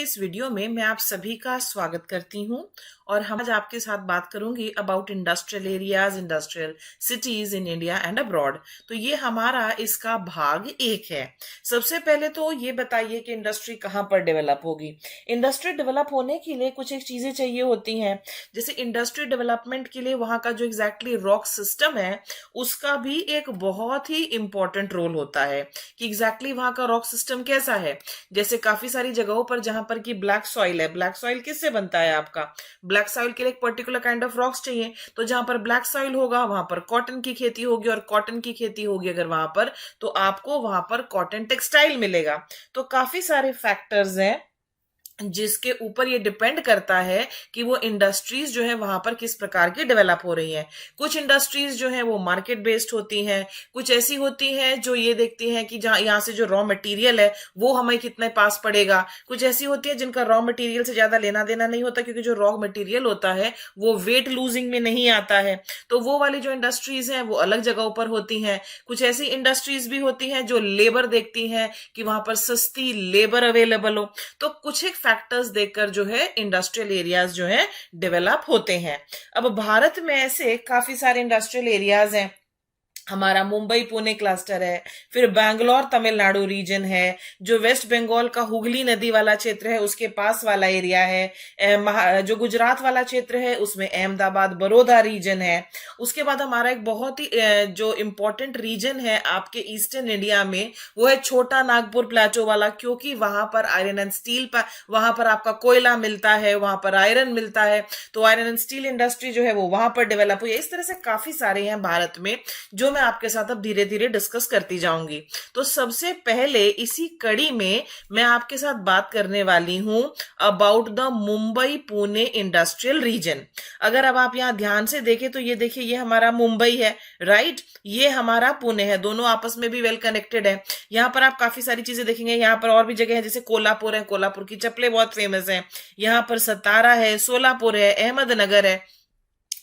इस वीडियो में मैं आप सभी का स्वागत करती हूं और हम आज आपके साथ बात करूंगी about industrial areas, industrial cities in India and abroad. तो ये हमारा इसका भाग 1 है। सबसे पहले तो ये बताइए कि इंडस्ट्री कहाँ पर डेवलप होगी। इंडस्ट्री डेवलप होने के लिए कुछ एक चीजें चाहिए होती हैं। जैसे इंडस्ट्री डेवलपमेंट के लिए वहां का जो एग्जैक्टली रॉक सिस्टम है उसका भी एक बहुत ही इंपॉर्टेंट रोल होता है कि एग्जैक्टली वहां का रॉक सिस्टम कैसा है। जैसे काफी सारी जगहों पर जहां पर कि ब्लैक सॉइल है, ब्लैक सॉइल किससे बनता है आपका? ब्लैक सॉइल के लिए एक पर्टिकुलर काइंड ऑफ रॉक्स चाहिए। तो जहां पर ब्लैक सॉइल होगा वहां पर कॉटन की खेती होगी, और कॉटन की खेती होगी अगर वहां पर, तो आपको वहां पर कॉटन टेक्सटाइल मिलेगा। तो काफी सारे फैक्टर्स हैं जिसके ऊपर ये डिपेंड करता है कि वो इंडस्ट्रीज जो है वहां पर किस प्रकार की डेवलप हो रही हैं। कुछ इंडस्ट्रीज जो है वो मार्केट बेस्ड होती हैं, कुछ ऐसी होती हैं जो ये देखती हैं कि जहां यहाँ से जो रॉ मटेरियल है वो हमें कितने पास पड़ेगा। कुछ ऐसी होती है जिनका रॉ मटेरियल से ज्यादा लेना देना नहीं होता, क्योंकि जो रॉ मटेरियल होता है वो वेट लूजिंग में नहीं आता है। तो वो वाली जो इंडस्ट्रीज हैं वो अलग जगहों पर होती हैं। कुछ ऐसी इंडस्ट्रीज भी होती हैं जो लेबर देखती हैं कि वहां पर सस्ती लेबर अवेलेबल हो। तो कुछ एक फैक्टर्स देखकर जो है इंडस्ट्रियल एरियाज जो है डेवलप होते हैं। अब भारत में ऐसे काफी सारे इंडस्ट्रियल एरियाज हैं। हमारा मुंबई पुणे क्लस्टर है, फिर बैंगलोर तमिलनाडु रीजन है, जो वेस्ट बंगाल का हुगली नदी वाला क्षेत्र है उसके पास वाला एरिया है, जो गुजरात वाला क्षेत्र है उसमें अहमदाबाद बड़ौदा रीजन है। उसके बाद हमारा एक बहुत ही जो इम्पोर्टेंट रीजन है आपके ईस्टर्न इंडिया में वो है छोटा नागपुर प्लेटो वाला, क्योंकि वहां पर आयरन एंड स्टील पर वहां पर आपका कोयला मिलता है, वहां पर आयरन मिलता है। तो आयरन एंड स्टील इंडस्ट्री जो है वो वहां पर डेवलप हुई है। इस तरह से काफी सारे हैं भारत में जो मैं आपके साथ अब धीरे धीरे डिस्कस करती जाऊंगी। तो सबसे पहले इसी कड़ी में मैं आपके साथ बात करने वाली हूं about the Mumbai Pune industrial region. अगर अब आप यहां ध्यान से देखें तो ये देखिए, ये हमारा मुंबई है, राइट, ये हमारा पुणे है, दोनों आपस में भी वेल कनेक्टेड है। यहां पर आप काफी सारी चीजें देखेंगे। यहाँ पर और भी जगह है, जैसे कोल्हापुर है, कोल्हापुर की चप्पलें बहुत फेमस है। यहाँ पर सतारा है, सोलापुर है, अहमदनगर है।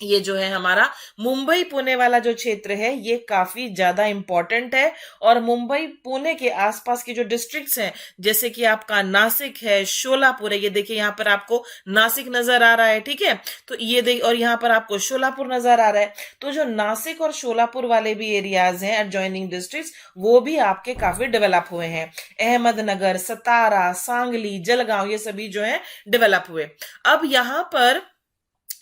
ये जो है हमारा मुंबई पुणे वाला जो क्षेत्र है ये काफी ज्यादा इंपॉर्टेंट है। और मुंबई पुणे के आसपास की जो डिस्ट्रिक्ट्स हैं, जैसे कि आपका नासिक है, शोलापुर है, ये देखिए यहाँ पर आपको नासिक नजर आ रहा है, ठीक है। तो ये देखिए, और यहाँ पर आपको शोलापुर नजर आ रहा है। तो जो नासिक और शोलापुर वाले भी एरियाज हैं एडजॉइनिंग डिस्ट्रिक्ट्स, वो भी आपके काफी डेवलप हुए हैं। अहमदनगर, सतारा, सांगली, जलगांव, ये सभी जो है डेवलप हुए। अब यहाँ पर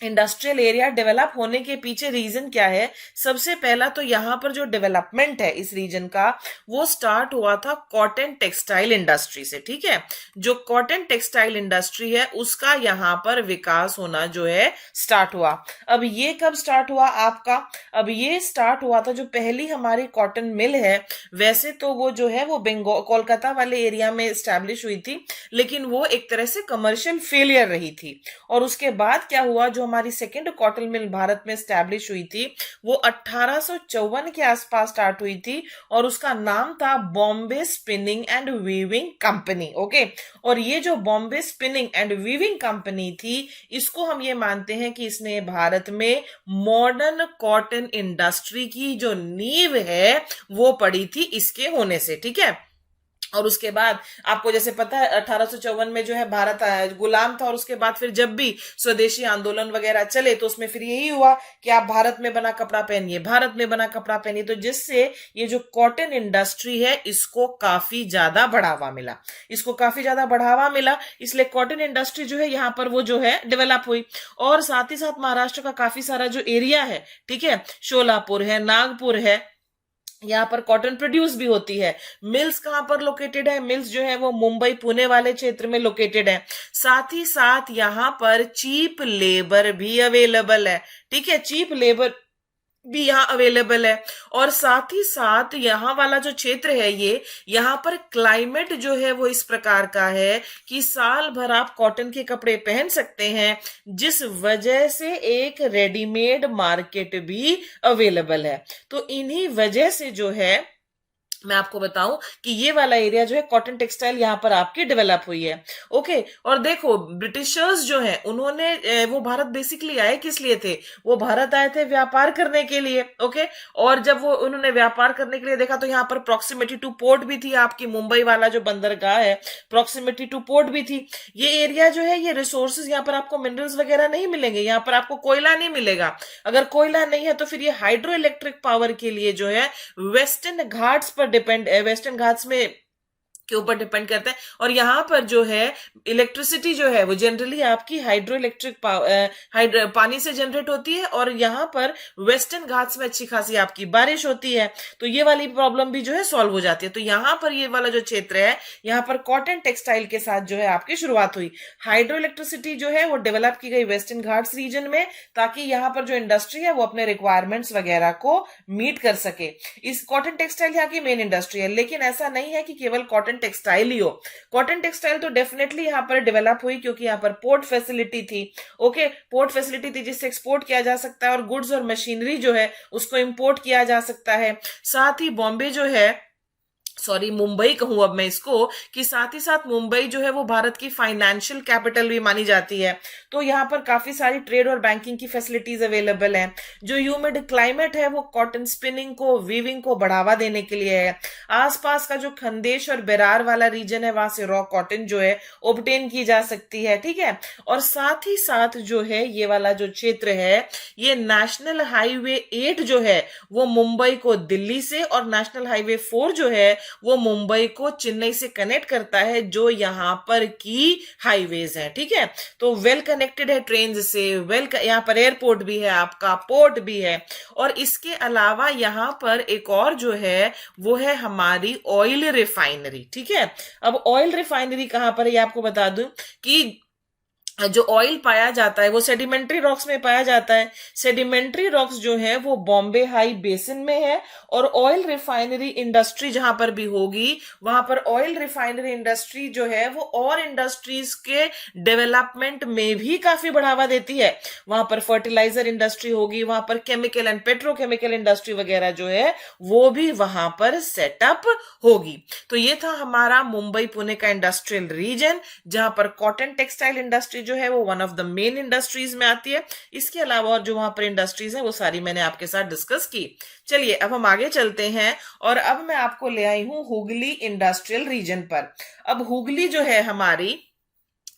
इंडस्ट्रियल एरिया डेवलप होने के पीछे रीजन क्या है? सबसे पहला तो यहाँ पर जो डेवलपमेंट है इस रीजन का वो स्टार्ट हुआ था कॉटन टेक्सटाइल इंडस्ट्री से, ठीक है। जो कॉटन टेक्सटाइल इंडस्ट्री है उसका यहाँ पर विकास होना जो है स्टार्ट हुआ। अब ये कब स्टार्ट हुआ आपका? अब ये स्टार्ट हुआ था, जो पहली हमारी कॉटन मिल है वैसे तो वो जो है वो बंगाल कोलकाता वाले एरिया में स्टैब्लिश हुई थी, लेकिन वो एक तरह से कमर्शियल फेलियर रही थी। और उसके बाद क्या हुआ, जो हमारी सेकेंड कॉटन मिल भारत में स्टैब्लिश हुई थी वो 1854 के आसपास स्टार्ट हुई थी, और उसका नाम था Bombay spinning and weaving company. Okay, और ये जो Bombay spinning and weaving company थी, इसको हम ये मानते हैं कि इसने भारत में मॉडर्न कॉटन इंडस्ट्री की जो नींव है वो पड़ी थी इसके होने से, ठीक है। और उसके बाद आपको जैसे पता है 1854 में जो है भारत गुलाम था, और उसके बाद फिर जब भी स्वदेशी आंदोलन वगैरह चले तो उसमें फिर यही हुआ कि आप भारत में बना कपड़ा पहनिए, भारत में बना कपड़ा पहनिए। तो जिससे ये जो कॉटन इंडस्ट्री है इसको काफी ज्यादा बढ़ावा मिला, इसको काफी ज्यादा बढ़ावा मिला, इसलिए कॉटन इंडस्ट्री जो है यहाँ पर वो जो है डेवलप हुई। और साथ ही साथ महाराष्ट्र का काफी सारा जो एरिया है, ठीक है, शोलापुर है, नागपुर है, यहाँ पर कॉटन प्रोड्यूस भी होती है। मिल्स कहाँ पर लोकेटेड है? मिल्स जो है वो मुंबई पुणे वाले क्षेत्र में लोकेटेड है। साथ ही साथ यहाँ पर चीप लेबर भी अवेलेबल है, ठीक है, चीप लेबर भी यहाँ अवेलेबल है। और साथ ही साथ यहाँ वाला जो क्षेत्र है ये, यहाँ पर क्लाइमेट जो है वो इस प्रकार का है कि साल भर आप कॉटन के कपड़े पहन सकते हैं, जिस वजह से एक रेडीमेड मार्केट भी अवेलेबल है। तो इन्हीं वजह से जो है मैं आपको बताऊं कि ये वाला एरिया जो है कॉटन टेक्सटाइल यहाँ पर आपकी डेवलप हुई है। ओके, और देखो ब्रिटिशर्स जो है उन्होंने वो भारत बेसिकली आए किस लिए थे? वो भारत आए थे व्यापार करने के लिए। ओके, और जब वो उन्होंने व्यापार करने के लिए देखा तो यहाँ पर प्रॉक्सिमिटी टू पोर्ट भी थी, आपकी मुंबई वाला जो बंदरगाह है प्रॉक्सिमिटी टू पोर्ट भी थी। ये एरिया जो है ये रिसोर्सेज, यहाँ पर आपको मिनरल्स वगैरह नहीं मिलेंगे, यहाँ पर आपको कोयला नहीं मिलेगा। अगर कोयला नहीं है तो फिर ये हाइड्रो इलेक्ट्रिक पावर के लिए जो है वेस्टर्न घाट्स पर डिपेंड, वेस्टर्न घाट्स में के ऊपर डिपेंड करता है। और यहाँ पर जो है इलेक्ट्रिसिटी जो है वो जनरली आपकी हाइड्रो इलेक्ट्रिक पानी से जनरेट होती है, और यहाँ पर वेस्टर्न घाट्स में अच्छी खासी आपकी बारिश होती है, तो ये वाली प्रॉब्लम भी जो है सॉल्व हो जाती है। तो यहाँ पर ये वाला जो क्षेत्र है यहाँ पर कॉटन टेक्सटाइल के साथ जो है आपकी शुरुआत हुई। हाइड्रो इलेक्ट्रिसिटी जो है वो डेवलप की गई वेस्टर्न घाट्स रीजन में, ताकि यहाँ पर जो इंडस्ट्री है वो अपने रिक्वायरमेंट्स वगैरह को मीट कर सके। इस कॉटन टेक्सटाइल यहाँ की मेन इंडस्ट्री है, लेकिन ऐसा नहीं है कि केवल कॉटन टेक्सटाइल ही हो। कॉटन टेक्सटाइल तो डेफिनेटली यहाँ पर डेवलप हुई क्योंकि यहाँ पर पोर्ट फैसिलिटी थी। ओके, पोर्ट फैसिलिटी थी जिससे एक्सपोर्ट किया जा सकता है और गुड्स और मशीनरी जो है उसको इंपोर्ट किया जा सकता है। साथ ही बॉम्बे जो है, सॉरी मुंबई कहूं अब मैं इसको, कि साथ ही साथ मुंबई जो है वो भारत की फाइनेंशियल कैपिटल भी मानी जाती है। तो यहाँ पर काफी सारी ट्रेड और बैंकिंग की फैसिलिटीज अवेलेबल हैं। जो ह्यूमिड क्लाइमेट है वो कॉटन स्पिनिंग को, वीविंग को बढ़ावा देने के लिए है। आसपास का जो खंदेश और बेरार वाला रीजन है वहां से रॉ कॉटन जो है ऑब्टेन की जा सकती है। ठीक है, और साथ ही साथ जो है ये वाला जो क्षेत्र है, ये नेशनल हाईवे 8 जो है वो मुंबई को दिल्ली से, और नेशनल हाईवे 4 जो है वो मुंबई को चेन्नई से कनेक्ट करता है, जो यहाँ पर की हाईवेज है। ठीक है, तो वेल कनेक्टेड है ट्रेन से, यहाँ पर एयरपोर्ट भी है, आपका पोर्ट भी है। और इसके अलावा यहाँ पर एक और जो है वो है हमारी ऑयल रिफाइनरी। ठीक है, अब ऑयल रिफाइनरी कहां पर है ये आपको बता दूं कि जो ऑयल पाया जाता है वो सेडिमेंट्री रॉक्स में पाया जाता है। सेडिमेंट्री रॉक्स जो है वो बॉम्बे हाई बेसिन में है, और ऑयल रिफाइनरी इंडस्ट्री जहां पर भी होगी वहां पर ऑयल रिफाइनरी इंडस्ट्री जो है वो और इंडस्ट्रीज के डेवलपमेंट में भी काफी बढ़ावा देती है। वहां पर फर्टिलाइजर इंडस्ट्री होगी, वहां पर केमिकल एंड पेट्रोकेमिकल इंडस्ट्री वगैरह जो है वो भी वहां पर सेटअप होगी। तो ये था हमारा मुंबई पुणे का इंडस्ट्रियल रीजन, जहां पर कॉटन टेक्सटाइल इंडस्ट्री जो है वो one of the main industries में आती है। इसके अलावा और जो वहां पर इंडस्ट्रीज है वो सारी मैंने आपके साथ डिस्कस की। चलिए अब हम आगे चलते हैं, और अब मैं आपको ले आई हूं हुगली इंडस्ट्रियल रीजन पर। अब हुगली जो है हमारी,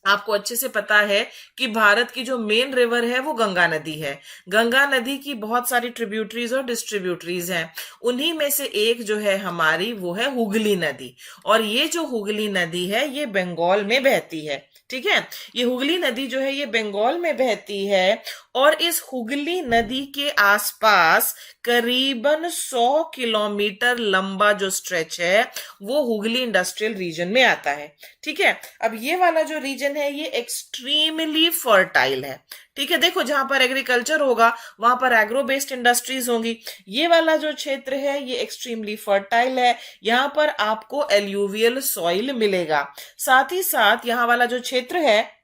आपको अच्छे से पता है कि भारत की जो मेन रिवर है वो गंगा नदी है। गंगा नदी की बहुत सारी ट्रिब्यूटरीज और डिस्ट्रीब्यूटरीज हैं, उन्हीं में से एक जो है हमारी वो है हुगली नदी। और ये जो हुगली नदी है ये बंगाल में बहती है। ठीक है, ये हुगली नदी जो है ये बंगाल में बहती है, और इस हुगली नदी के आसपास करीबन 100 किलोमीटर लंबा जो स्ट्रेच है वो हुगली इंडस्ट्रियल रीजन में आता है। ठीक है, अब ये वाला जो रीजन है ये एक्सट्रीमली फर्टाइल है। ठीक है, देखो जहां पर एग्रीकल्चर होगा वहां पर एग्रो बेस्ड इंडस्ट्रीज होंगी। ये वाला जो क्षेत्र है ये एक्सट्रीमली फर्टाइल है, यहाँ पर आपको एल्यूवियल सॉइल मिलेगा। साथ ही साथ यहाँ वाला जो क्षेत्र है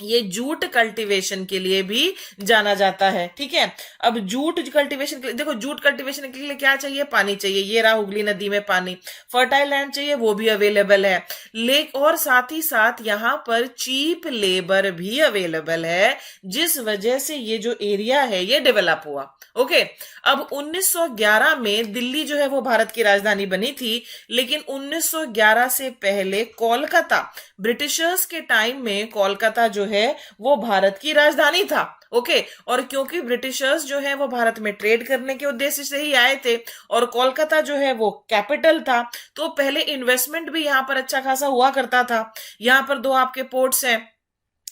ये जूट कल्टीवेशन के लिए भी जाना जाता है। ठीक है, अब जूट कल्टीवेशन के लिए, देखो जूट कल्टीवेशन के लिए क्या चाहिए? पानी चाहिए। ये रहा हुगली नदी में पानी। फर्टाइल लैंड चाहिए, वो भी अवेलेबल है। और साथ ही साथ यहाँ पर चीप लेबर भी अवेलेबल है, जिस वजह से ये जो एरिया है ये डेवलप हुआ। ओके, अब 1911 में दिल्ली जो है वो भारत की राजधानी बनी थी, लेकिन 1911 से पहले कोलकाता, ब्रिटिशर्स के टाइम में कोलकाता जो है वो भारत की राजधानी था। ओके, और क्योंकि ब्रिटिशर्स जो है वो भारत में ट्रेड करने के उद्देश्य से ही आए थे और कोलकाता जो है वो कैपिटल था, तो पहले इन्वेस्टमेंट भी यहाँ पर अच्छा खासा हुआ करता था। यहाँ पर दो आपके पोर्ट्स हैं,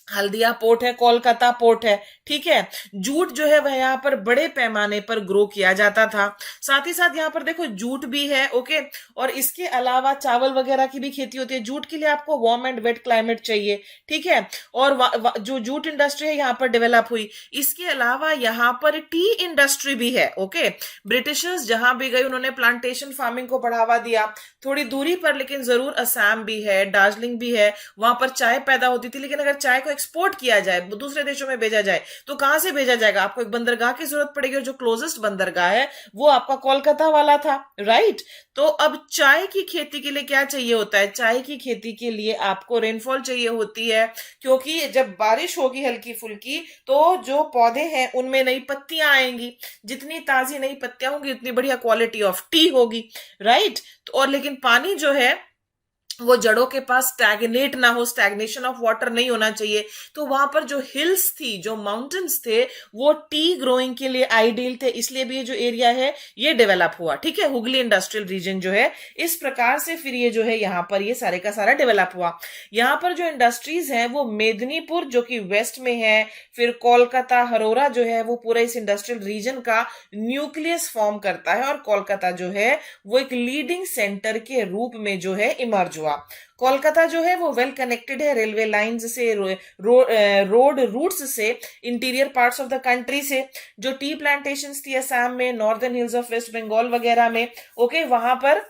हल्दिया पोर्ट है, कोलकाता पोर्ट है। ठीक है, जूट जो है वह यहाँ पर बड़े पैमाने पर ग्रो किया जाता था। साथ ही साथ यहाँ पर देखो जूट भी है। ओके, और इसके अलावा चावल वगैरह की भी खेती होती है। जूट के लिए आपको वार्म एंड वेट क्लाइमेट चाहिए। ठीक है, और जो जूट इंडस्ट्री है यहाँ पर डेवलप हुई। इसके अलावा यहाँ पर टी इंडस्ट्री भी है। ओके, ब्रिटिशर्स जहां भी गए उन्होंने प्लांटेशन फार्मिंग को बढ़ावा दिया। थोड़ी दूरी पर लेकिन जरूर असम भी है, दार्जिलिंग भी है, वहां पर चाय पैदा होती थी, लेकिन अगर चाय को एक्सपोर्ट किया जाए, दूसरे देशों में भेजा जाए, तो कहां से भेजा जाएगा? आपको एक बंदरगाह की जरूरत पड़ेगी, और जो क्लोजेस्ट बंदरगाह है वो आपका कोलकाता वाला था, राइट? तो अब चाय की खेती के लिए क्या चाहिए होता है? चाय की खेती के लिए आपको रेनफॉल चाहिए होती है, क्योंकि जब बारिश होगी हल्की फुल्की तो जो पौधे हैं उनमें नई पत्तियां आएंगी, जितनी ताजी नई पत्तियां होंगी उतनी बढ़िया क्वालिटी ऑफ टी होगी, राइट? तो और लेकिन पानी जो है वो जड़ों के पास स्टैग्नेट ना हो, स्टैग्नेशन ऑफ वाटर नहीं होना चाहिए। तो वहां पर जो हिल्स थी, जो माउंटेन्स थे, वो टी ग्रोइंग के लिए आइडियल थे, इसलिए भी ये जो एरिया है ये डेवलप हुआ, ठीक है, हुगली इंडस्ट्रियल रीजन जो है। इस प्रकार से फिर ये जो है यहाँ पर ये सारे का सारा डेवलप हुआ। यहाँ पर जो इंडस्ट्रीज हैं वो मेदिनीपुर जो कि वेस्ट में है, फिर कोलकाता हरोरा जो है वो पूरा इस इंडस्ट्रियल रीजन का न्यूक्लियस फॉर्म करता है, और कोलकाता जो है वो एक लीडिंग सेंटर के रूप में जो है इमर्ज हुआ। कोलकाता जो है वो वेल कनेक्टेड है रेलवे लाइंस से, रोड रूट्स से, interior parts of the country से। जो टी प्लांटेशंस थी असम में, northern hills of waste Bengal वगैरह में, ओके, वहां पर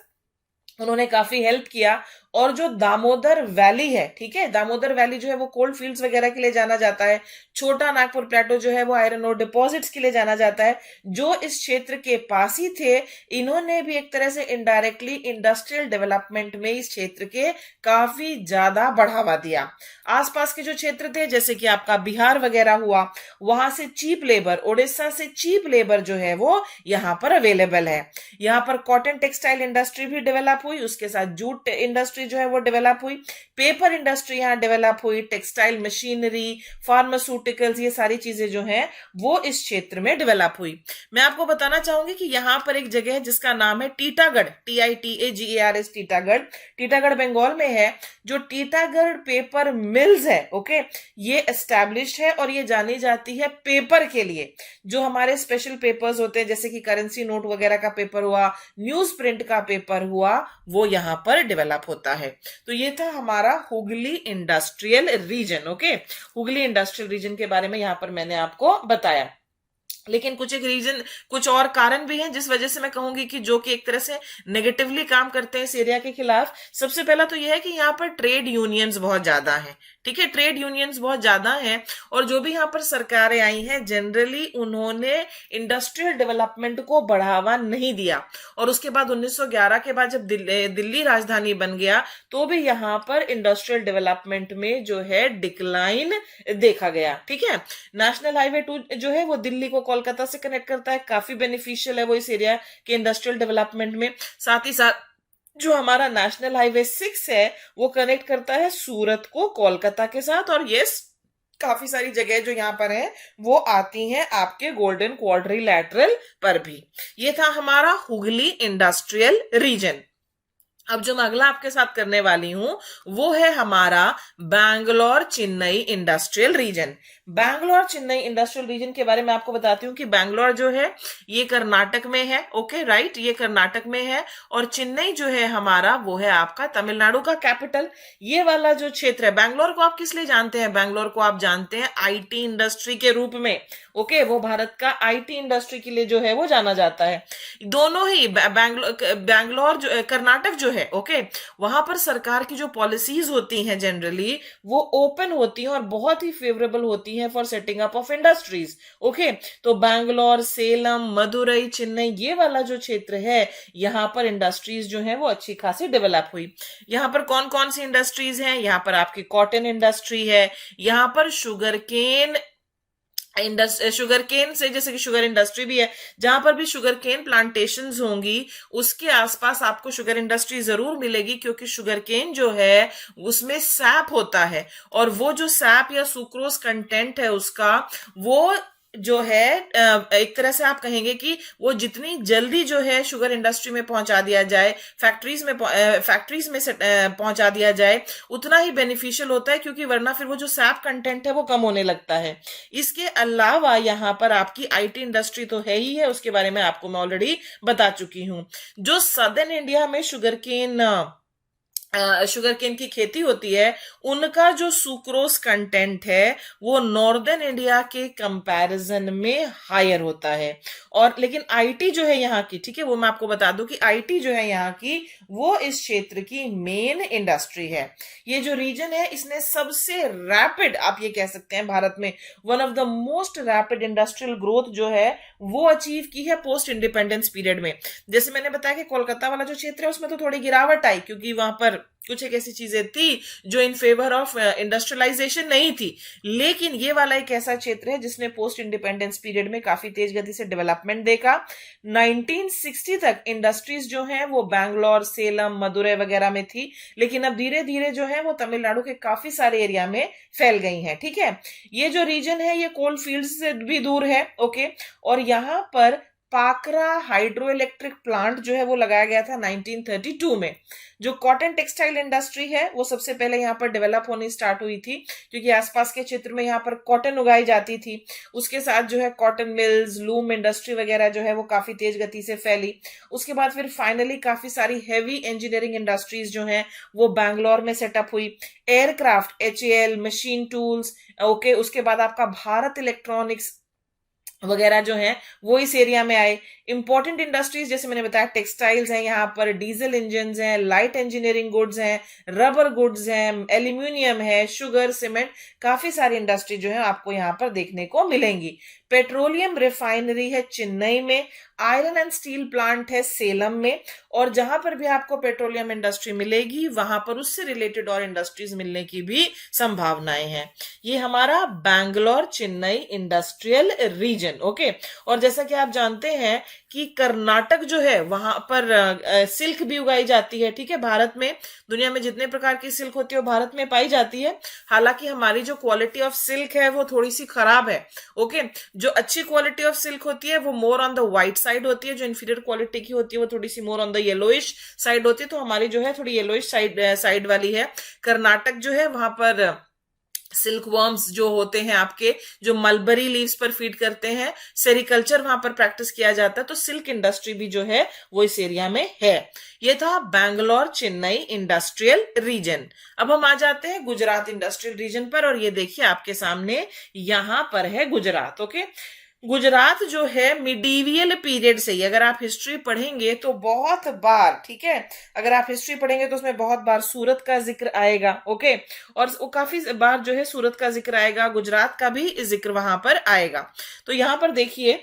उन्होंने काफी हेल्प किया। और जो दामोदर वैली है, ठीक है, दामोदर वैली जो है वो कोल्ड फील्ड्स वगैरह के लिए जाना जाता है। छोटा नागपुर प्लेटो जो है वो आयरन ओर डिपॉजिट्स के लिए जाना जाता है, जो इस क्षेत्र के पास ही थे। इन्होंने भी एक तरह से इनडायरेक्टली इंडस्ट्रियल डेवलपमेंट में इस क्षेत्र के काफी ज्यादा बढ़ावा दिया। आसपास के जो क्षेत्र थे जैसे कि आपका बिहार वगैरह हुआ, वहां से चीप लेबर, उड़ीसा से चीप लेबर जो है वो यहाँ पर अवेलेबल है। यहाँ पर कॉटन टेक्सटाइल इंडस्ट्री भी डेवलप हुई, उसके साथ जूट इंडस्ट्री जो है वो डेवलप हुई, पेपर इंडस्ट्री यहाँ डेवलप हुई, टेक्सटाइल मशीनरी, फार्मास्यूटिकल्स, ये सारी चीजें जो हैं वो इस क्षेत्र में डेवलप हुई। मैं आपको बताना चाहूंगी कि यहाँ पर एक जगह है जिसका नाम है टीटागढ़, TITAGARS, टीटागढ़। टीटागढ़ बंगाल में है। जो टीटागढ़ पेपर मिल्स है, ओके, ये एस्टैब्लिश्ड है और ये जानी जाती है पेपर के लिए। जो हमारे स्पेशल पेपर्स होते हैं जैसे कि करेंसी नोट वगैरह का पेपर हुआ, न्यूज प्रिंट का पेपर हुआ, वो यहाँ पर डेवलप होता है। तो ये था हमारा Hooghly industrial region, okay. Hooghly industrial region के बारे में यहाँ पर मैंने आपको बताया। लेकिन कुछ एक रीजन, कुछ और कारण भी हैं जिस वजह से मैं कहूंगी कि जो कि एक तरह से नेगेटिवली काम करते हैं इस एरिया के खिलाफ। सबसे पहला तो यह है कि यहाँ पर ट्रेड यूनियंस बहुत ज्यादा हैं, ठीक है, ट्रेड यूनियंस बहुत ज्यादा हैं। और जो भी यहाँ पर सरकारें आई हैं जनरली उन्होंने इंडस्ट्रियल डेवलपमेंट को बढ़ावा नहीं दिया। और उसके बाद 1911 के बाद जब दिल्ली राजधानी बन गया तो भी यहाँ पर इंडस्ट्रियल डेवलपमेंट में जो है डिक्लाइन देखा गया, ठीक है। नेशनल हाईवे 2 जो है वो दिल्ली को कोलकाता से कनेक्ट करता है, काफी बेनिफिशियल है वो इस एरिया के इंडस्ट्रियल डेवलपमेंट में। साथ ही साथ जो हमारा नेशनल हाईवे 6 है वो कनेक्ट करता है सूरत को कोलकाता के साथ। और यस, काफी सारी जगह जो यहाँ पर है वो आती हैं आपके गोल्डन क्वाड्रिलैटरल पर भी। ये था हमारा हुगली इंडस्ट्रियल रीजन। अब जो मैं अगला आपके साथ करने वाली हूं वो है हमारा Bangalore Chennai industrial region. Bangalore Chennai industrial region के बारे में आपको बताती हूँ कि बैंगलोर जो है ये कर्नाटक में है, ओके, राइट, ये कर्नाटक में है। और चेन्नई जो है हमारा वो है आपका तमिलनाडु का कैपिटल। ये वाला जो क्षेत्र है, बैंगलोर को आप किस लिए जानते हैं? बैंगलोर को आप जानते हैं आईटी इंडस्ट्री के रूप में, ओके, वो भारत का आईटी इंडस्ट्री के लिए जो है वो जाना जाता है। दोनों ही बैंगलोर जो कर्नाटक जो है, ओके, वहां पर सरकार की जो पॉलिसीज होती हैं जनरली वो ओपन होती हैं और बहुत ही फेवरेबल होती हैं for setting up of industries, okay. तो बैंगलोर, सेलम, मदुरई, चेन्नई, ये वाला जो क्षेत्र है यहाँ पर इंडस्ट्रीज जो है वो अच्छी खासी डेवलप हुई। यहाँ पर कौन कौन सी इंडस्ट्रीज हैं? यहाँ पर आपकी कॉटन इंडस्ट्री है, यहाँ पर शुगर केन से, जैसे कि शुगर इंडस्ट्री भी है, जहां पर भी शुगर केन प्लांटेशंस होंगी उसके आसपास आपको शुगर इंडस्ट्री जरूर मिलेगी, क्योंकि शुगर केन जो है उसमें सैप होता है और वो जो सैप या सुक्रोज कंटेंट है उसका वो जो है एक तरह से आप कहेंगे कि वो जितनी जल्दी जो है शुगर इंडस्ट्री में पहुंचा दिया जाए, फैक्ट्रीज में से पहुंचा दिया जाए, उतना ही बेनिफिशियल होता है, क्योंकि वरना फिर वो जो सैप कंटेंट है वो कम होने लगता है। इसके अलावा यहाँ पर आपकी आईटी इंडस्ट्री तो है ही है, उसके बारे में आपको मैं ऑलरेडी बता चुकी हूँ। जो सदर्न इंडिया में शुगर केन शुगर केन की खेती होती है, उनका जो सुक्रोज कंटेंट है वो नॉर्दर्न इंडिया के कंपैरिजन में हायर होता है। और लेकिन आईटी जो है यहाँ की, ठीक है, वो मैं आपको बता दूं कि आईटी जो है यहाँ की वो इस क्षेत्र की मेन इंडस्ट्री है। ये जो रीजन है इसने सबसे रैपिड, आप ये कह सकते हैं भारत में one of the most rapid industrial growth जो है वो अचीव की है पोस्ट इंडिपेंडेंस पीरियड में। जैसे मैंने बताया कि कोलकाता वाला जो क्षेत्र है उसमें तो थोड़ी गिरावट आई, क्योंकि वहां पर कुछ एक ऐसी चीजें थी जो इन फेवर ऑफ इंडस्ट्रियलाइजेशन नहीं थी। लेकिन ये वाला एक ऐसा क्षेत्र है जिसने पोस्ट इंडिपेंडेंस पीरियड में काफी तेज गति से डेवलपमेंट देखा। 1960 तक इंडस्ट्रीज जो हैं वो बैंगलोर, सेलम, मदुरै वगैरह में थी, लेकिन अब धीरे धीरे जो है वो तमिलनाडु के काफी सारे एरिया में फैल गई हैं। ठीक है, ये जो रीजन है ये कोल फील्ड से भी दूर है। ओके, और यहाँ पर पाकरा हाइड्रो इलेक्ट्रिक प्लांट जो है वो लगाया गया था 1932 में। जो कॉटन टेक्सटाइल इंडस्ट्री है वो सबसे पहले यहाँ पर डेवलप होनी स्टार्ट हुई थी, क्योंकि आसपास के क्षेत्र में यहाँ पर कॉटन उगाई जाती थी। उसके साथ जो है कॉटन मिल्स, लूम इंडस्ट्री वगैरह जो है वो काफी तेज गति से फैली। उसके बाद फिर फाइनली काफी सारी हैवी इंजीनियरिंग इंडस्ट्रीज जो हैं वो बैंगलोर में सेटअप हुई। Aircraft, HAL, machine tools, okay, उसके बाद आपका भारत इलेक्ट्रॉनिक्स वगैरह जो हैं वो इस एरिया में आए। इंपॉर्टेंट इंडस्ट्रीज जैसे मैंने बताया टेक्सटाइल्स हैं, यहाँ पर डीजल इंजन हैं, लाइट इंजीनियरिंग गुड्स हैं, रबर गुड्स हैं, एल्यूमिनियम है, शुगर, सीमेंट, काफी सारी इंडस्ट्री जो है आपको यहाँ पर देखने को मिलेंगी। पेट्रोलियम रिफाइनरी है चेन्नई में, आयरन एंड स्टील प्लांट है सेलम में, और जहां पर भी आपको पेट्रोलियम इंडस्ट्री मिलेगी वहां पर उससे रिलेटेड और इंडस्ट्रीज मिलने की भी संभावनाएं हैं। ये हमारा Bangalore Chennai industrial region. Okay, और जैसा कि आप जानते हैं कि कर्नाटक जो है वहां पर सिल्क भी उगाई जाती है। ठीक है, भारत में दुनिया में जितने प्रकार की सिल्क होती है वो भारत में पाई जाती है। हालांकि हमारी जो क्वालिटी ऑफ सिल्क है वो थोड़ी सी खराब है। ओके, जो अच्छी क्वालिटी ऑफ सिल्क होती है वो मोर ऑन द व्हाइट साइड होती है, जो इंफीरियर क्वालिटी की होती है वो थोड़ी सी more on the yellowish side होती है। तो हमारी जो है थोड़ी येलोइश साइड वाली है। कर्नाटक जो है वहां पर सिल्क वर्म्स जो होते हैं आपके, जो मलबरी लीव्स पर फीड करते हैं, सेरिकल्चर वहां पर प्रैक्टिस किया जाता है। तो सिल्क इंडस्ट्री भी जो है वो इस एरिया में है। ये था बैंगलोर चेन्नई इंडस्ट्रियल रीजन। अब हम आ जाते हैं गुजरात इंडस्ट्रियल रीजन पर, और ये देखिए आपके सामने यहां पर है गुजरात। ओके, गुजरात जो है मिडीवियल पीरियड से ही, अगर आप हिस्ट्री पढ़ेंगे तो बहुत बार, ठीक है, अगर आप हिस्ट्री पढ़ेंगे तो उसमें बहुत बार सूरत का जिक्र आएगा। ओके, और वो काफी बार जो है सूरत का जिक्र आएगा, गुजरात का भी जिक्र वहां पर आएगा। तो यहां पर देखिए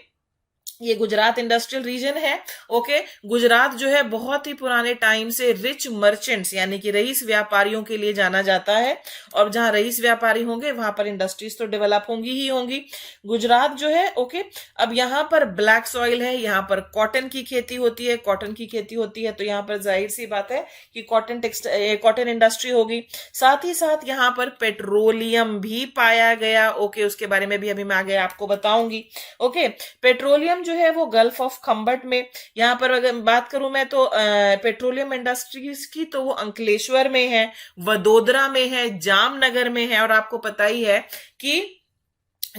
ये गुजरात इंडस्ट्रियल रीजन है। ओके, गुजरात जो है बहुत ही पुराने टाइम से रिच मर्चेंट्स यानी कि रईस व्यापारियों के लिए जाना जाता है, और जहां रईस व्यापारी होंगे वहां पर इंडस्ट्रीज तो डेवलप होंगी ही होंगी। गुजरात जो है, ओके, अब यहाँ पर ब्लैक सॉइल है, यहाँ पर कॉटन की खेती होती है, कॉटन की खेती होती है तो यहाँ पर जाहिर सी बात है कि कॉटन इंडस्ट्री होगी। साथ ही साथ यहाँ पर पेट्रोलियम भी पाया गया। ओके, उसके बारे में भी अभी मैं आगे आपको बताऊंगी। ओके, पेट्रोलियम जो है वो गल्फ ऑफ खम्बट में, यहाँ पर अगर बात करूं मैं तो पेट्रोलियम इंडस्ट्रीज की, तो वो अंकलेश्वर में है, वडोदरा में है, जामनगर में है, और आपको पता ही है कि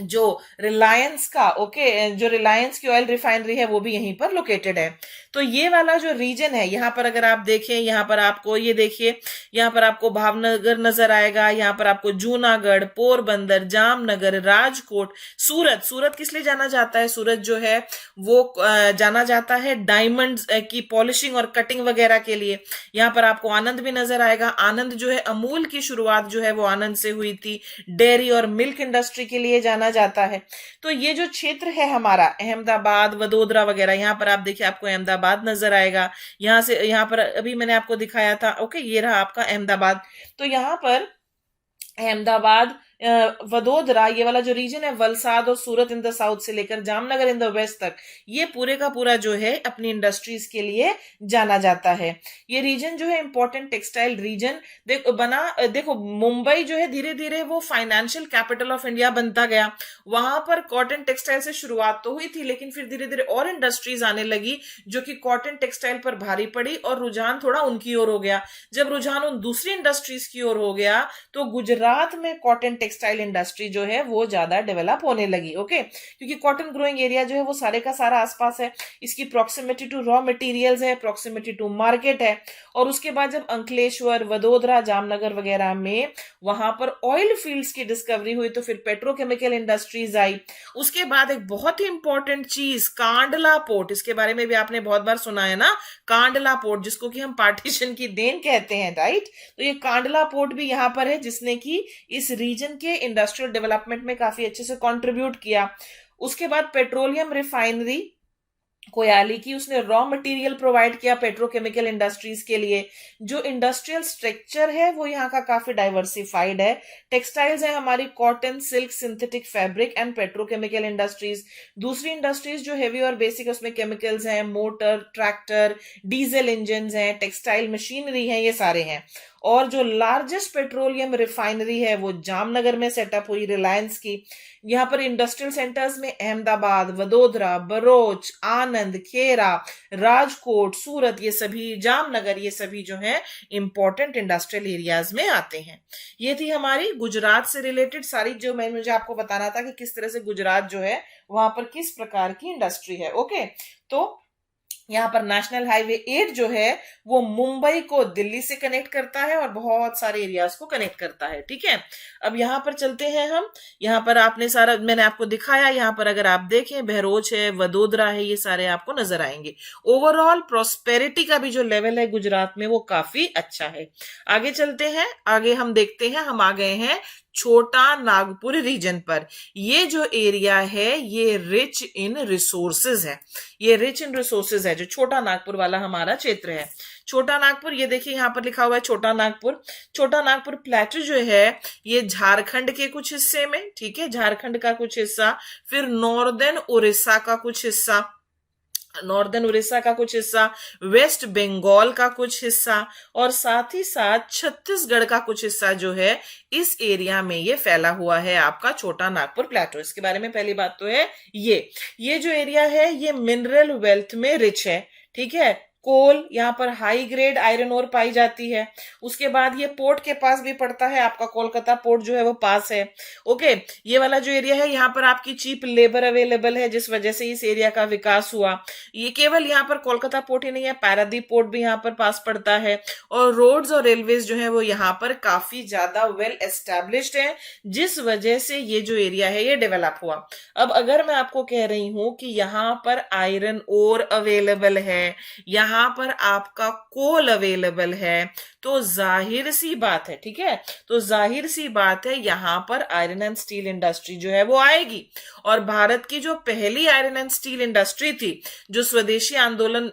जो रिलायंस का, ओके, जो रिलायंस की ऑयल रिफाइनरी है वो भी यहीं पर लोकेटेड है। तो ये वाला जो रीजन है यहाँ पर अगर आप देखें, यहाँ पर आपको ये देखिए, यहाँ पर आपको भावनगर नजर आएगा, यहाँ पर आपको जूनागढ़, पोरबंदर, जामनगर, राजकोट, सूरत। सूरत किस लिए जाना जाता है? सूरत जो है वो जाना जाता है डायमंड की पॉलिशिंग और कटिंग वगैरह के लिए। यहाँ पर आपको आनंद भी नजर आएगा। आनंद जो है अमूल की शुरुआत जो है वो आनंद से हुई थी। डेयरी और मिल्क इंडस्ट्री के लिए जाना जाता है। तो ये जो क्षेत्र है हमारा अहमदाबाद, वडोदरा वगैरह, यहाँ पर आप देखिए आपको अहमदाबाद नजर आएगा। यहाँ से यहाँ पर अभी मैंने आपको दिखाया था, ओके, ये रहा आपका अहमदाबाद। तो यहाँ पर अहमदाबाद, वडोदरा, ये वाला जो रीजन है, वलसाड और सूरत इन द साउथ से लेकर जामनगर इन द वेस्ट तक, ये पूरे का पूरा जो है अपनी इंडस्ट्रीज के लिए जाना जाता है। ये रीजन जो है इंपॉर्टेंट टेक्सटाइल रीजन देखो मुंबई जो है धीरे धीरे वो फाइनेंशियल कैपिटल ऑफ इंडिया बनता गया। वहां पर कॉटन टेक्सटाइल से शुरुआत तो हुई थी, लेकिन फिर धीरे धीरे और इंडस्ट्रीज आने लगी जो कि कॉटन टेक्सटाइल पर भारी पड़ी, और रुझान थोड़ा उनकी ओर हो गया। जब रुझान उन दूसरी इंडस्ट्रीज की ओर हो गया तो गुजरात में कॉटन टेक्सटाइल इंडस्ट्री जो है वो ज्यादा डेवलप होने लगी। ओके, क्योंकि कॉटन ग्रोइंग एरिया जो है वो सारे का सारा आसपास है, इसकी प्रॉक्सिमिटी टू रॉ मटेरियल्स है, प्रॉक्सिमिटी टू मार्केट है। और उसके बाद जब अंकलेश्वर, वडोदरा, जामनगर वगैरह में वहां पर ऑयल फील्ड्स की डिस्कवरी हुई तो फिर पेट्रोकेमिकल इंडस्ट्रीज आई। उसके बाद एक बहुत ही इंपॉर्टेंट चीज कांडला पोर्ट, इसके बारे में भी आपने बहुत बार सुना है ना, कांडला पोर्ट, जिसको कि हम पार्टीशन की देन कहते हैं, राइट। तो ये कांडला पोर्ट भी यहां पर है, जिसने कि इस रीजन के इंडस्ट्रियल डेवलपमेंट में काफी अच्छे से कंट्रीब्यूट किया। उसके बाद पेट्रोलियम रिफाइनरी कोयाली की, उसने रॉ मटेरियल प्रोवाइड किया पेट्रोकेमिकल इंडस्ट्रीज के लिए। जो इंडस्ट्रियल स्ट्रक्चर है वो यहाँ का काफी डाइवर्सिफाइड है। टेक्सटाइल्स है हमारी cotton, silk, synthetic fabric and petrochemical industries. दूसरी इंडस्ट्रीज जो हेवी और बेसिक उसमें केमिकल्स हैं, मोटर, ट्रैक्टर, डीजल इंजन हैं, टेक्सटाइल मशीनरी है, ये सारे हैं। और जो लार्जेस्ट पेट्रोलियम रिफाइनरी है वो जामनगर में सेटअप हुई, रिलायंस की। यहाँ पर इंडस्ट्रियल सेंटर्स में अहमदाबाद, वडोदरा, बरोच, आनंद, खेरा, राजकोट, सूरत, ये सभी, जामनगर, ये सभी जो है इंपॉर्टेंट इंडस्ट्रियल एरियाज में आते हैं। ये थी हमारी गुजरात से रिलेटेड सारी, जो मैं मुझे आपको बताना था कि किस तरह से गुजरात जो है वहां पर किस प्रकार की इंडस्ट्री है। ओके, तो यहाँ पर नेशनल हाईवे 8 जो है वो मुंबई को दिल्ली से कनेक्ट करता है और बहुत सारे एरियाज को कनेक्ट करता है। ठीक है, अब यहाँ पर चलते हैं हम। यहाँ पर आपने सारा मैंने आपको दिखाया, यहाँ पर अगर आप देखें बहरोच है, वडोदरा है, ये सारे आपको नजर आएंगे। ओवरऑल प्रोस्पेरिटी का भी जो लेवल है गुजरात में वो काफी अच्छा है। आगे चलते हैं, आगे हम देखते हैं, हम आ गए हैं छोटा नागपुर रीजन पर। ये जो एरिया है ये रिच इन रिसोर्सेज है, ये रिच इन रिसोर्सेज है जो छोटा नागपुर वाला हमारा क्षेत्र है। छोटा नागपुर, ये देखिए यहाँ पर लिखा हुआ है छोटा नागपुर। छोटा नागपुर प्लेटू जो है ये झारखंड के कुछ हिस्से में, ठीक है, झारखंड का कुछ हिस्सा, फिर नॉर्दर्न उड़ीसा का कुछ हिस्सा, नॉर्दर्न उड़ीसा का कुछ हिस्सा, वेस्ट बंगाल का कुछ हिस्सा और साथ ही साथ छत्तीसगढ़ का कुछ हिस्सा जो है इस एरिया में ये फैला हुआ है आपका छोटा नागपुर प्लेटो। इसके बारे में पहली बात तो है ये जो एरिया है ये मिनरल वेल्थ में रिच है। ठीक है, कोल, यहाँ पर हाई ग्रेड आयरन ओर पाई जाती है। उसके बाद ये पोर्ट के पास भी पड़ता है, आपका कोलकाता पोर्ट जो है वो पास है। ओके, ये वाला जो एरिया है यहाँ पर आपकी चीप लेबर अवेलेबल है, जिस वजह से इस एरिया का विकास हुआ। ये केवल यहाँ पर कोलकाता पोर्ट ही नहीं है, पारादीप पोर्ट भी यहाँ पर पास पड़ता है। और रोड्स और रेलवेज जो है वो यहाँ पर काफी ज्यादा वेल एस्टेब्लिश्ड है, जिस वजह से ये जो एरिया है ये डेवलप हुआ। अब अगर मैं आपको कह रही हूं कि यहाँ पर आयरन ओर अवेलेबल है, यहाँ पर आपका कोल अवेलेबल है, तो जाहिर सी बात है, ठीक है, तो जाहिर सी बात है यहाँ पर आयरन एंड स्टील इंडस्ट्री जो है वो आएगी। और भारत की जो पहली आयरन एंड स्टील इंडस्ट्री थी, जो स्वदेशी आंदोलन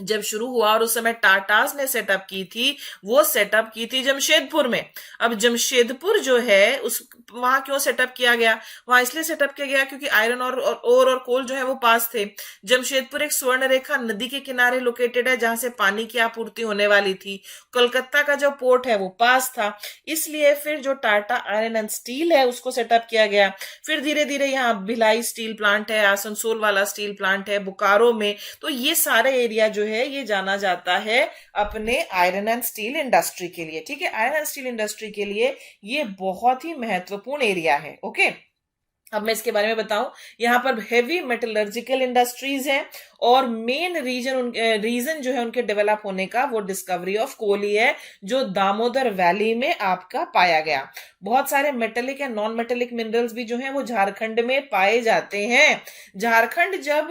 जब शुरू हुआ और उस समय टाटास ने सेटअप की थी, वो सेटअप की थी जमशेदपुर में। अब जमशेदपुर जो है उस वहां क्यों सेटअप किया गया, वहां इसलिए सेटअप किया गया क्योंकि आयरन और कोल जो है वो पास थे। जमशेदपुर एक स्वर्ण रेखा नदी के किनारे लोकेटेड है, जहां से पानी की आपूर्ति होने वाली थी। कोलकाता का जो पोर्ट है वो पास था, इसलिए फिर जो टाटा आयरन एंड स्टील है उसको सेटअप किया गया। फिर धीरे धीरे यहाँ भिलाई स्टील प्लांट है, आसनसोल वाला स्टील प्लांट है बोकारो में। तो ये सारे एरिया जो है ये जाना जाता है अपने आयरन एंड स्टील इंडस्ट्री के लिए। ठीक है, आयरन एंड स्टील इंडस्ट्री के लिए ये बहुत ही महत्वपूर्ण एरिया है। ओके, अब मैं इसके बारे में बताऊं, यहाँ पर हेवी मेटलर्जिकल इंडस्ट्रीज है और मेन रीजन जो है उनके डेवलप होने का वो डिस्कवरी ऑफ कोल ही है, जो दामोदर वैली में आपका पाया गया। बहुत सारे metallic and non metallic minerals भी जो हैं वो झारखंड में पाए जाते हैं। झारखंड जब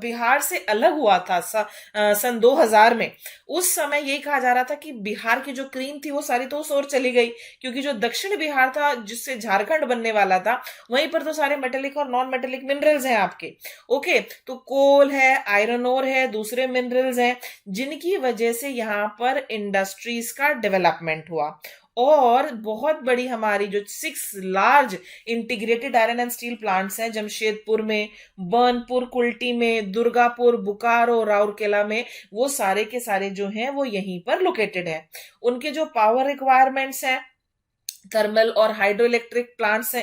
बिहार से अलग हुआ था सन 2000 में, उस समय यही कहा जा रहा था कि बिहार की जो क्रीम थी वो सारी तो उस ओर चली गई, क्योंकि जो दक्षिण बिहार था जिससे झारखंड बनने वाला था वहीं पर तो सारे मेटेलिक और नॉन मेटेलिक मिनरल्स हैं आपके। ओके, तो कोल है, आयरन ओर है, दूसरे मिनरल्स हैं, जिनकी वजह से यहाँ पर इंडस्ट्रीज का डेवलपमेंट हुआ। और बहुत बड़ी हमारी जो 6 large integrated iron and steel plants हैं जमशेदपुर में, बर्नपुर, कुल्टी में, दुर्गापुर, बोकारो, राउरकेला में, वो सारे के सारे जो हैं वो यहीं पर लोकेटेड हैं। उनके जो पावर रिक्वायरमेंट्स हैं थर्मल और हाइड्रो इलेक्ट्रिक प्लांट्स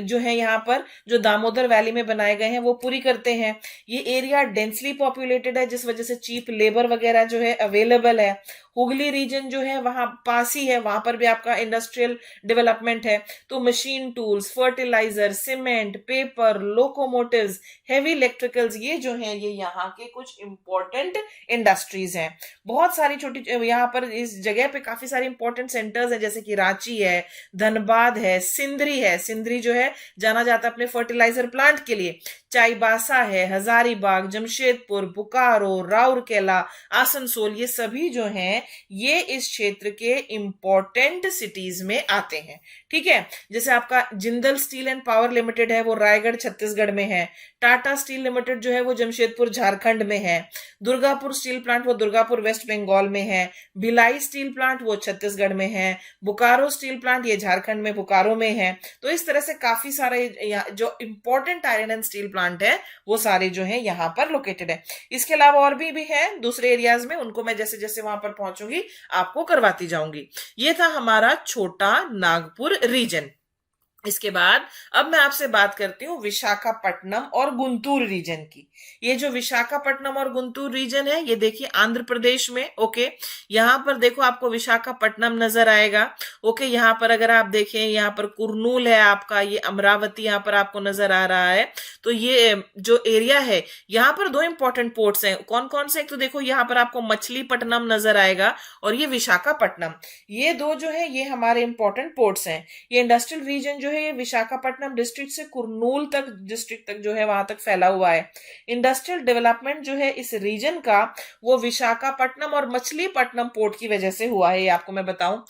जो है यहाँ पर जो दामोदर वैली में बनाए गए हैं वो पूरी करते हैं। ये एरिया डेंसली पॉपुलेटेड है जिस वजह से चीप लेबर वगैरह जो है अवेलेबल है। हुगली रीजन जो है वहां पास ही है, वहां पर भी आपका इंडस्ट्रियल डेवलपमेंट है। तो machine tools, fertiliser, cement, paper, locomotives, heavy electricals, ये जो है ये यहाँ के कुछ इंपॉर्टेंट इंडस्ट्रीज हैं। बहुत सारी छोटी यहाँ पर इस जगह पे काफी सारे इंपॉर्टेंट सेंटर्स हैं, जैसे कि रांची है, धनबाद है, सिंदरी है। सिंदरी जो है जाना जाता है अपने फर्टिलाइजर प्लांट के लिए। चाईबासा है, हजारीबाग, जमशेदपुर, बोकारो, राउरकेला, आसनसोल, ये सभी जो हैं ये इस क्षेत्र के इंपॉर्टेंट सिटीज में आते हैं। ठीक है, जैसे आपका Jindal steel and power limited है वो रायगढ़ छत्तीसगढ़ में है। टाटा स्टील लिमिटेड जो है वो जमशेदपुर झारखंड में है। दुर्गापुर स्टील प्लांट वो दुर्गापुर वेस्ट बंगाल में है। भिलाई स्टील प्लांट वो छत्तीसगढ़ में है। बोकारो स्टील प्लांट ये झारखंड में बोकारो में है। तो इस तरह से काफी सारे जो important iron and steel plant है वो सारे जो है यहाँ पर लोकेटेड है। इसके अलावा और भी है दूसरे एरियाज में, उनको मैं जैसे जैसे वहां पर पहुंचूंगी आपको करवाती जाऊंगी। ये था हमारा छोटा नागपुर रीजन। इसके बाद अब मैं आपसे बात करती हूँ विशाखापट्टनम और गुंटूर रीजन की। ये जो विशाखापट्टनम और गुंटूर रीजन है ये देखिए आंध्र प्रदेश में। ओके, यहाँ पर देखो आपको विशाखापट्टनम नजर आएगा। ओके, यहाँ पर अगर आप देखें यहाँ पर कुरनूल है आपका, ये अमरावती यहाँ पर आपको नजर आ रहा है। तो ये जो एरिया है यहाँ पर दो इंपॉर्टेंट पोर्ट्स हैं। कौन कौन से? एक तो देखो यहाँ पर आपको मछलीपट्टनम नजर आएगा और ये विशाखापट्टनम। ये दो जो है ये हमारे इंपॉर्टेंट पोर्ट्स हैं। ये इंडस्ट्रियल रीजन जो है ये विशाखापट्टनम डिस्ट्रिक्ट से कुरनूल तक डिस्ट्रिक्ट तक जो है वहां तक फैला हुआ है। इंडस्ट्रियल डेवलपमेंट जो है इस रीजन का वो विशाखापट्टनम और मछलीपट्टनम पोर्ट की वजह से हुआ है। ये आपको मैं बताऊं,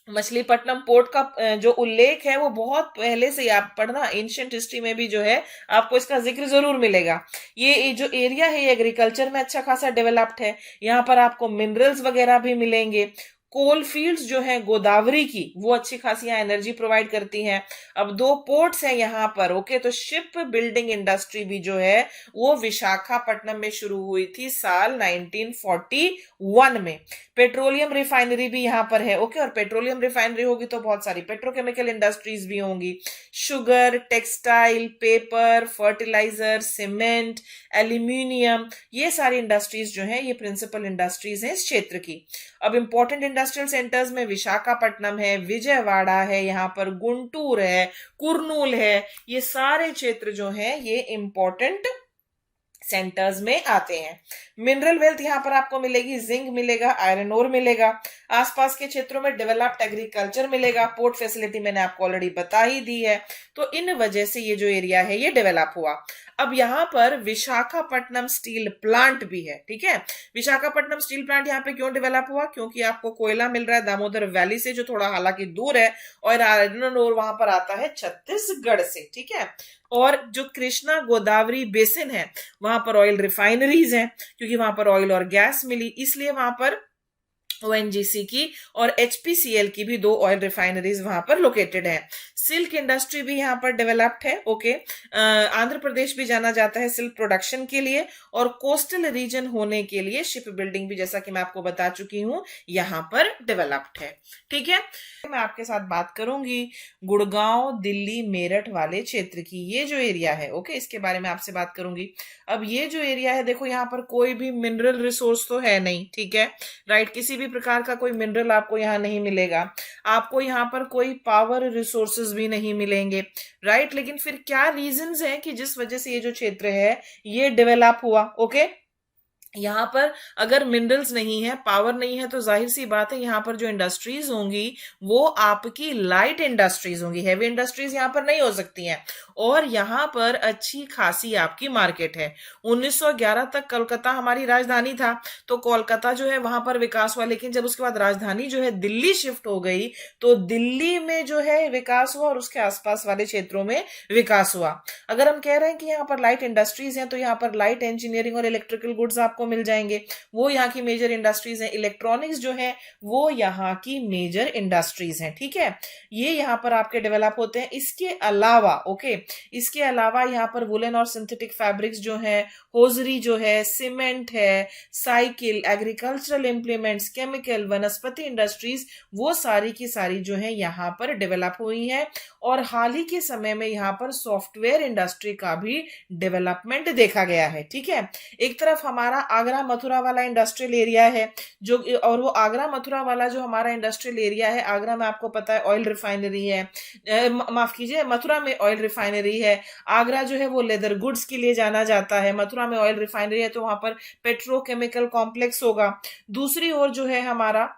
मछलीपट्टनम पोर्ट का जो उल्लेख है वो बहुत पहले से आप पढ़ना, एंशिएंट हिस्ट्री में भी जो है आपको इसका जिक्र जरूर मिलेगा। ये जो एरिया है ये एग्रीकल्चर में अच्छा खासा डेवलप्ड है। यहाँ पर आपको मिनरल्स वगैरह भी मिलेंगे। कोल फील्ड्स जो है गोदावरी की वो अच्छी खासी यहाँ एनर्जी प्रोवाइड करती हैं। अब दो पोर्ट्स हैं यहाँ पर। ओके, तो शिप बिल्डिंग इंडस्ट्री भी जो है वो विशाखापट्टनम में शुरू हुई थी साल 1941 में। पेट्रोलियम रिफाइनरी भी यहाँ पर है। ओके, और पेट्रोलियम रिफाइनरी होगी तो बहुत सारी पेट्रोकेमिकल इंडस्ट्रीज भी होंगी। Sugar, textile, paper, fertiliser, cement, aluminium, ये सारी इंडस्ट्रीज जो है ये प्रिंसिपल इंडस्ट्रीज हैं इस क्षेत्र की। अब इंपॉर्टेंट इंडस्ट्रियल सेंटर्स में विशाखापट्टनम है, विजयवाड़ा है, यहाँ पर गुंटूर है, कुरनूल है। ये सारे क्षेत्र जो हैं ये इंपॉर्टेंट सेंटर्स में आते हैं। मिनरल वेल्थ यहाँ पर आपको मिलेगी, जिंक मिलेगा, आयरन ओर मिलेगा। आसपास के क्षेत्रों में डेवलप्ड एग्रीकल्चर मिलेगा। पोर्ट फैसिलिटी मैंने आपको ऑलरेडी बता ही दी है। तो इन वजह से ये जो एरिया है ये डेवलप हुआ। अब यहाँ पर विशाखापट्टनम स्टील प्लांट भी है। ठीक है, विशाखापट्टनम स्टील प्लांट यहाँ पे क्यों डेवलप हुआ? क्योंकि आपको कोयला मिल रहा है दामोदर वैली से जो थोड़ा हालांकि दूर है, और आयरन ओर वहां पर आता है छत्तीसगढ़ से। ठीक है, और जो कृष्णा गोदावरी बेसिन है वहां पर ऑयल रिफाइनरीज हैं, क्योंकि वहां पर ऑयल और गैस मिली, इसलिए वहां पर ओएनजीसी की और एचपीसीएल की भी दो ऑयल रिफाइनरीज वहां पर लोकेटेड है। सिल्क इंडस्ट्री भी यहाँ पर डेवलप्ड है। ओके, आंध्र प्रदेश भी जाना जाता है सिल्क प्रोडक्शन के लिए, और कोस्टल रीजन होने के लिए शिप बिल्डिंग भी, जैसा कि मैं आपको बता चुकी हूं, यहाँ पर डेवलप्ड है। ठीक है, मैं आपके साथ बात करूंगी गुड़गांव, दिल्ली, मेरठ वाले क्षेत्र की। ये जो एरिया है ओके, इसके बारे में आपसे बात करूंगी। अब ये जो एरिया है देखो यहाँ पर कोई भी मिनरल रिसोर्स तो है नहीं। ठीक है, राइट, किसी भी प्रकार का कोई मिनरल आपको यहाँ नहीं मिलेगा। आपको यहाँ पर कोई पावर रिसोर्सेज भी नहीं मिलेंगे। राइट, लेकिन फिर क्या रीजंस हैं कि जिस वजह से ये जो क्षेत्र है ये डेवलप हुआ? ओके, यहाँ पर अगर मिनरल्स नहीं है, पावर नहीं है, तो जाहिर सी बात है यहाँ पर जो इंडस्ट्रीज होंगी वो आपकी लाइट इंडस्ट्रीज होंगी, हैवी इंडस्ट्रीज यहाँ पर नहीं हो सकती हैं। और यहाँ पर अच्छी खासी आपकी मार्केट है। 1911 तक कोलकाता हमारी राजधानी था, तो कोलकाता जो है वहां पर विकास हुआ। लेकिन जब उसके बाद राजधानी जो है दिल्ली शिफ्ट हो गई, तो दिल्ली में जो है विकास हुआ और उसके आसपास वाले क्षेत्रों में विकास हुआ। अगर हम कह रहे हैं कि यहाँ पर लाइट इंडस्ट्रीज हैं, तो यहाँ पर लाइट इंजीनियरिंग और इलेक्ट्रिकल गुड्स आपको आपको मिल जाएंगे, वो यहाँ की मेजर इंडस्ट्रीज हैं। इलेक्ट्रॉनिक्स जो है वो यहाँ की मेजर इंडस्ट्रीज हैं, ठीक है, ये यहाँ पर आपके डेवलप होते हैं। इसके अलावा ओके, इसके अलावा यहाँ पर वुलन और सिंथेटिक फैब्रिक्स जो है, होजरी जो है, सीमेंट है, साइकिल, एग्रीकल्चरल इंप्लीमेंट्स, केमिकल, वनस्पति इंडस्ट्रीज, वो सारी की सारी जो है यहाँ पर डेवलप हुई है। और हाल ही के समय में यहाँ पर सॉफ्टवेयर इंडस्ट्री का भी डेवलपमेंट देखा गया है, ठीक है। एक तरफ हमारा आगरा मथुरा वाला इंडस्ट्रियल एरिया है जो, और वो आगरा मथुरा वाला जो हमारा इंडस्ट्रियल एरिया है, आगरा में आपको पता है ऑयल रिफाइनरी है, माफ कीजिए मथुरा में ऑयल रिफाइनरी है, आगरा जो है वो लेदर गुड्स के लिए जाना जाता है, मथुरा में ऑयल रिफाइनरी है तो वहां पर पेट्रोकेमिकल कॉम्प्लेक्स होगा। दूसरी ओर जो है हमारा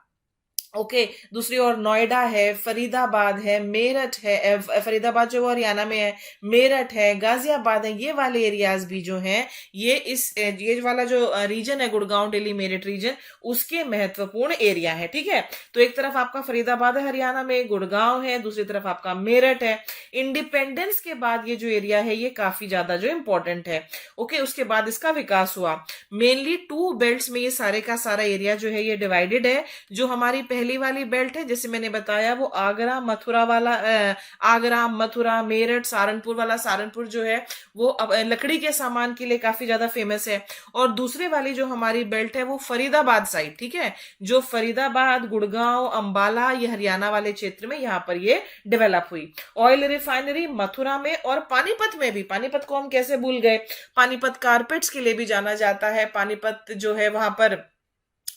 ओके दूसरी ओर नोएडा है, फरीदाबाद है, मेरठ है, फरीदाबाद जो हरियाणा में है, मेरठ है, गाजियाबाद है, ये वाले एरियाज भी जो हैं ये वाला जो रीजन है गुड़गांव दिल्ली मेरठ रीजन, उसके महत्वपूर्ण एरिया है, ठीक है। तो एक तरफ आपका फरीदाबाद है हरियाणा में, गुड़गांव है, दूसरी तरफ आपका मेरठ है। इंडिपेंडेंस के बाद ये जो एरिया है ये काफी ज्यादा जो इंपॉर्टेंट है, ओके। उसके बाद इसका विकास हुआ, मेनली 2 बेल्ट्स में ये सारे का सारा एरिया जो है ये डिवाइडेड है। जो हमारी पहली वाली बेल्ट है जैसे मैंने बताया वो आगरा मथुरा वाला, आगरा मथुरा मेरठ सहारनपुर वाला, सहारनपुर जो है वो लकड़ी के सामान के लिए काफी ज्यादा फेमस है। और दूसरे वाली जो हमारी बेल्ट है वो फरीदाबाद साइड, ठीक है, जो फरीदाबाद, गुड़गांव, अंबाला, ये हरियाणा वाले क्षेत्र में यहाँ पर ये डेवलप हुई। ऑयल रिफाइनरी मथुरा में और पानीपत में भी, पानीपत को हम कैसे भूल गए, पानीपत कारपेट्स के लिए भी जाना जाता है। पानीपत जो है वहां पर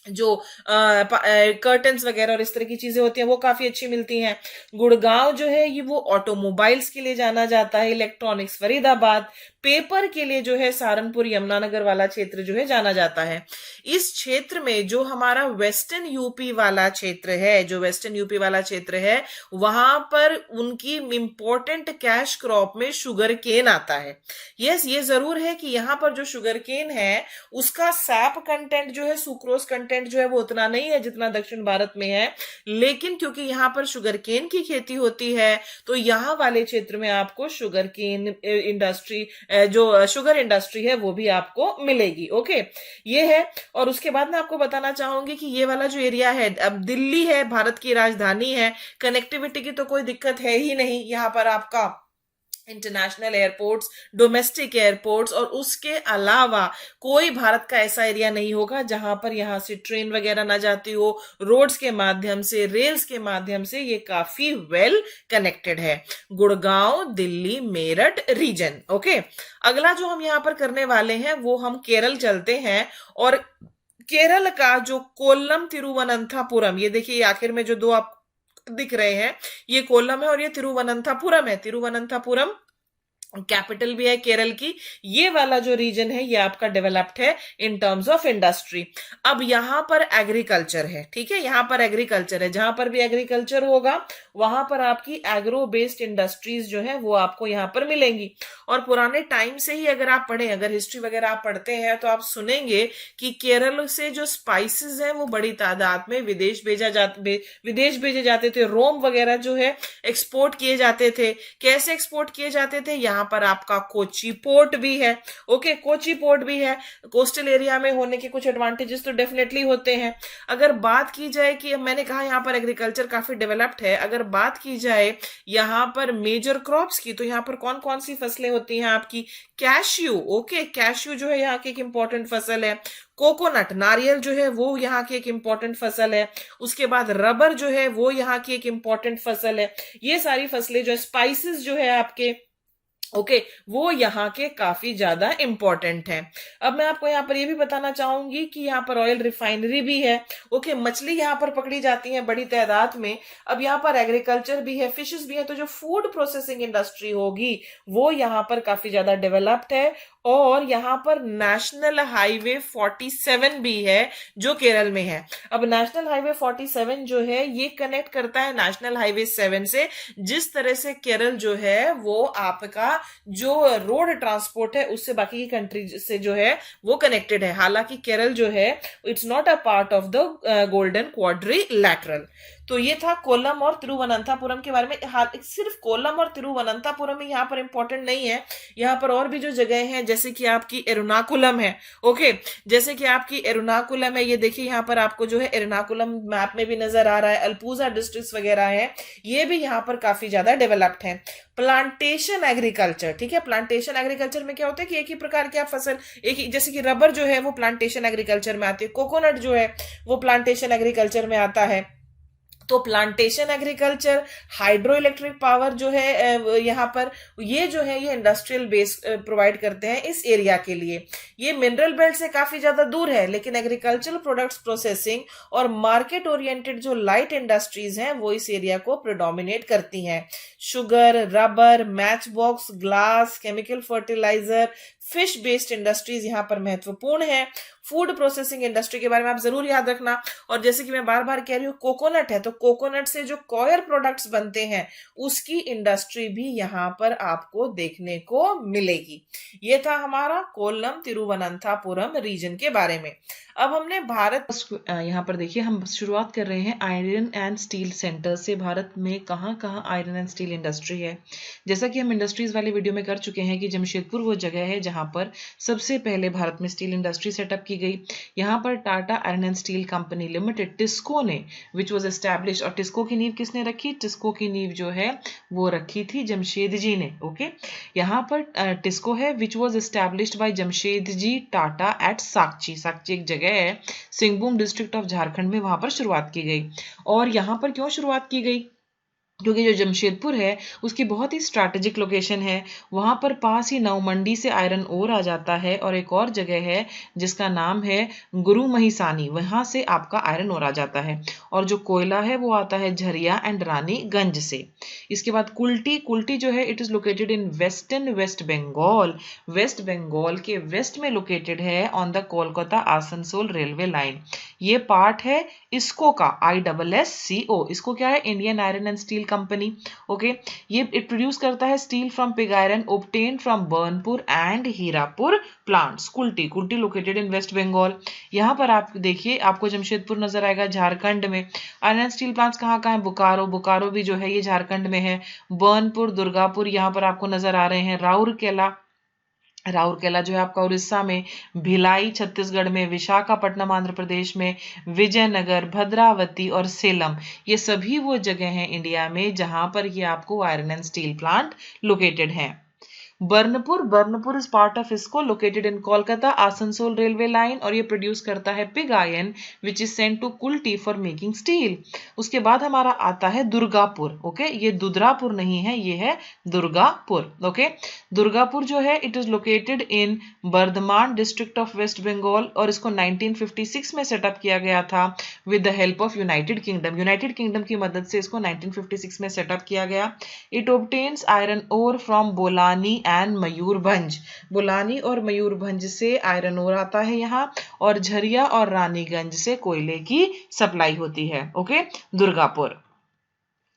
जो कर्टन्स वगैरह और इस तरह की चीजें होती हैं वो काफी अच्छी मिलती हैं। गुड़गांव जो है ये वो ऑटोमोबाइल्स के लिए जाना जाता है, इलेक्ट्रॉनिक्स फरीदाबाद, पेपर के लिए जो है सहारनपुर यमुनानगर वाला क्षेत्र जो है जाना जाता है। इस क्षेत्र में जो हमारा वेस्टर्न यूपी वाला क्षेत्र है, जो वेस्टर्न यूपी वाला क्षेत्र है वहां पर उनकी इंपॉर्टेंट कैश क्रॉप में शुगर केन आता है। यस, ये जरूर है कि यहाँ पर जो शुगर केन है उसका सैप कंटेंट जो है, सुक्रोज कंटेंट जो है वो उतना नहीं है जितना दक्षिण भारत में है, लेकिन क्योंकि यहाँ पर शुगर केन की खेती होती है तो यहाँ वाले क्षेत्र में आपको शुगर केन इंडस्ट्री, जो शुगर इंडस्ट्री है वो भी आपको मिलेगी, ओके, ये है। और उसके बाद मैं आपको बताना चाहूंगी कि ये वाला जो एरिया है, अब दिल्ली है, भारत की राजधानी है, कनेक्टिविटी की तो कोई दिक्कत है ही नहीं, यहाँ पर आपका इंटरनेशनल एयरपोर्ट्स, डोमेस्टिक एयरपोर्ट्स, और उसके अलावा कोई भारत का ऐसा एरिया नहीं होगा जहां पर यहां से ट्रेन वगैरह ना जाती हो, रोड्स के माध्यम से, रेल्स के माध्यम से ये काफी वेल कनेक्टेड है, गुड़गांव दिल्ली मेरठ रीजन, ओके। अगला जो हम यहाँ पर करने वाले हैं वो हम केरल चलते हैं, और केरल का जो कोल्लम तिरुवनंतपुरम, ये देखिए आखिर में जो 2 आप दिख रहे हैं ये कोल्लम है और ये तिरुवनंतपुरम है। तिरुवनंतपुरम कैपिटल भी है केरल की। ये वाला जो रीजन है ये आपका डेवलप्ड है इन टर्म्स ऑफ इंडस्ट्री। अब यहां पर एग्रीकल्चर है, ठीक है, यहां पर एग्रीकल्चर है, जहां पर भी एग्रीकल्चर होगा वहां पर आपकी एग्रो बेस्ड इंडस्ट्रीज जो है वो आपको यहां पर मिलेंगी। और पुराने टाइम से ही अगर आप पढ़ें, अगर हिस्ट्री वगैरह आप पढ़ते हैं तो आप सुनेंगे कि केरल से जो स्पाइसेस हैं वो बड़ी तादाद में विदेश भेजे जाते थे। रोम वगैरह जो है एक्सपोर्ट किए जाते थे। कैसे एक्सपोर्ट किए जाते थे? यहाँ पर आपका कोची पोर्ट भी है, ओके, कोची पोर्ट भी है। कोस्टल एरिया में होने के कुछ एडवांटेजेस तो डेफिनेटली होते हैं। अगर बात की जाए कि मैंने कहा यहाँ पर एग्रीकल्चर काफी डेवलप्ड है, अगर बात की जाए यहाँ पर मेजर क्रॉप्स की, तो यहाँ पर कौन कौन सी फसलें होती हैं आपकी? कैश्यू, ओके, कैश्यू जो है यहाँ की एक इंपॉर्टेंट फसल है। कोकोनट, नारियल जो है वो यहाँ की एक इंपॉर्टेंट फसल है। उसके बाद रबर जो है वो यहाँ की एक इंपॉर्टेंट फसल है। ये सारी फसलें जो है, स्पाइसेस जो है आपके, ओके, वो यहाँ के काफी ज्यादा इंपॉर्टेंट हैं। अब मैं आपको यहाँ पर ये भी बताना चाहूंगी कि यहाँ पर ऑयल रिफाइनरी भी है, ओके, मछली यहाँ पर पकड़ी जाती है बड़ी तादाद में। अब यहाँ पर एग्रीकल्चर भी है, फिशेस भी है, तो जो फूड प्रोसेसिंग इंडस्ट्री होगी वो यहाँ पर काफी ज्यादा डेवलप्ड है। और यहाँ पर नेशनल हाईवे 47 भी है जो केरल में है। अब नेशनल हाईवे 47 जो है ये कनेक्ट करता है नेशनल हाईवे 7 से। जिस तरह से केरल जो है वो आपका जो रोड ट्रांसपोर्ट है उससे बाकी की कंट्री से जो है वो कनेक्टेड है। हालांकि केरल जो है it's not a part of the golden quadrilateral. तो ये था कोल्लम और तिरुवनंतपुरम के बारे में। हाँ, सिर्फ कोल्लम और तिरुवनंतपुरम ही यहाँ पर इंपॉर्टेंट नहीं है, यहाँ पर और भी जो जगह हैं जैसे कि आपकी एर्नाकुलम है। ओके, जैसे कि आपकी एर्नाकुलम है, ये देखिए यहाँ पर आपको जो है एर्नाकुलम मैप में भी नजर आ रहा है, अल्पूजा डिस्ट्रिक्ट वगैरह है, ये भी यहाँ पर काफी ज्यादा डेवलप्ड है। प्लांटेशन एग्रीकल्चर, ठीक है, प्लांटेशन एग्रीकल्चर में क्या होता है कि एक ही प्रकार की आप फसल, एक ही, जैसे कि रबर जो है वो प्लांटेशन एग्रीकल्चर में आती है, कोकोनट जो है वो प्लांटेशन एग्रीकल्चर में आता है। तो plantation agriculture, hydro electric power जो है यहाँ पर, ये जो है ये इंडस्ट्रियल बेस प्रोवाइड करते हैं इस एरिया के लिए। ये मिनरल बेल्ट से काफी ज्यादा दूर है, लेकिन एग्रीकल्चरल प्रोडक्ट्स प्रोसेसिंग और मार्केट ओरिएंटेड जो लाइट इंडस्ट्रीज हैं वो इस एरिया को प्रिडोमिनेट करती हैं। Sugar, rubber, match box, glass, chemical fertiliser, fish based industries यहाँ पर महत्वपूर्ण है। फूड प्रोसेसिंग इंडस्ट्री के बारे में आप जरूर याद रखना। और जैसे कि मैं बार बार कह रही हूँ, कोकोनट है तो कोकोनट से जो कॉयर प्रोडक्ट्स बनते हैं उसकी इंडस्ट्री भी यहाँ पर आपको देखने को मिलेगी। ये था हमारा कोल्लम तिरुवनंतपुरम रीजन के बारे में। अब हमने भारत, यहाँ पर देखिए हम शुरुआत कर रहे हैं आयरन एंड स्टील सेंटर से। भारत में कहाँ कहाँ आयरन एंड स्टील इंडस्ट्री है। जैसा कि हम इंडस्ट्रीज वाले वीडियो में कर चुके हैं कि जमशेदपुर वो जगह है जहाँ पर सबसे पहले भारत में स्टील इंडस्ट्री सेटअप की गई। यहाँ पर Tata iron and steel company limited, TISCO ने, विच वॉज एस्टैब्लिश, और टिस्को की नींव किसने रखी? टिस्को की नींव जो है वो रखी थी जमशेद जी ने। ओके, यहाँ पर टिस्को है which was established by Jamshed ji Tata at Sakchi. Sakchi एक जगह है सिंहभूम डिस्ट्रिक्ट ऑफ झारखंड में, वहां पर शुरुआत की गई। और यहाँ पर क्यों शुरुआत की गई? क्योंकि जो जमशेदपुर है उसकी बहुत ही स्ट्रैटेजिक लोकेशन है, वहां पर पास ही नवमंडी से आयरन ओर आ जाता है, और एक और जगह है जिसका नाम है गुरु महिसानी, वहां से आपका आयरन ओर आ जाता है। और जो कोयला है वो आता है झरिया एंड रानीगंज से। इसके बाद कुल्टी, कुल्टी जो है it is located in western West Bengal, West Bengal के वेस्ट में लोकेटेड है on the Kolkata Asansol railway line. ये पार्ट है इसको का, ISSCO, इसको क्या है? Indian iron and steel company. Okay, ये इट प्रोड्यूस करता है steel from pig iron obtained from Burnpur and Hirapur plants. Kulti, Kulti located in West Bengal. यहाँ पर आप देखिए आपको जमशेदपुर नजर आएगा झारखंड में। आयरन एंड स्टील प्लांट्स कहाँ कहाँ है? बोकारो, बोकारो भी जो है ये झारखंड में है। बर्नपुर, दुर्गापुर यहाँ पर आपको नजर आ रहे हैं। राउरकेला, राउरकेला जो है आपका उड़ीसा में, भिलाई छत्तीसगढ़ में, विशाखापट्टनम आंध्र प्रदेश में, विजयनगर, भद्रावती और सेलम, ये सभी वो जगह हैं इंडिया में जहां पर ये आपको iron and steel plant located हैं। Burnpur, Burnpur is part of इसको, located in Kolkata Asansol railway line, और ये प्रोड्यूस करता है pig iron which is sent to Kulti for making steel. उसके बाद हमारा आता है दुर्गापुर। ओके, ये दुदरापुर नहीं है, ये है दुर्गापुर। ओके, दुर्गापुर जो है it is located in Bardhaman district of waste Bengal, और इसको 1956 में सेटअप किया गया था with the help of United Kingdom. United Kingdom की मदद से इसको 1956 में सेटअप किया गया। It obtains iron ore from Bolani and Mayurbhanj, Bulani और मयूरभंज से आयरन ओर आता है यहाँ, और झरिया और रानीगंज से कोयले की सप्लाई होती है। ओके, दुर्गापुर,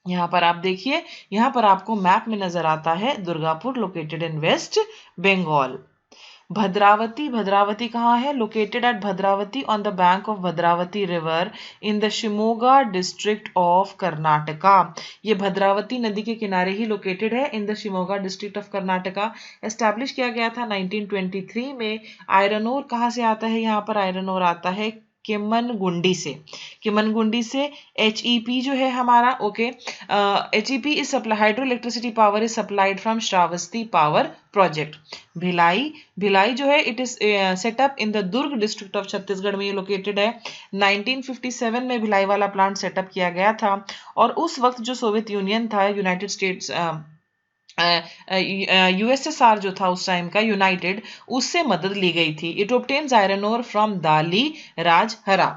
यहाँ पर आप देखिए, यहाँ पर आपको मैप में नजर आता है दुर्गापुर लोकेटेड इन वेस्ट बंगाल। भद्रावती, भद्रावती कहाँ है? Located at Bhadravati on the bank of Bhadravati river in the Shimoga district of Karnataka. ये भद्रावती नदी के किनारे ही लोकेटेड है in the Shimoga district of Karnataka. Establish किया गया था 1923 में। आयरन ओर कहाँ से आता है? यहाँ पर आयरन ओर आता है किमनगुंडी से, किमनगुंडी से। HEP जो है हमारा, okay, HEP is supply, hydro electricity power is supplied from Shravasti power project. Bhilai, Bhilai जो है it is setup in the Durg district of Chhattisgarh में ये लोकेटेड है। 1957 में भिलाई वाला प्लांट सेटअप किया गया था, और उस वक्त जो सोवियत यूनियन था, यूनाइटेड स्टेट्स, USSR जो था उस टाइम का, यूनाइटेड, उससे मदद ली गई थी। It obtains iron ore from Dalli Rajhara.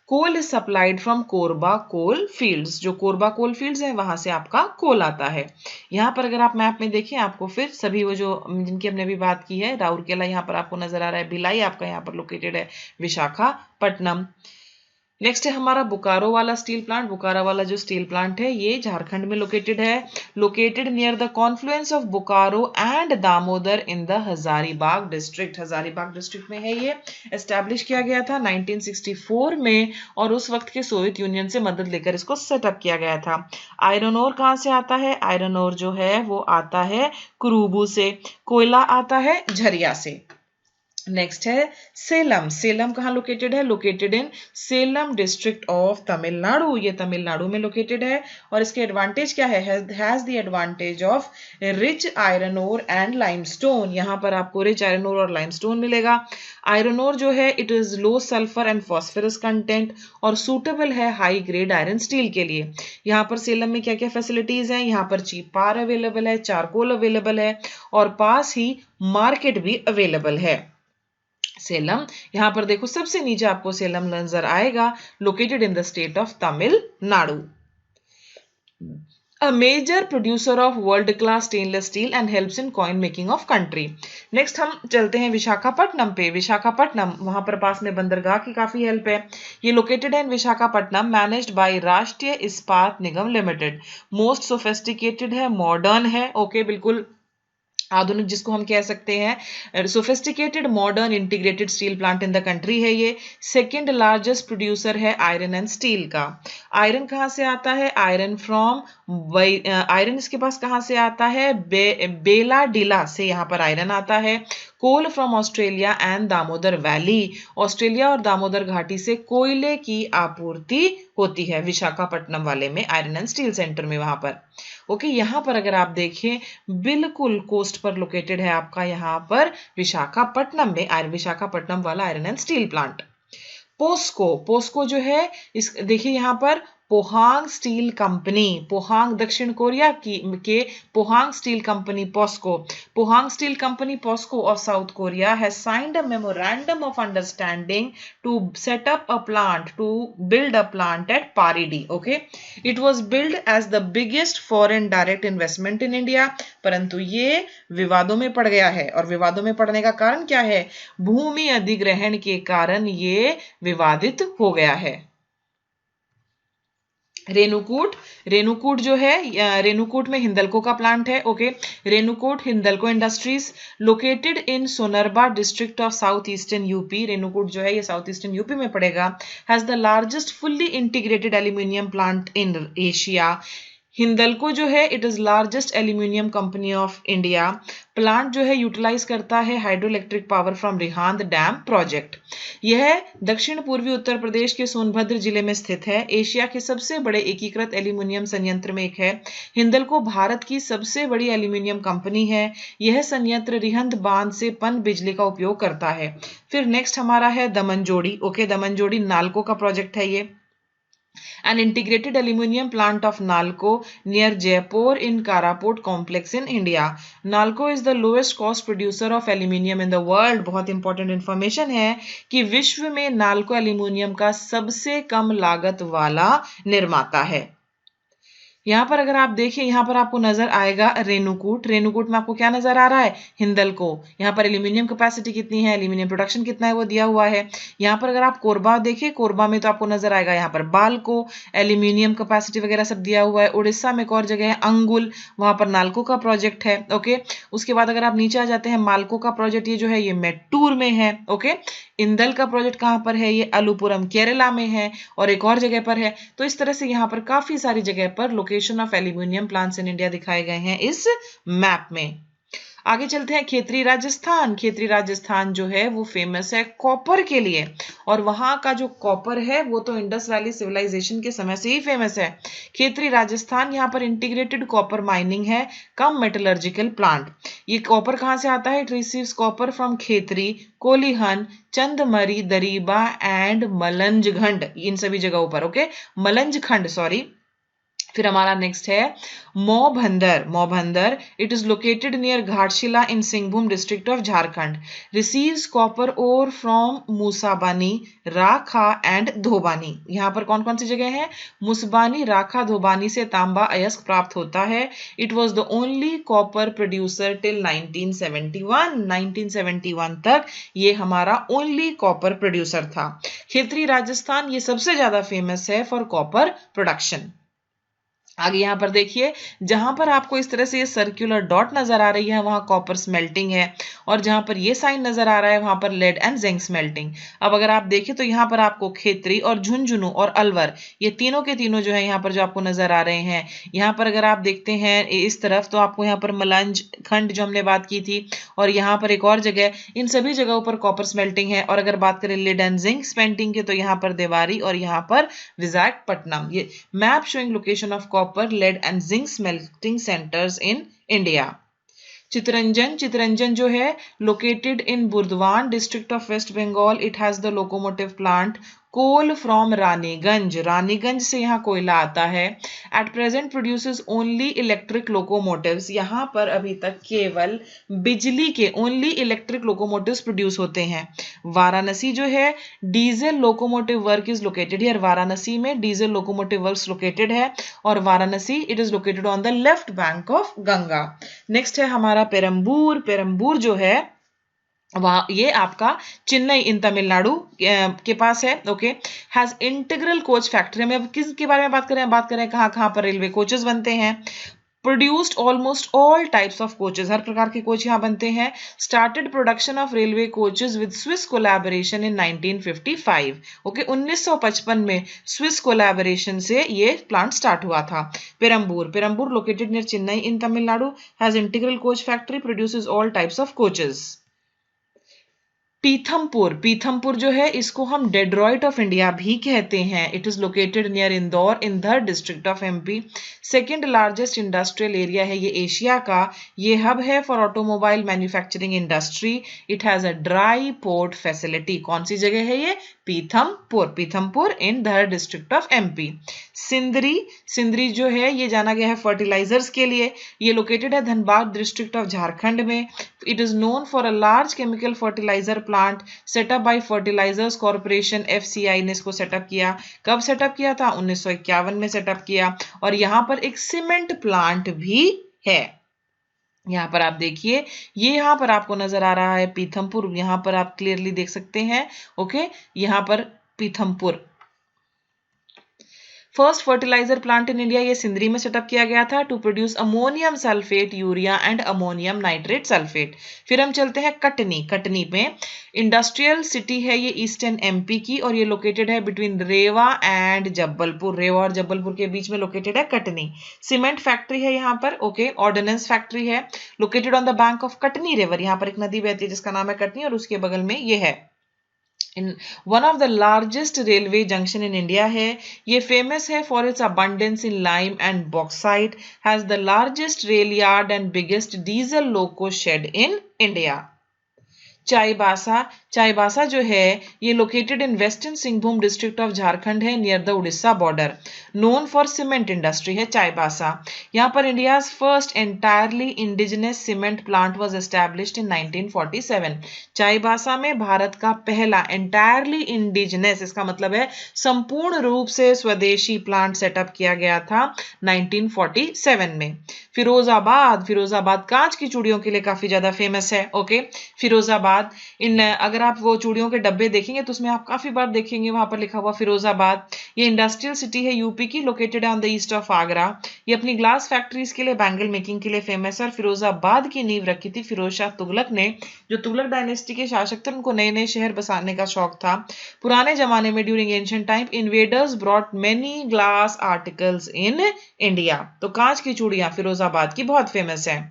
Coal is supplied from Korba coal fields, जो कोरबा कोल फील्ड्स है वहां से आपका कोल आता है। यहाँ पर अगर आप मैप में देखें आपको फिर सभी वो जो जिनकी हमने अभी बात की है, राउरकेला यहाँ पर आपको नजर आ रहा है, भिलाई आपका यहाँ पर लोकेटेड है, विशाखापट्टनम। नेक्स्ट है हमारा बोकारो वाला स्टील प्लांट। बोकारो वाला जो स्टील प्लांट है ये झारखंड में लोकेटेड है, located near the Confluence of Bokaro and Damodar in the Hazaribagh district. Hazaribagh district में है ये। एस्टैब्लिश किया गया था 1964 में और उस वक्त के सोवियत यूनियन से मदद लेकर इसको सेटअप किया गया था। आयरन ओर कहाँ से आता है? आयरन ओर जो है वो आता है कुरुबू से, कोयला आता है झरिया से। नेक्स्ट है सेलम। सेलम कहाँ लोकेटेड है? Located in Salem district of Tamil Nadu. ये तमिलनाडु में लोकेटेड है और इसके एडवांटेज क्या है? Has the advantage of rich iron ore and limestone. यहाँ पर आपको रिच आयरन ओर और लाइमस्टोन मिलेगा। आयरन ओर जो है it is low sulphur and phosphorus content और सूटेबल है हाई ग्रेड आयरन स्टील के लिए। यहाँ पर सेलम में क्या क्या फैसिलिटीज हैं? यहाँ पर चीप पावर अवेलेबल है, चारकोल अवेलेबल है और पास ही मार्केट भी अवेलेबल है। सेलम, यहां पर देखो सबसे नीचे आपको सेलम नजर आएगा, located in the state of Tamil Nadu. A major producer of world class stainless steel and helps in coin making of country. Next हम चलते हैं विशाखापट्टनम पे। विशाखापट्टनम, वहां पर पास में बंदरगाह की काफी हेल्प है। ये लोकेटेड है इन विशाखापट्टनम, मैनेज्ड बाय राष्ट्रीय इस्पात निगम लिमिटेड। मोस्ट सोफिस्टिकेटेड है, मॉडर्न है, ओके बिल्कुल आधुनिक जिसको हम कह सकते हैं, sophisticated modern integrated steel plant in the country है ये। सेकंड लार्जेस्ट प्रोड्यूसर है आयरन एंड स्टील का। आयरन कहाँ से आता है? आयरन फ्रॉम आयरन इसके पास कहाँ से आता है? बेला डीला से यहाँ पर आयरन आता है। Coal from Australia and Damodar valley. Australia और दामोदर घाटी से कोयले की आपूर्ति होती है विशाखापट्टनम वाले में, आयरन एंड स्टील सेंटर में वहां पर। ओके, यहां पर अगर आप देखें बिल्कुल कोस्ट पर लोकेटेड है आपका यहाँ पर विशाखापट्टनम में विशाखापट्टनम वाला iron and steel plant. POSCO, POSCO जो है इस देखिए यहाँ पर पोहांग स्टील कंपनी, पोहांग दक्षिण कोरिया के Pohang steel company POSCO, Pohang steel company POSCO of South Korea has signed a memorandum of understanding to set up a plant, to build a plant at Paradeep. Okay, it was build as the biggest foreign direct investment in India, परंतु ये विवादों में पड़ गया है। और विवादों में पड़ने का कारण क्या है? भूमि अधिग्रहण के कारण ये विवादित हो गया है। रेणुकूट, रेणुकूट जो है रेणुकूट में हिंदल्को का प्लांट है। Okay, Renukoot Hindalco industries located in Sonbhadra district of south eastern UP. Renukoot जो है ये साउथ ईस्टर्न यूपी में पड़ेगा। Has the largest fully integrated aluminium plant in Asia. Hindalco जो है it is largest aluminium company of India. Plant जो है यूटिलाइज करता है hydro electric power from Rihand dam project. यह दक्षिण पूर्वी उत्तर प्रदेश के सोनभद्र जिले में स्थित है। एशिया के सबसे बड़े एकीकृत एल्यूमिनियम संयंत्र में एक है। हिंदल्को भारत की सबसे बड़ी एल्यूमिनियम कंपनी है। यह संयंत्र रिहंद बांध से पन बिजली का उपयोग करता है। फिर नेक्स्ट हमारा है दमनजोड़ी। ओके, दमनजोड़ी नालको का प्रोजेक्ट है ये। An integrated aluminum plant of Nalco near Jaipur in Karaport complex in India. Nalco is the lowest cost producer of aluminium in the world. बहुत इंपॉर्टेंट इंफॉर्मेशन है कि विश्व में नाल्को एल्यूमिनियम का सबसे कम लागत वाला निर्माता है। यहाँ पर अगर आप देखें, यहाँ पर आपको नजर आएगा रेणुकूट। रेणुकूट में आपको क्या नजर आ रहा है? हिंदल्को। यहाँ पर एल्यूमिनियम कैपेसिटी कितनी है, एल्यूमिनियम प्रोडक्शन कितना है वो दिया हुआ है। यहाँ पर अगर आप कोरबा देखें, कोरबा में तो आपको नजर आएगा यहाँ पर बालको, एल्यूमिनियम कैपेसिटी वगैरह सब दिया हुआ है। उड़ीसा में एक और जगह है अंगुल, वहां पर नाल्को का प्रोजेक्ट है। ओके, उसके बाद अगर आप नीचे आ जाते हैं, माल्को का प्रोजेक्ट ये जो है ये मेट्टूर में है। ओके, इंदल का प्रोजेक्ट कहां पर है? ये अलुपुरम केरला में है और एक और जगह पर है। तो इस तरह से यहाँ पर काफी सारी जगह पर location of aluminium plants in India दिखाए गए हैं इस मैप में। आगे चलते हैं खेतरी राजस्थान। खेतरी राजस्थान जो है वो फेमस है कॉपर के लिए और वहां का जो कॉपर है वो तो इंडस वैली सिविलाइजेशन के समय से ही फेमस है। खेतरी राजस्थान, यहाँ पर इंटीग्रेटेड कॉपर माइनिंग है, कम मेटलर्जिकल प्लांट। ये कॉपर कहां से आता है? It receives copper from Khetri, Kolihan, Chandmari, Dariba and Malanjkhand, इन सभी जगहों पर। Okay, Malanjkhand sorry. फिर हमारा नेक्स्ट है Maubhandar it is located near Ghatshila in Singhbhum district of Jharkhand, receives copper ore from Mosabani, Rakha and धोबानी। यहाँ पर कौन कौन सी जगह है? मूसबानी, राखा, धोबानी से तांबा अयस्क प्राप्त होता है। It was the only copper producer till 1971 तक ये हमारा ओनली कॉपर प्रोड्यूसर था। क्षेत्रीय राजस्थान ये सबसे ज्यादा फेमस है फॉर कॉपर प्रोडक्शन। आगे यहां पर देखिए, जहां पर आपको इस तरह से ये सर्कुलर डॉट नजर आ रही है वहां कॉपर स्मेल्टिंग है, और जहां पर ये साइन नजर आ रहा है वहां पर लेड एंड जिंक स्मेल्टिंग। अब अगर आप देखें तो यहां पर आपको खेतरी और झुंझुनू और अलवर ये तीनों के तीनों जो है यहाँ पर जो आपको नजर आ रहे हैं, यहाँ पर अगर आप देखते हैं इस तरफ तो आपको यहाँ पर मलंज खंड जो हमने बात की थी, और यहाँ पर एक और जगह, इन सभी जगहों पर कॉपर स्मेल्टिंग है। और अगर बात करें लेड एंड जिंक स्मेल्टिंग के तो यहाँ पर देवारी और यहाँ पर विशाखापट्टनम। ये map showing location of copper, lead and zinc smelting centers in India. Chittaranjan जो है located in Burdwan district of West Bengal. It has the locomotive plant. Coal from Raniganj से यहाँ कोयला आता है। At present produces only electric locomotives, यहाँ पर अभी तक केवल बिजली के ओनली इलेक्ट्रिक लोकोमोटिव्स प्रोड्यूस होते हैं। वाराणसी जो है diesel locomotive work is located here, Varanasi में डीजल लोकोमोटिव वर्क्स लोकेटेड है, और Varanasi it is located on the left bank of Ganga. Next है हमारा पेरम्बूर जो है वहां ये आपका चेन्नई इन तमिलनाडु के पास है। Okay, has integral coach factory. में अब किसके बारे में बात करें कहां कहां पर रेलवे कोचेस बनते हैं। Produced almost all types of coaches, हर प्रकार के कोच यहाँ बनते हैं। Started production of railway coaches with Swiss collaboration in 1955। Okay, 1955 में स्विस कोलैबोरेशन से ये प्लांट स्टार्ट हुआ था। Perambur located near Chennai in Tamil Nadu, has integral coach factory, produces all types of coaches. Pithampur जो है इसको हम डेट्रॉइट ऑफ इंडिया भी कहते हैं। It is located near Indore in the district of MP. Second largest industrial area है ये एशिया का। ये हब है for automobile manufacturing industry. It has a dry port facility. कौन सी जगह है ये? Pithampur in the district of MP. Sindri जो है ये जाना गया है फर्टिलाइजर्स के लिए। ये लोकेटेड है धनबाद डिस्ट्रिक्ट ऑफ झारखंड में। It is known for a large chemical fertiliser plant setup by fertilisers corporation, FCI ने इसको सेटअप किया। कब सेटअप किया था? 1951 में सेटअप किया। और यहाँ पर एक सीमेंट प्लांट भी है। यहाँ पर आप देखिए, ये यहाँ पर आपको नजर आ रहा है पीथमपुर, यहाँ पर आप क्लियरली देख सकते हैं। ओके, यहाँ पर Pithampur first fertiliser plant in India, ये सिंदरी में सेटअप किया गया था to produce ammonium sulphate, urea and ammonium nitrate sulphate. फिर हम चलते हैं कटनी में इंडस्ट्रियल सिटी है ये ईस्टर्न एमपी की, और ये लोकेटेड है बिटवीन रेवा एंड जबलपुर। रेवा और जबलपुर के बीच में लोकेटेड है कटनी। सीमेंट फैक्ट्री है यहाँ पर। ओके, ऑर्डिनेंस फैक्ट्री है located on the bank of Katni river. यहाँ पर एक नदी बहती है जिसका नाम है कटनी, और उसके बगल में ये है। In one of the largest railway junction in India है। ये फेमस है for its abundance in lime and bauxite, has the largest rail yard and biggest diesel loco shed in India. Chaibasa जो है ये located in western Singhbhum district of Jharkhand है, near the Orissa border. Known for cement industry है चाईबासा। यहाँ पर India's first entirely indigenous cement plant was established in 1947। Chaibasa में भारत का पहला एंटायरली इंडिजिनस, इसका मतलब है संपूर्ण रूप से स्वदेशी प्लांट सेटअप किया गया था 1947 में। फिरोजाबाद कांच की चूड़ियों के लिए काफी ज्यादा फेमस है। ओके, फिरोजाबाद इन अगर आप वो चूड़ियों के डब्बे देखेंगे तो उसमें आप काफी बार देखेंगे वहां पर लिखा हुआ फिरोजाबाद। ये इंडस्ट्रियल सिटी है यूपी की, located on the east of Agra. ये अपनी ग्लास फैक्ट्रीज के लिए, बैंगल मेकिंग के लिए फेमस है। और फिरोजाबाद की नींव रखी थी फिरोज शाह तुगलक ने। जो तुगलक डायनेस्टी के शासक थे उनको नए नए शहर बसाने का शौक था। पुराने जमाने में during ancient time invaders brought many glass articles in India. तो कांच की चूड़ियां फिरोजाबाद की बहुत फेमस है।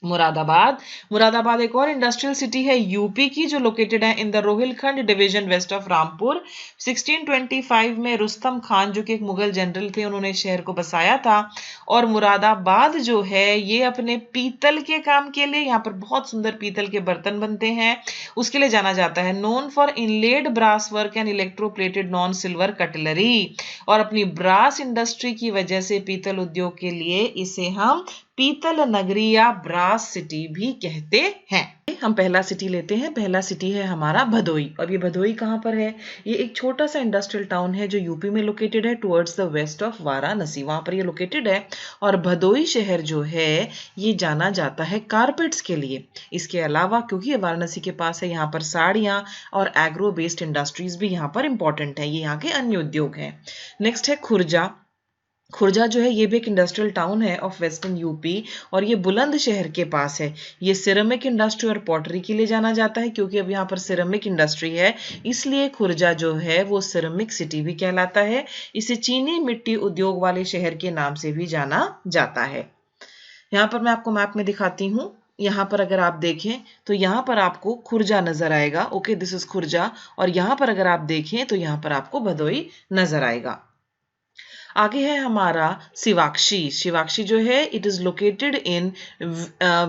मुरादाबाद, मुरादाबाद एक और इंडस्ट्रियल सिटी है यूपी की, जो लोकेटेड है in the Rohilkhand division west of Rampur. 1625 में रुस्तम खान, जो कि एक मुगल जनरल थे, उन्होंने शहर को बसाया था। और मुरादाबाद जो है ये अपने पीतल के काम के लिए, यहाँ पर बहुत सुंदर पीतल के बर्तन बनते हैं, उसके लिए जाना जाता है। Known for inlaid brass work and electroplated non silver cutlery, और अपनी ब्रास इंडस्ट्री की वजह से पीतल उद्योग के लिए इसे हम पीतल नगरी या ब्रास सिटी भी कहते हैं। हम पहला सिटी लेते हैं। पहला सिटी है हमारा भदोई। और ये भदोई कहाँ पर है? ये एक छोटा सा इंडस्ट्रियल टाउन है जो यूपी में लोकेटेड है, towards the west of Varanasi, वहां पर ये लोकेटेड है। और भदोई शहर जो है ये जाना जाता है कारपेट्स के लिए। इसके अलावा क्योंकि ये वाराणसी के पास है, यहाँ पर साड़ियाँ और एग्रो बेस्ड इंडस्ट्रीज भी यहाँ पर इंपॉर्टेंट है, ये यहाँ के अन्य उद्योग हैं। नेक्स्ट है खुर्जा। खुर्जा जो है ये भी एक इंडस्ट्रियल टाउन है ऑफ वेस्टर्न यूपी, और ये बुलंद शहर के पास है। ये सिरेमिक इंडस्ट्री और पॉटरी के लिए जाना जाता है, क्योंकि अब यहाँ पर सिरेमिक इंडस्ट्री है, इसलिए खुर्जा जो है वो सिरेमिक सिटी भी कहलाता है। इसे चीनी मिट्टी उद्योग वाले शहर के नाम से भी जाना जाता है। यहाँ पर मैं आपको मैप में दिखाती हूँ। यहाँ पर अगर आप देखें तो यहाँ पर आपको खुर्जा नजर आएगा। Okay, this is Khurja. और यहाँ पर अगर आप देखें तो यहाँ पर आपको भदोई नजर आएगा। आगे है हमारा शिवाक्षी। शिवाक्षी जो है इट इज लोकेटेड इन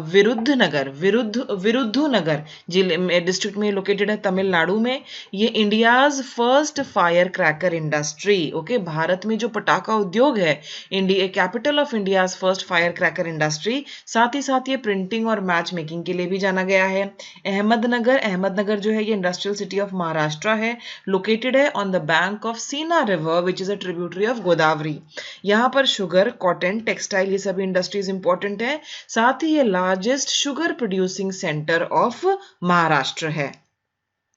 विरुद्धनगर, विरुद्धनगर जिले में, डिस्ट्रिक्ट में लोकेटेड है, तमिलनाडु में। ये India's first fire cracker industry. Okay, Bharat में जो पटाखा उद्योग है, India capital of India's first fire cracker industry. साथ ही साथ ये प्रिंटिंग और मैच मेकिंग के लिए भी जाना गया है। अहमदनगर, अहमदनगर जो है ये इंडस्ट्रियल सिटी ऑफ महाराष्ट्र है, लोकेटेड है ऑन द बैंक ऑफ सीना river which is a tributary of Godavari. यहाँ पर शुगर, कॉटन, टेक्सटाइल, ये सभी इंडस्ट्रीज इंपॉर्टेंट है। साथ ही ये largest sugar producing centre of Maharashtra है।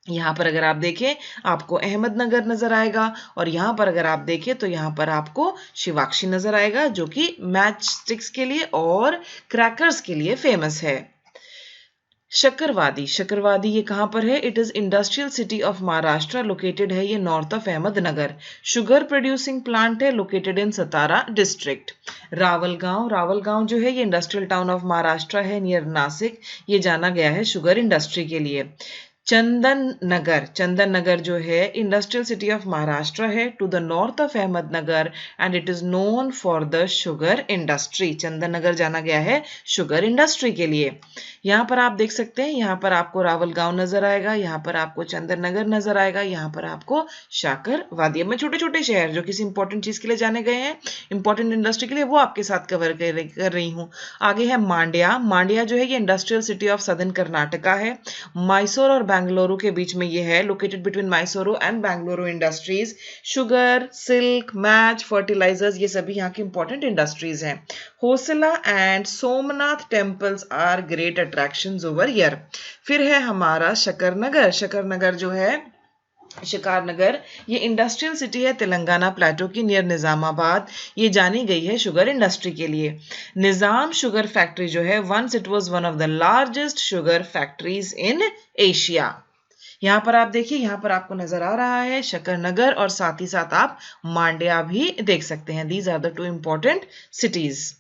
यहाँ पर अगर आप देखें आपको अहमदनगर नजर आएगा, और यहाँ पर अगर आप देखें तो यहाँ पर आपको शिवाक्षी नजर आएगा, जो कि मैच स्टिक्स के लिए और क्रैकर्स के लिए फेमस है। शकरवादी, शकरवादी ये कहां पर है? It is industrial city of Maharashtra, located है ये north of Ahmednagar. Sugar producing plant है, located in Satara district. Rawalgaon, Rawalgaon जो है ये इंडस्ट्रियल टाउन ऑफ महाराष्ट्र है, नियर नासिक, ये जाना गया है शुगर इंडस्ट्री के लिए। चंदन नगर, चंदन नगर जो है इंडस्ट्रियल सिटी ऑफ महाराष्ट्र है, to the north of Ahmednagar, and it is known for the sugar industry. Chandan Nagar जाना गया है शुगर इंडस्ट्री के लिए। यहाँ पर आप देख सकते हैं, यहाँ पर आपको रावलगांव नजर आएगा, यहाँ पर आपको चंदन नगर नजर आएगा, यहाँ पर आपको शाकरवादी। अब मैं छोटे छोटे शहर जो किसी इंपॉर्टेंट चीज के लिए जाने गए हैं, इंपॉर्टेंट इंडस्ट्री के लिए, वो आपके साथ कवर कर रही हूँ। आगे है मांड्या। मांड्या जो है ये industrial city of southern Karnataka है, मैसूर और बेंगलुरु के बीच में ये है, located between Mysore and Bengaluru industries. Sugar, silk, match, fertilizers, ये सभी यहाँ की इंपॉर्टेंट इंडस्ट्रीज हैं। Hoysala and Somnath temples are great attractions over here. फिर है हमारा शकरनगर। शकरनगर जो है, शिकारनगर, ये इंडस्ट्रियल सिटी है तेलंगाना प्लेटो की, नियर निजामाबाद। ये जानी गई है शुगर इंडस्ट्री के लिए। निजाम शुगर फैक्ट्री जो है, once it was one of the largest sugar factories in Asia. यहाँ पर आप देखिए, यहाँ पर आपको नजर आ रहा है शकरनगर, और साथ ही साथ आप मांड्या भी देख सकते हैं। These are the two important cities.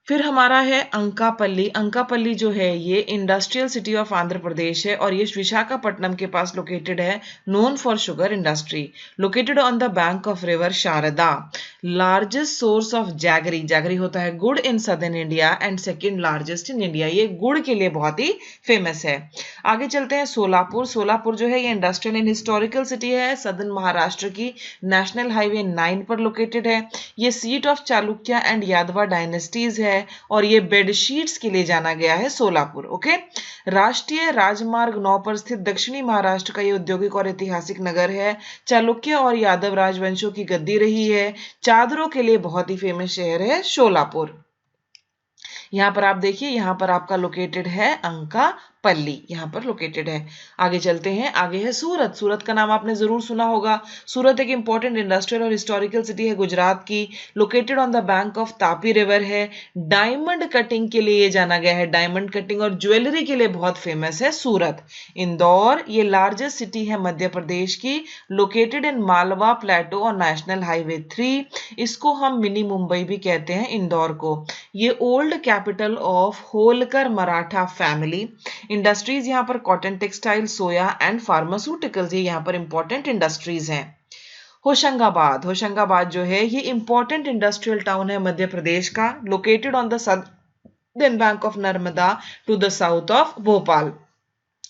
फिर हमारा है अंकापल्ली। अंकापल्ली जो है ये industrial city of Andhra Pradesh है, और ये विशाखापट्टनम के पास लोकेटेड है, known for sugar industry, located on the bank of river Sharda. Largest source of jaggery, jaggery होता है गुड़ in southern India, and second largest in India. ये गुड़ के लिए बहुत ही फेमस है। आगे चलते हैं सोलापुर। सोलापुर जो है ये इंडस्ट्रियल एंड हिस्टोरिकल सिटी है, सदर्न महाराष्ट्र की, नेशनल हाईवे 9 पर लोकेटेड है। ये सीट ऑफ चालुक्य एंड यादवा डायनेस्टीज है, और ये बेडशीट्स के लिए जाना गया है सोलापुर। ओके, राष्ट्रीय राजमार्ग 9 पर स्थित दक्षिणी महाराष्ट्र का ये औद्योगिक और ऐतिहासिक नगर है। चालुक्य और यादव राजवंशों की गद्दी रही है। चादरों के लिए बहुत ही फेमस शहर है सोलापुर। यहाँ पर आप देखिए, यहाँ पर आपका लोकेटेड है अंकापल्ली। पल्ली यहाँ पर लोकेटेड है। आगे चलते हैं, आगे है सूरत। सूरत का नाम आपने जरूर सुना होगा। सूरत एक इंपॉर्टेंट इंडस्ट्रियल और हिस्टोरिकल सिटी है गुजरात की। Located on the bank of Tapi river है। डायमंड कटिंग के लिए जाना गया है, डायमंड कटिंग और ज्वेलरी के लिए बहुत फेमस है सूरत। इंदौर, ये लार्जेस्ट सिटी है मध्य प्रदेश की, लोकेटेड इन मालवा प्लेटो और नेशनल हाईवे 3। इसको हम मिनी मुंबई भी कहते हैं इंदौर को। ये old capital of Holkar Maratha family. Industries यहाँ पर cotton, textile, soya and pharmaceuticals, ये यहाँ पर इंपॉर्टेंट इंडस्ट्रीज हैं। होशंगाबाद, होशंगाबाद जो है ये इंपॉर्टेंट इंडस्ट्रियल टाउन है मध्य प्रदेश का, located on the southern bank of Narmada to the south of Bhopal.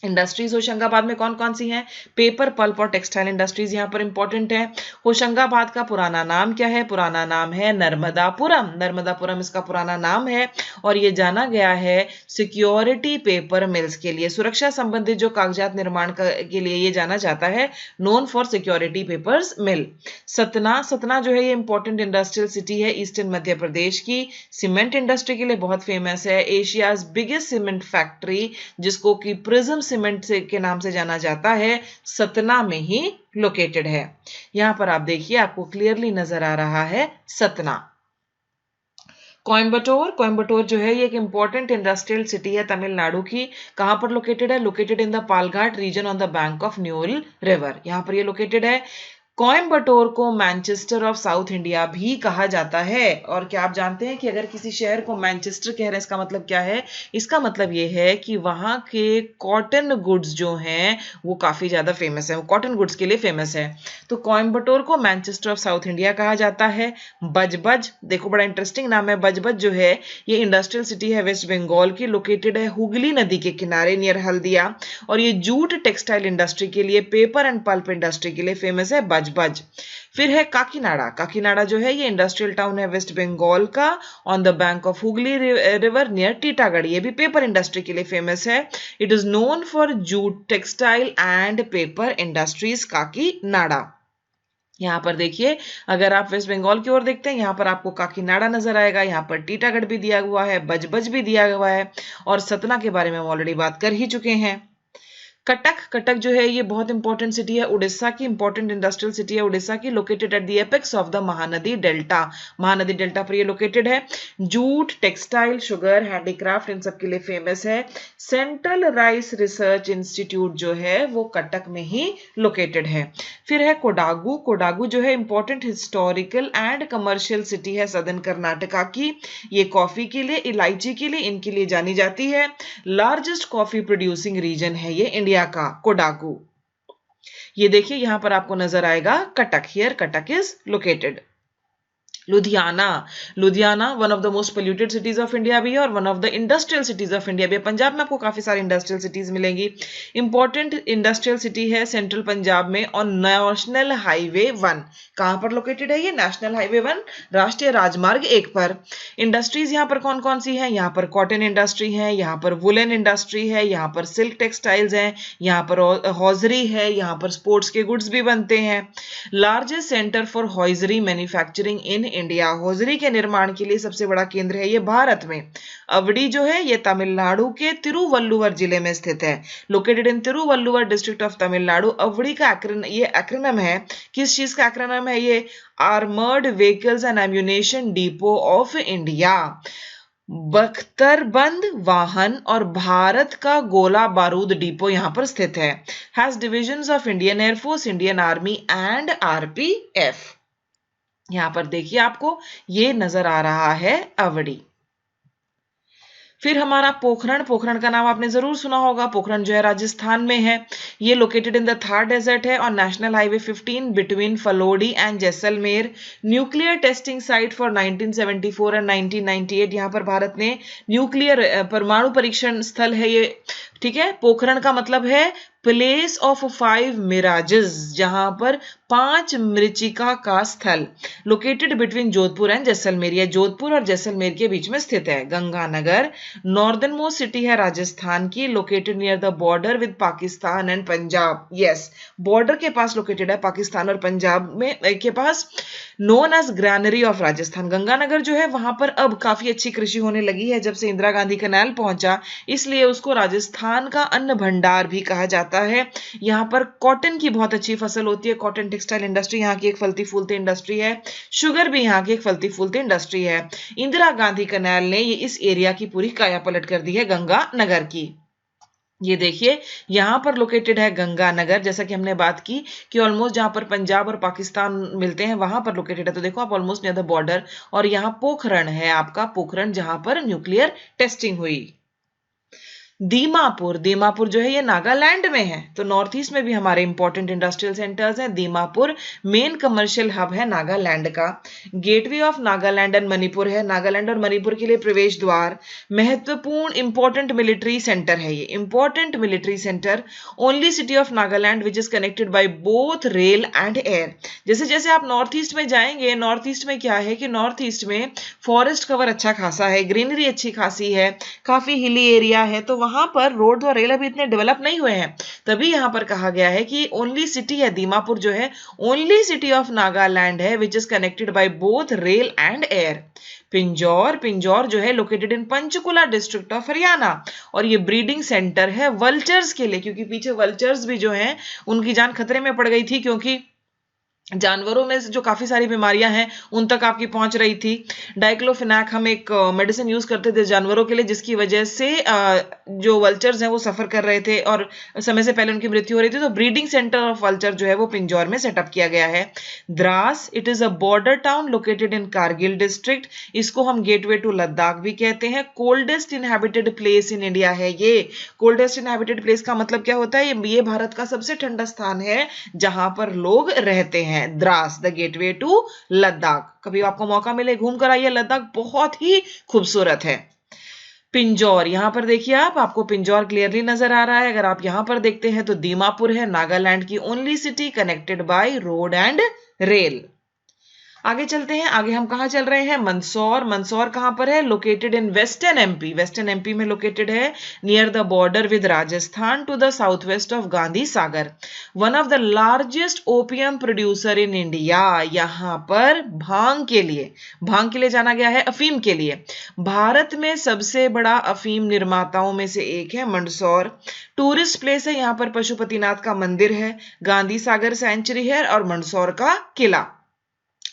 Industries Hoshangabad में कौन कौन सी हैं? पेपर, पल्प और टेक्सटाइल इंडस्ट्रीज यहाँ पर इंपॉर्टेंट है। होशंगाबाद का पुराना नाम क्या है? पुराना नाम है नर्मदापुरम। नर्मदापुरम इसका पुराना नाम है और ये जाना गया है सिक्योरिटी पेपर मिल्स के लिए, सुरक्षा संबंधित जो कागजात निर्माण के लिए ये जाना जाता है, नोन फॉर सिक्योरिटी पेपर्स मिल। सतना, सतना जो है ये इंपॉर्टेंट इंडस्ट्रियल सिटी है ईस्टर्न मध्य प्रदेश की, सीमेंट इंडस्ट्री के लिए बहुत फेमस है। एशियाज बिगेस्ट सीमेंट फैक्ट्री जिसको कि प्रिज्म सीमेंट से के नाम से जाना जाता है, सतना में ही लोकेटेड है। यहां पर आप देखिए, आपको क्लियरली नजर आ रहा है सतना। कोयम्बटूर, कोयम्बटूर जो है ये एक इंपॉर्टेंट इंडस्ट्रियल सिटी है तमिलनाडु की। कहां पर लोकेटेड है? Located in the Palghat region on the bank of Noyyal river, यहां पर ये लोकेटेड है। कोयम्बटूर को मैनचेस्टर ऑफ साउथ इंडिया भी कहा जाता है। और क्या आप जानते हैं कि अगर किसी शहर को मैनचेस्टर कह रहे हैं, इसका मतलब क्या है? इसका मतलब ये है कि वहां के कॉटन गुड्स जो हैं वो काफी ज्यादा फेमस है, वो कॉटन गुड्स के लिए फेमस है। तो कोयम्बटूर को मैनचेस्टर ऑफ साउथ इंडिया कहा जाता है। बजबज, देखो बड़ा इंटरेस्टिंग नाम है। बजबज जो है ये इंडस्ट्रियल सिटी है वेस्ट बंगाल की, लोकेटेड है हुगली नदी के किनारे नियर हल्दिया, और ये जूट टेक्सटाइल इंडस्ट्री के लिए, पेपर एंड पल्प इंडस्ट्री के लिए फेमस है बजबज। फिर है काकीनाडा। काकीनाडा जो है ये इंडस्ट्रियल टाउन है वेस्ट बंगाल का, on the bank of Hooghly river near Titagarh, ये भी पेपर इंडस्ट्री के लिए फेमस है। It is known for jute textile and paper industries Kakinada. यहाँ पर देखिए, अगर आप वेस्ट बंगाल की ओर देखते हैं, यहाँ पर आपको काकीनाडा नजर आएगा, यहाँ पर टीटागढ़ भी दिया हुआ है, बजबज भी दिया हुआ है, और सतना के बारे में हम ऑलरेडी बात कर ही चुके हैं। कटक, कटक जो है ये बहुत इंपॉर्टेंट सिटी है उड़ीसा की, इंपॉर्टेंट इंडस्ट्रियल सिटी है उड़ीसा की, located at the apex of the Mahanadi delta. Mahanadi delta पर ये लोकेटेड है। जूट, टेक्सटाइल, शुगर, हैंडीक्राफ्ट इन सब के लिए फेमस है। सेंट्रल राइस रिसर्च इंस्टीट्यूट जो है वो कटक में ही लोकेटेड है। फिर है कोडागू। कोडागू जो है important historical and commercial city है सदर्न कर्नाटका की। ये कॉफी के लिए, इलायची के लिए, इनके लिए जानी जाती है। लार्जेस्ट कॉफी प्रोड्यूसिंग रीजन है ये इंडिया का, कोडागू। ये देखिए यहां पर आपको नजर आएगा Cuttack, here Cuttack is located. Ludhiana, Ludhiana one of the most polluted cities of India भी है और one of the industrial cities of India भी है। पंजाब में आपको काफी सारी इंडस्ट्रियल सिटीज मिलेंगी। इंपॉर्टेंट इंडस्ट्रियल सिटी है सेंट्रल पंजाब में और नेशनल हाईवे 1। कहां पर लोकेटेड है ये? नेशनल हाईवे 1, राष्ट्रीय राजमार्ग 1 पर। इंडस्ट्रीज यहाँ पर कौन कौन सी है? यहाँ पर कॉटन इंडस्ट्री है, यहाँ पर वुलन इंडस्ट्री है, यहाँ पर सिल्क टेक्सटाइल्स है, यहाँ पर हॉजरी है, यहाँ पर स्पोर्ट्स के गुड्स भी बनते हैं। Largest centre for hosiery manufacturing in India, hosiery के निर्माण के लिए सबसे बड़ा केंद्र है ये भारत में। अवड़ी जो है ये तमिलनाडु के तिरुवल्लुवर जिले में स्थित है, located in Tiruvallur district of Tamil Nadu. Avadi का ये एक्रोनिम है, किस चीज का एक्रोनिम है ये? Armoured vehicles and ammunition depot of India. बख्तरबंद वाहन और भारत का गोला बारूद डिपो यहां पर स्थित है। Has divisions of Indian air force, Indian army and RPF. यहां पर देखिए आपको ये नजर आ रहा है अवड़ी। फिर हमारा पोखरण, पोखरण का नाम आपने जरूर सुना होगा। पोखरण जो है राजस्थान में है, ये located in the Thar desert है और national highway 15 between Phalodi and Jaisalmer. Nuclear testing site for 1974 and 1998, यहाँ पर भारत ने न्यूक्लियर परमाणु परीक्षण स्थल है ये, ठीक है। पोखरण का मतलब है प्लेस ऑफ 5 मिराजेस, जहां पर 5 मृचिका का स्थल। Located between Jodhpur and Jaisalmer, या जोधपुर और जैसलमेर के बीच में स्थित है। गंगानगर नॉर्दर्न मोस्ट सिटी है राजस्थान की, located near the border with Pakistan and Punjab. Yes, border के पास लोकेटेड है पाकिस्तान और पंजाब में के पास। Known as granary of Rajasthan, Ganganagar जो है वहां पर अब काफी अच्छी कृषि होने लगी है जब से इंदिरा गांधी कैनाल पहुंचा, इसलिए उसको राजस्थान राजस्थान का अन्न भंडार भी कहा जाता है। यहाँ पर कॉटन की बहुत अच्छी फसल होती है, कॉटन टेक्सटाइल इंडस्ट्री यहाँ की एक फलती फूलती इंडस्ट्री है। शुगर भी यहाँ की एक फलती फूलती इंडस्ट्री है। इंदिरा गांधी कैनाल ने ये इस एरिया की पूरी काया पलट कर दी है, गंगा नगर की। ये देखिए यहाँ पर लोकेटेड है गंगानगर, जैसा कि हमने बात की कि ऑलमोस्ट जहां पर पंजाब और पाकिस्तान मिलते हैं वहां पर लोकेटेड है। तो देखो आप ऑलमोस्ट नियर द बॉर्डर। और यहाँ पोखरण है आपका, पोखरण जहां पर न्यूक्लियर टेस्टिंग हुई। दीमापुर, दीमापुर जो है ये नागालैंड में है। तो नॉर्थ ईस्ट में भी हमारे इंपॉर्टेंट इंडस्ट्रियल सेंटर्स हैं। दीमापुर मेन कमर्शियल हब है नागालैंड का। Gateway of Nagaland and Manipur है, नागालैंड और मणिपुर के लिए प्रवेश द्वार। महत्वपूर्ण इंपॉर्टेंट मिलिट्री सेंटर है ये, important military centre. Only city of Nagaland which is connected by both rail and air. जैसे जैसे आप नॉर्थ ईस्ट में जाएंगे, नॉर्थ ईस्ट में क्या है कि नॉर्थ ईस्ट में फॉरेस्ट कवर अच्छा खासा है, ग्रीनरी अच्छी खासी है, काफी हिली एरिया है। तो वहां पर रोड और रेल अभी इतने डेवलप नहीं हुए हैं, तभी यहां पर कहा गया है कि ओनली सिटी है दीमापुर जो है, ओनली सिटी ऑफ नागालैंड है which is connected by both rail and air. Pinjore, Pinjore जो है located in Panchkula district of Haryana, और ये ब्रीडिंग सेंटर है वल्चर्स के लिए, क्योंकि पीछे वल्चर्स भी जो हैं उनकी जान खतरे में पड़ गई थी, क्योंकि जानवरों में जो काफी सारी बीमारियां हैं उन तक आपकी पहुंच रही थी। डाइक्लोफिनैक हम एक मेडिसिन यूज करते थे जानवरों के लिए, जिसकी वजह से जो वल्चर्स हैं वो सफर कर रहे थे और समय से पहले उनकी मृत्यु हो रही थी। तो ब्रीडिंग सेंटर ऑफ वल्चर जो है वो पिंजौर में सेटअप किया गया है। Dras, it is a border town located in Kargil district. इसको हम गेटवे टू लद्दाख भी कहते हैं। Coldest inhabited place in India है ये। कोल्डेस्ट इनहैबिटेड प्लेस का मतलब क्या होता है? ये भारत का सबसे ठंडा स्थान है जहां पर लोग रहते हैं। Dras, the gateway to Ladakh. कभी आपको मौका मिले घूम कर आइए, लद्दाख बहुत ही खूबसूरत है। पिंजौर, यहां पर देखिए आपको पिंजौर क्लियरली नजर आ रहा है। अगर आप यहां पर देखते हैं तो दीमापुर है, नागालैंड की only city connected by road and rail. आगे चलते हैं, आगे हम कहां चल रहे हैं? मंदसौर। मंदसौर कहां पर है? Located in western MP, western MP में लोकेटेड है, near the border with Rajasthan to the south west of Gandhi Sagar. One of the largest opium producer in India. यहां पर भांग के लिए जाना गया है, अफीम के लिए। भारत में सबसे बड़ा अफीम निर्माताओं में से एक है मंदसौर। टूरिस्ट प्लेस है, यहां पर पशुपतिनाथ का मंदिर है, गांधी सागर सेंचुरी है और मंदसौर का किला।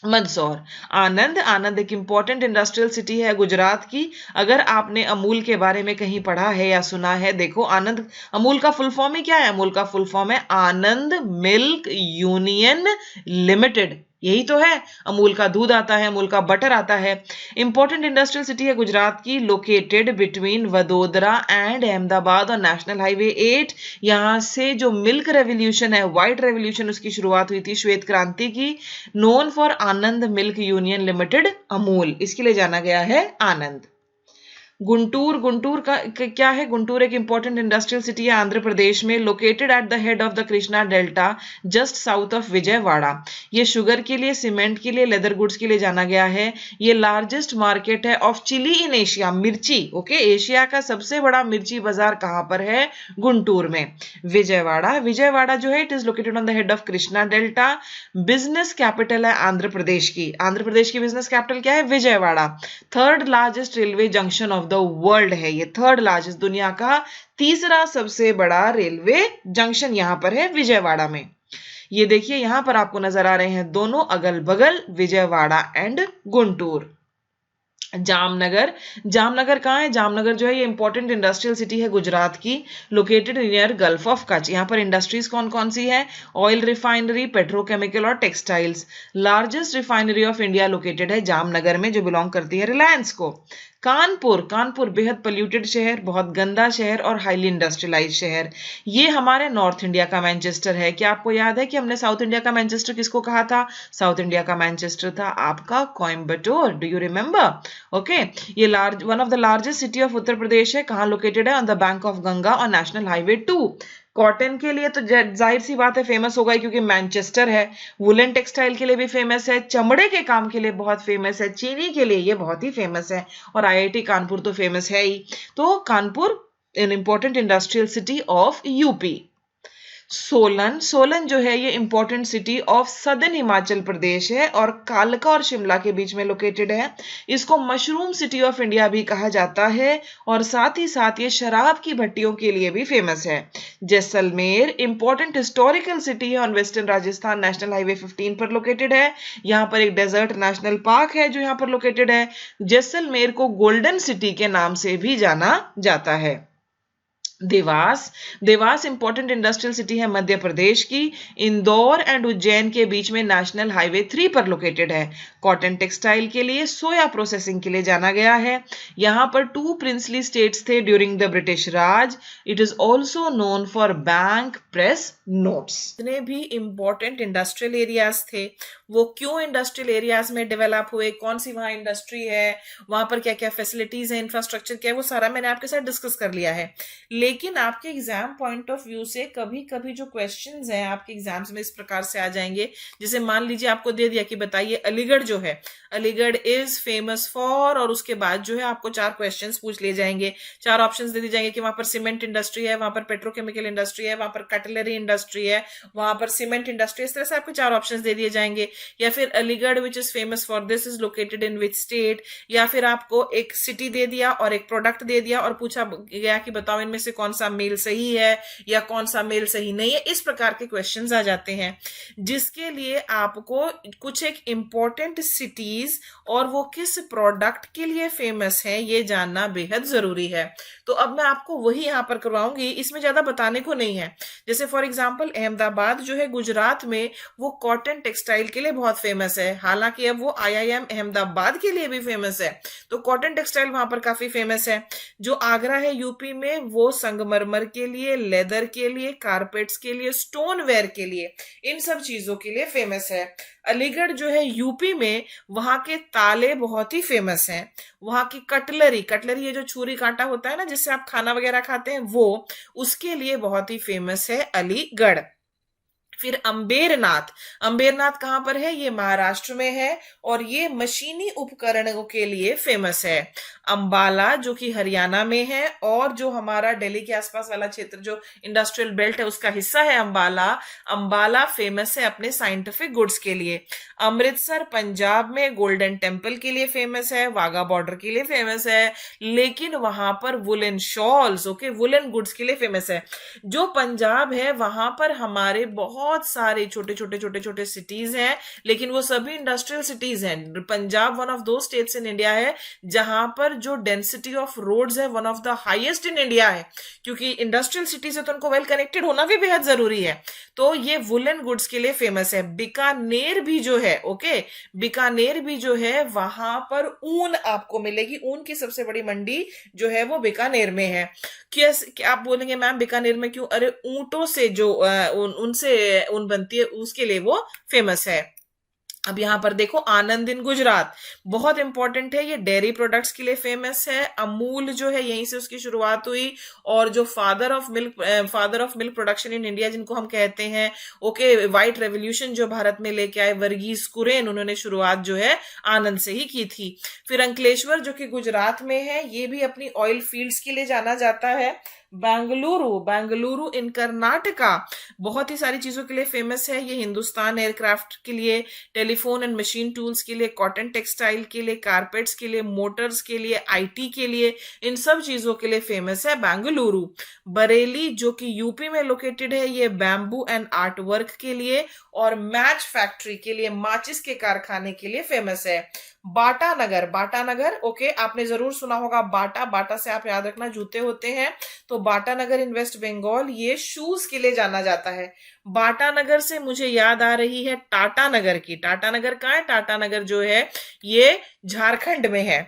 मंदसौर। आनंद, आनंद एक इंपॉर्टेंट इंडस्ट्रियल सिटी है गुजरात की। अगर आपने अमूल के बारे में कहीं पढ़ा है या सुना है, देखो आनंद, अमूल का फुल फॉर्म ही क्या है? अमूल का फुल फॉर्म है आनंद मिल्क यूनियन लिमिटेड, यही तो है। अमूल का दूध आता है, अमूल का बटर आता है। इंपॉर्टेंट इंडस्ट्रियल सिटी है गुजरात की, located between Vadodara and Ahmedabad और नेशनल हाईवे 8। यहां से जो मिल्क रेवोल्यूशन है, व्हाइट रेवोल्यूशन, उसकी शुरुआत हुई थी, श्वेत क्रांति की। Known for Anand milk union limited, Amul, इसके लिए जाना गया है आनंद। गुंटूर, गुंटूर का क्या है? गुंटूर एक इंपॉर्टेंट इंडस्ट्रियल सिटी है आंध्र प्रदेश में, located at the head of the Krishna delta just south of Vijayawada. ये शुगर के लिए, सीमेंट के लिए, लेदर गुड्स के लिए जाना गया है। ये लार्जेस्ट मार्केट है ऑफ चिली इन एशिया, मिर्ची। ओके, एशिया का सबसे बड़ा मिर्ची बाजार कहां पर है? गुंटूर में। विजयवाड़ा, विजयवाड़ा जो है it is located on the head of Krishna delta. Business capital है आंध्र प्रदेश की, आंध्र प्रदेश की बिजनेस कैपिटल क्या है? Vijayawada. Third largest railway junction of the world है ये, थर्ड लार्जेस्ट, दुनिया का तीसरा सबसे बड़ा रेलवे जंक्शन यहां पर है विजयवाड़ा में। ये देखिए यहां पर आपको नजर आ रहे हैं दोनों अगल बगल, विजयवाड़ा एंड गुंटूर। जामनगर, जामनगर कहां है? जामनगर जो है ये इंपॉर्टेंट इंडस्ट्रियल सिटी है गुजरात की, located near gulf of Kutch. यहां पर इंडस्ट्रीज कौन कौन सी है? ऑयल रिफाइनरी, पेट्रोकेमिकल और textiles. Largest refinery of India located है जामनगर में, जो बिलोंग करती है रिलायंस को। कानपुर, कानपुर बेहद पोल्यूटेड शहर, बहुत गंदा शहर और हाईली इंडस्ट्रियलाइज शहर। ये हमारे नॉर्थ इंडिया का मैनचेस्टर है। क्या आपको याद है कि हमने साउथ इंडिया का मैनचेस्टर किसको कहा था? साउथ इंडिया का मैनचेस्टर था आपका Coimbatore. Do you remember? Okay, ये one of the largest city of Uttar Pradesh है। कहां लोकेटेड है? On the bank of Ganga और नेशनल हाईवे 2। कॉटन के लिए तो जाहिर सी बात है फेमस होगा क्योंकि मैनचेस्टर है। वुलन टेक्सटाइल के लिए भी फेमस है, चमड़े के काम के लिए बहुत फेमस है, चीनी के लिए ये बहुत ही फेमस है, और आईआईटी कानपुर तो फेमस है ही। तो Kanpur an important industrial city of UP. Solan, Solan जो है ये important city of southern Himachal Pradesh है और कालका और शिमला के बीच में लोकेटेड है। इसको मशरूम सिटी ऑफ इंडिया भी कहा जाता है और साथ ही साथ ये शराब की भट्टियों के लिए भी फेमस है। जैसलमेर इंपॉर्टेंट हिस्टोरिकल सिटी है on western Rajasthan national highway 15 पर लोकेटेड है। यहाँ पर एक डेजर्ट नेशनल पार्क है जो यहाँ पर लोकेटेड है। जैसलमेर को गोल्डन सिटी के नाम से भी जाना जाता है। Dewas, Dewas important industrial city है मध्य प्रदेश की। इंदौर एंड उज्जैन के बीच में नेशनल हाईवे 3 पर लोकेटेड है। कॉटन टेक्सटाइल के लिए, सोया प्रोसेसिंग के लिए जाना गया है। यहाँ पर 2 प्रिंसली स्टेट्स थे during the British Raj. It is also known for bank press notes. जितने भी इंपॉर्टेंट इंडस्ट्रियल एरियाज थे वो क्यों इंडस्ट्रियल एरियाज में डेवलप हुए, कौन सी वहां इंडस्ट्री है, वहां पर क्या क्या फैसिलिटीज है, इंफ्रास्ट्रक्चर क्या है, वो सारा मैंने आपके साथ डिस्कस कर लिया है। लेकिन आपके एग्जाम पॉइंट ऑफ व्यू से कभी कभी जो क्वेश्चंस हैं आपके एग्जाम्स में इस प्रकार से आ जाएंगे, जैसे मान लीजिए आपको दे दिया कि बताइए अलीगढ़ जो है, अलीगढ़ इज फेमस फॉर, और उसके बाद जो है आपको 4 क्वेश्चंस पूछ लिए जाएंगे, 4 ऑप्शंस दे दिए जाएंगे कि वहां पर सीमेंट इंडस्ट्री है, वहां पर पेट्रोकेमिकल इंडस्ट्री है, वहां पर कटलरी इंडस्ट्री है, वहां पर सीमेंट इंडस्ट्री, इस तरह से आपको 4 ऑप्शंस दे दिए जाएंगे। या फिर Aligarh which is famous for this is located in which state, या फिर आपको एक सिटी दे दिया और एक प्रोडक्ट दे दिया और पूछा गया कि बताओ इनमें से कौन सा मेल सही है या कौन सा मेल सही नहीं है। इस प्रकार के क्वेश्चंस आ जाते हैं जिसके लिए आपको कुछ एक इंपॉर्टेंट सिटीज और वो किस प्रोडक्ट के लिए फेमस है ये जानना बेहद जरूरी है। तो अब मैं आपको वही यहां पर करवाऊंगी, इसमें ज्यादा बताने को नहीं है। जैसे फॉर एग्जांपल अहमदाबाद जो है गुजरात में, वो कॉटन टेक्सटाइल के लिए बहुत फेमस है, हालांकि अब वो IIM अहमदाबाद के लिए भी फेमस है, तो कॉटन टेक्सटाइल वहां पर काफी फेमस है। जो आगरा है यूपी में, वो संगमरमर के लिए, लेदर के लिए, कारपेट्स के लिए, स्टोन वेयर के लिए, इन सब चीजों के लिए फेमस है। अलीगढ़ जो है यूपी में, वहां के ताले बहुत ही फेमस हैं। वहां की कटलरी, कटलरी ये जो छुरी कांटा होता है ना जिससे आप खाना वगैरह खाते हैं, वो उसके लिए बहुत ही फेमस है अलीगढ़। फिर अंबेरनाथ, अंबेरनाथ कहां पर है, ये महाराष्ट्र में है और ये मशीनी उपकरणों के लिए फेमस है। अंबाला जो कि हरियाणा में है और जो हमारा दिल्ली के आसपास वाला क्षेत्र जो इंडस्ट्रियल बेल्ट है उसका हिस्सा है अंबाला, अंबाला फेमस है अपने साइंटिफिक गुड्स के लिए। अमृतसर पंजाब में गोल्डन टेम्पल के लिए फेमस है, वाघा बॉर्डर के लिए फेमस है, लेकिन वहां पर woollen shawls, okay, woollen goods के लिए फेमस है। जो पंजाब है वहां पर हमारे बहुत सारे छोटे छोटे छोटे छोटे सिटीज हैं, लेकिन वो सभी इंडस्ट्रियल सिटीज हैं। पंजाब वन ऑफ दो स्टेट्स इन इंडिया है जहां पर जो डेंसिटी ऑफ रोड्स है one of the highest in India है, क्योंकि इंडस्ट्रियल सिटीज है तो उनको वेल कनेक्टेड होना भी बेहद जरूरी है। तो ये वुलन गुड्स के लिए फेमस है। बीकानेर भी जो है, ओके, बीकानेर भी जो है वहां पर ऊन आपको मिलेगी, ऊन की सबसे बड़ी मंडी जो है वो बीकानेर में है। क्या आप बोलेंगे मैम बीकानेर में क्यों? अरे ऊंटों से जो उनसे ऊन बनती है उसके लिए वो फेमस है। अब यहां पर देखो आनंद इन गुजरात बहुत इंपॉर्टेंट है, ये डेयरी प्रोडक्ट्स के लिए फेमस है। अमूल जो है यहीं से उसकी शुरुआत हुई और जो father of milk production in India जिनको हम कहते हैं, ओके, व्हाइट रेवोल्यूशन जो भारत में लेके आए वर्गीज कुरेन, उन्होंने शुरुआत जो है आनंद से ही की थी। फिर अंकलेश्वर जो कि गुजरात में है, ये भी अपनी ऑयल फील्ड्स के लिए जाना जाता है। बेंगलुरु इन कर्नाटका बहुत ही सारी चीजों के लिए फेमस है। ये हिंदुस्तान एयरक्राफ्ट के लिए, टेलीफोन एंड मशीन टूल्स के लिए, कॉटन टेक्सटाइल के लिए, कारपेट्स के लिए, मोटर्स के लिए, IT के लिए, इन सब चीजों के लिए फेमस है बेंगलुरु। बरेली जो कि यूपी में लोकेटेड है, ये बैम्बू एंड आर्ट वर्क के लिए और मैच फैक्ट्री के लिए, माचिस के कारखाने के लिए फेमस है। बाटानगर, ओके, आपने जरूर सुना होगा बाटा से आप याद रखना जूते होते हैं, तो बाटानगर इन वेस्ट बंगाल, ये शूज के लिए जाना जाता है। बाटानगर से मुझे याद आ रही है टाटानगर की। टाटानगर कहाँ है? टाटानगर जो है ये झारखंड में है।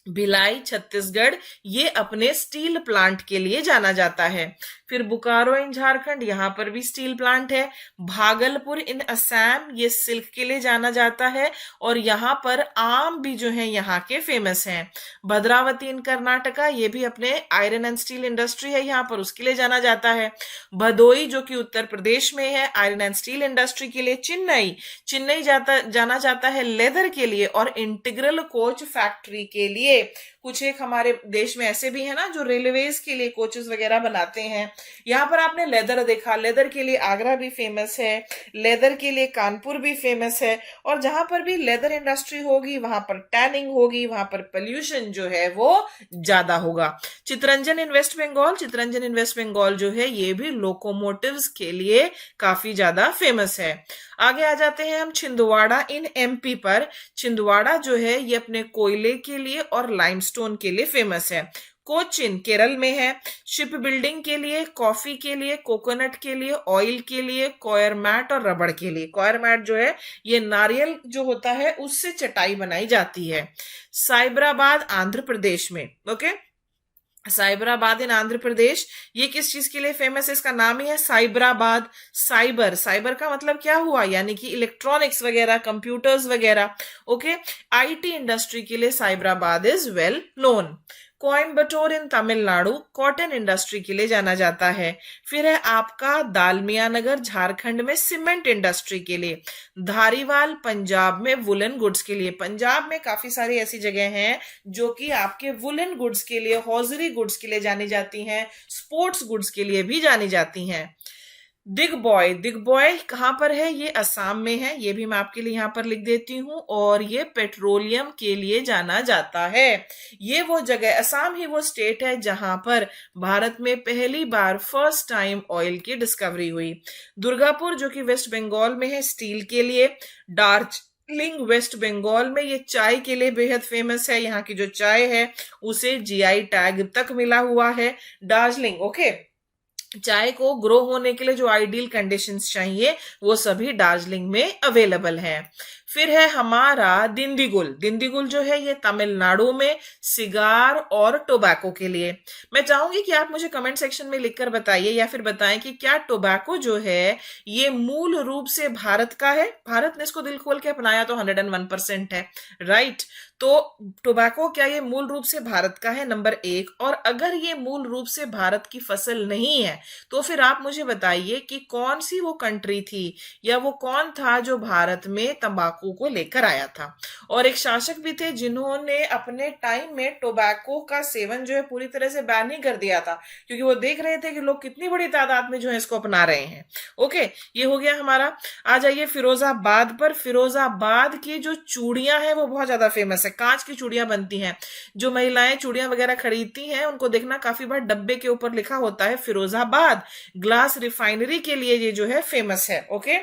भिलाई छत्तीसगढ़, ये अपने स्टील प्लांट के लिए जाना जाता है। फिर बोकारो इन झारखंड, यहाँ पर भी स्टील प्लांट है। भागलपुर इन असम, ये सिल्क के लिए जाना जाता है और यहाँ पर आम भी जो है यहाँ के फेमस हैं। भद्रावती इन कर्नाटका, ये भी अपने आयरन एंड स्टील इंडस्ट्री है यहाँ पर, उसके लिए जाना जाता है। भदोई जो कि उत्तर प्रदेश में है, आयरन एंड स्टील इंडस्ट्री के लिए। चेन्नई जाना जाता है लेदर के लिए और इंटीग्रल कोच फैक्ट्री के लिए। कुछ एक हमारे देश में ऐसे भी है ना जो रेलवेज के लिए कोचेस वगैरह बनाते हैं। यहाँ पर आपने लेदर देखा, लेदर के लिए आगरा भी फेमस है, लेदर के लिए कानपुर भी फेमस है, और जहां पर भी लेदर इंडस्ट्री होगी वहां पर टैनिंग होगी, वहां पर पोल्यूशन जो है वो ज्यादा होगा। चितरंजन इन वेस्ट बंगाल, चितरंजन इन वेस्ट बंगाल जो है ये भी लोकोमोटिव्स के लिए काफी ज्यादा फेमस है। आगे आ जाते हैं हम छिंदवाड़ा इन एमपी पर। छिंदवाड़ा जो है ये अपने कोयले के लिए और लाइमस्टोन के लिए फेमस है। कोचिन केरल में है, शिप बिल्डिंग के लिए, कॉफी के लिए, कोकोनट के लिए, ऑयल के लिए, कॉयर मैट और रबड़ के लिए। कॉयर मैट जो है ये नारियल जो होता है उससे चटाई बनाई जाती है। साइबराबाद आंध्र प्रदेश में, ओके, साइबराबाद इन आंध्र प्रदेश, ये किस चीज के लिए फेमस है? इसका नाम ही है साइबराबाद। साइबर, साइबर का मतलब क्या हुआ, यानी कि इलेक्ट्रॉनिक्स वगैरह, कंप्यूटर्स वगैरह, ओके। आईटी इंडस्ट्री के लिए Cyberabad is well known. Coimbatore in Tamil Nadu cotton industry के लिए जाना जाता है। फिर है आपका दालमिया नगर झारखंड में सीमेंट इंडस्ट्री के लिए। धारीवाल पंजाब में वुलन गुड्स के लिए। पंजाब में काफी सारी ऐसी जगह हैं जो कि आपके वुलन गुड्स के लिए, हॉजरी गुड्स के लिए जानी जाती हैं, स्पोर्ट्स गुड्स के लिए भी जानी जाती हैं। दिग्बॉय, दिग्बॉय कहां पर है? ये असम में है, ये भी मैं आपके लिए यहां पर लिख देती हूं, और ये पेट्रोलियम के लिए जाना जाता है। ये वो जगह, असम ही वो स्टेट है जहां पर भारत में पहली बार फर्स्ट टाइम ऑयल की डिस्कवरी हुई। दुर्गापुर जो कि वेस्ट बंगाल में है, स्टील के लिए। दार्जिलिंग वेस्ट बंगाल में ये चाय के लिए बेहद फेमस है, यहाँ की जो चाय है उसे जीआई टैग तक मिला हुआ है। दार्जिलिंग, ओके, चाय को ग्रो होने के लिए जो आइडियल कंडीशंस चाहिए वो सभी दार्जिलिंग में अवेलेबल हैं। फिर है हमारा दिंदीगुल। दिंदीगुल जो है ये तमिलनाडु में सिगार और टोबैको के लिए। मैं चाहूंगी कि आप मुझे कमेंट सेक्शन में लिखकर बताइए या फिर बताएं कि क्या टोबैको जो है ये मूल रूप से भारत का है? भारत ने इसको दिल खोल के अपनाया तो 101% है, राइट। तो टोबैको क्या ये मूल रूप से भारत का है? नंबर 1। और अगर ये मूल रूप से भारत की फसल नहीं है तो फिर आप मुझे बताइए कि कौन सी वो कंट्री थी या वो कौन था जो भारत में तंबाकू को लेकर आया था। और एक शासक भी थे जिन्होंने अपने टाइम में टोबैको का सेवन जो है पूरी तरह से बैन ही कर दिया था, क्योंकि वो देख रहे थे कि लोग कितनी बड़ी तादाद में जो है इसको अपना रहे हैं। ओके, ये हो गया हमारा। आ जाइए फिरोजाबाद पर। फिरोजाबाद की जो चूड़ियां हैं वो बहुत ज्यादा फेमस है। कांच की चूड़ियां बनती हैं, जो महिलाएं चूड़ियां वगैरह खरीदती हैं उनको देखना काफी बार डब्बे के ऊपर लिखा होता है फिरोजाबाद। ग्लास रिफाइनरी के लिए ये जो है फेमस है, ओके,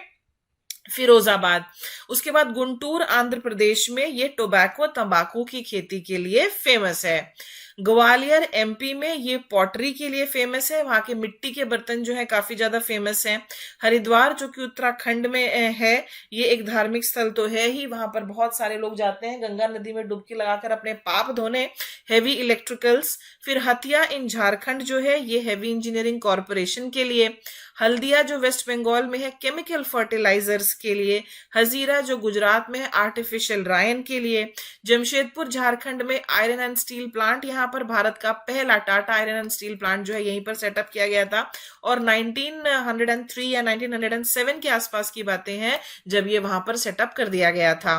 फिरोजाबाद। उसके बाद गुंटूर आंध्र प्रदेश में ये टोबैको तंबाकू की खेती के लिए फेमस है। ग्वालियर एमपी में ये पॉटरी के लिए फेमस है, वहां के मिट्टी के बर्तन जो है काफी ज्यादा फेमस हैं। हरिद्वार जो कि उत्तराखंड में है, ये एक धार्मिक स्थल तो है ही, वहां पर बहुत सारे लोग जाते हैं गंगा नदी में डुबकी लगाकर अपने पाप धोने। Heavy electricals. फिर हथिया इन झारखंड जो है ये हेवी इंजीनियरिंग कॉरपोरेशन के लिए। हल्दिया जो वेस्ट बंगाल में है केमिकल फर्टिलाइजर्स के लिए। हजीरा जो गुजरात में है आर्टिफिशियल रायन के लिए। जमशेदपुर झारखंड में आयरन एंड स्टील प्लांट, यहाँ पर भारत का पहला Tata iron and steel plant जो है यहीं पर सेटअप किया गया था, और 1903 या 1907 के आसपास की बातें हैं जब ये वहां पर सेटअप कर दिया गया था।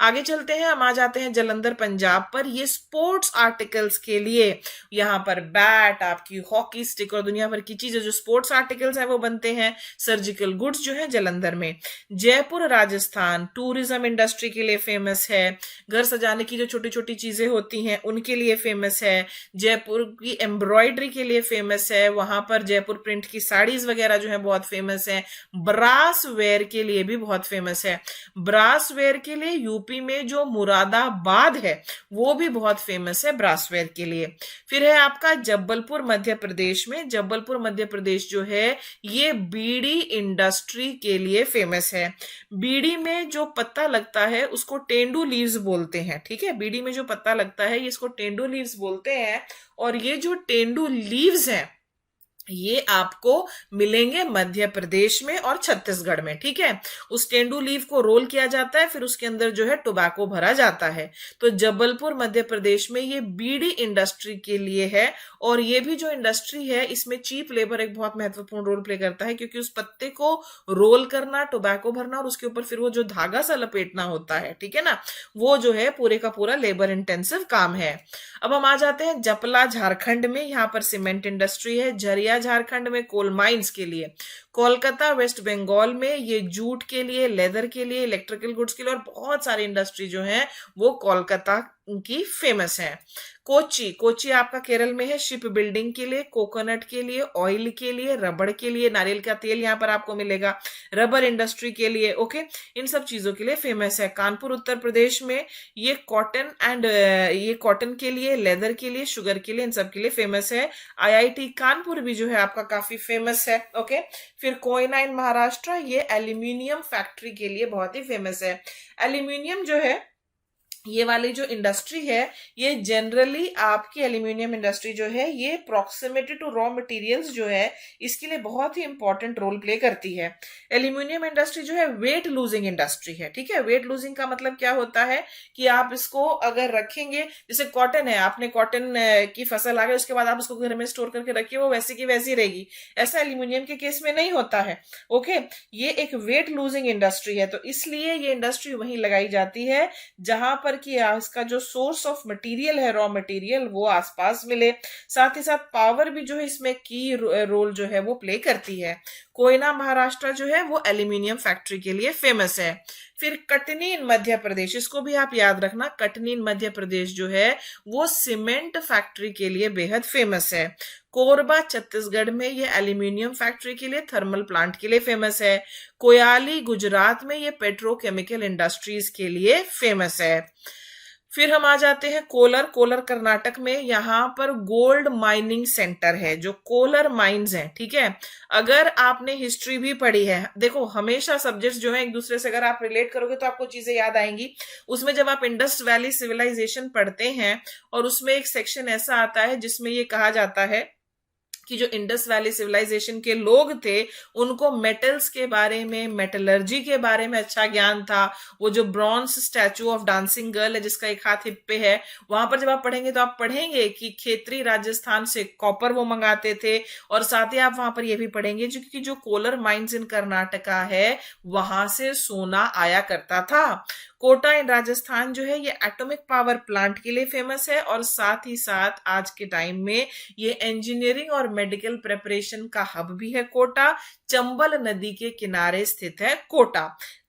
आगे चलते हैं, हम आ जाते हैं जलंधर पंजाब पर। ये स्पोर्ट्स आर्टिकल्स के लिए, यहाँ पर बैट, आपकी हॉकी स्टिक और दुनिया भर की चीजें जो स्पोर्ट्स आर्टिकल्स है वो बनते हैं। सर्जिकल गुड्स जो है जलंधर में। जयपुर राजस्थान टूरिज्म इंडस्ट्री के लिए फेमस है। घर सजाने की जो छोटी छोटी चीजें होती हैं उनके लिए फेमस है। जयपुर की एम्ब्रॉयडरी के लिए फेमस है, वहां पर जयपुर प्रिंट की साड़ीज वगैरह जो है बहुत फेमस है। ब्रास वेयर के लिए भी बहुत फेमस है। ब्रास वेयर के लिए यूपी में जो मुरादाबाद है वो भी बहुत फेमस है ब्रास वेयर के लिए। फिर है आपका जबलपुर मध्य प्रदेश में। जबलपुर मध्य प्रदेश जो है ये बीड़ी इंडस्ट्री के लिए फेमस है। बीड़ी में जो पत्ता लगता है उसको टेंडू लीव्स बोलते हैं, ठीक है। बीड़ी में जो पत्ता लगता है ये इसको टेंडू लीव्स बोलते हैं, और ये जो टेंडू लीव्स हैं ये आपको मिलेंगे मध्य प्रदेश में और छत्तीसगढ़ में, ठीक है। उस तेंदू लीव को रोल किया जाता है, फिर उसके अंदर जो है टोबैको भरा जाता है। तो जबलपुर मध्य प्रदेश में ये बीड़ी इंडस्ट्री के लिए है, और ये भी जो इंडस्ट्री है इसमें चीप लेबर एक बहुत महत्वपूर्ण रोल प्ले करता है, क्योंकि उस पत्ते को रोल करना, टोबैको भरना और उसके ऊपर फिर वो जो धागा सा लपेटना होता है, ठीक है ना, वो जो है पूरे का पूरा लेबर इंटेंसिव काम है। अब हम आ जाते हैं जपला झारखंड में। यहाँ पर सीमेंट इंडस्ट्री है। झरिया झारखंड में कोल माइंस के लिए। कोलकाता वेस्ट बंगाल में ये जूट के लिए, लेदर के लिए, इलेक्ट्रिकल गुड्स के लिए और बहुत सारी इंडस्ट्री जो है वो कोलकाता की फेमस है। कोची, कोची आपका केरल में है, शिप बिल्डिंग के लिए, कोकोनट के लिए, ऑयल के लिए, रबड़ के लिए, नारियल का तेल यहाँ पर आपको मिलेगा, रबर इंडस्ट्री के लिए, ओके, इन सब चीजों के लिए फेमस है। कानपुर उत्तर प्रदेश में ये कॉटन एंड ये कॉटन के लिए, लेदर के लिए, शुगर के लिए, इन सब के लिए फेमस है। आईआईटी कानपुर भी जो है आपका काफी फेमस है, ओके। फिर कोयना इन महाराष्ट्र, ये एल्यूमिनियम फैक्ट्री के लिए बहुत ही फेमस है। एल्यूमिनियम जो है, ये वाली जो इंडस्ट्री है, ये जनरली आपकी एल्यूमिनियम इंडस्ट्री जो है ये प्रॉक्सिमिटी टू रॉ मटेरियल्स जो है इसके लिए बहुत ही इंपॉर्टेंट रोल प्ले करती है। एल्यूमिनियम इंडस्ट्री जो है वेट लूजिंग इंडस्ट्री है, ठीक है। वेट लूजिंग का मतलब क्या होता है कि आप इसको अगर रखेंगे, जैसे कॉटन है, आपने कॉटन की फसल आ गई, उसके बाद आप उसको घर में स्टोर करके रखिए, वो वैसी की वैसी रहेगी। ऐसा एल्यूमिनियम के केस में नहीं होता है, ओके। ये एक वेट लूजिंग इंडस्ट्री है, तो इसलिए ये इंडस्ट्री वहीं लगाई जाती है जहां पर कि इसका जो सोर्स ऑफ मटेरियल है, रॉ मटेरियल, वो आसपास मिले। साथ ही साथ पावर भी जो है इसमें की रोल जो है वो प्ले करती है। कोयना महाराष्ट्र जो है वो एल्यूमिनियम फैक्ट्री के लिए फेमस है। फिर कटनी इन मध्य प्रदेश, इसको भी आप याद रखना, कटनी इन मध्य प्रदेश जो है वो सीमेंट फैक्ट्री के लिए बेहद फेमस है। कोरबा छत्तीसगढ़ में ये एल्यूमिनियम फैक्ट्री के लिए, थर्मल प्लांट के लिए फेमस है। कोयाली गुजरात में ये पेट्रोकेमिकल इंडस्ट्रीज के लिए फेमस है। फिर हम आ जाते हैं कोलर, कोलर कर्नाटक में। यहाँ पर गोल्ड माइनिंग सेंटर है, जो कोलर माइंस हैं, ठीक है। अगर आपने हिस्ट्री भी पढ़ी है, देखो हमेशा सब्जेक्ट्स जो है एक दूसरे से अगर आप रिलेट करोगे तो आपको चीजें याद आएंगी। उसमें जब आप इंडस वैली सिविलाइजेशन पढ़ते हैं और उसमें एक सेक्शन ऐसा आता है जिसमें ये कहा जाता है कि जो इंडस वैली सिविलाइजेशन के लोग थे उनको मेटल्स के बारे में, मेटलर्जी के बारे में अच्छा ज्ञान था। वो जो bronze statue of dancing girl है जिसका एक हाथ हिप पे है, वहां पर जब आप पढ़ेंगे तो आप पढ़ेंगे कि खेतरी राजस्थान से कॉपर वो मंगाते थे। और साथ ही आप वहां पर ये भी पढ़ेंगे क्योंकि जो कोलर माइंस इन कर्नाटका है वहां से सोना आया करता था। कोटा इन राजस्थान जो है ये एटॉमिक पावर प्लांट के लिए फेमस है, और साथ ही साथ आज के टाइम में ये इंजीनियरिंग और मेडिकल प्रिपरेशन का हब भी है कोटा। चंबल नदी के किनारे स्थित है कोटा।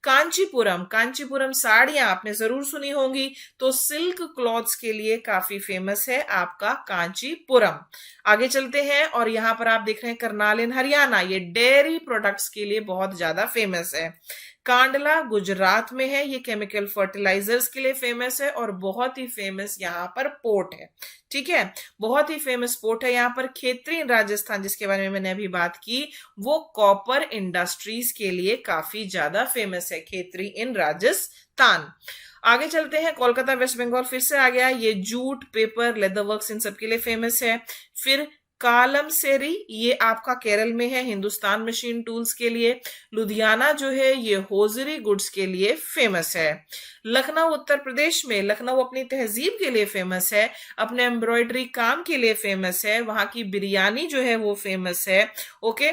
कांचीपुरम, कांचीपुरम साड़ियां आपने जरूर सुनी होंगी, तो सिल्क क्लॉथ्स के लिए काफी फेमस है आपका कांचीपुरम। आगे चलते हैं और यहाँ पर आप देख रहे हैं करनाल इन हरियाणा, ये डेयरी प्रोडक्ट्स के लिए बहुत ज्यादा फेमस है। कांडला गुजरात में है, ये केमिकल फर्टिलाइजर्स के लिए फेमस है, और बहुत ही फेमस यहाँ पर पोर्ट है, ठीक है। बहुत ही फेमस पोर्ट है यहाँ पर। खेतरी राजस्थान जिसके बारे में मैंने अभी बात की, वो कॉपर इंडस्ट्रीज के लिए काफी ज्यादा फेमस है, खेतरी इन राजस्थान। आगे चलते हैं, कोलकाता वेस्ट बंगाल फिर से आ गया, ये jute, paper, leather works in सब के लिए फेमस है। फिर कालम सेरी, ये आपका केरल में है, हिंदुस्तान मशीन टूल्स के लिए। लुधियाना जो है ये होजरी गुड्स के लिए फेमस है। लखनऊ उत्तर प्रदेश में, लखनऊ अपनी तहजीब के लिए फेमस है, अपने एम्ब्रॉयडरी काम के लिए फेमस है, वहां की बिरयानी जो है वो फेमस है, ओके।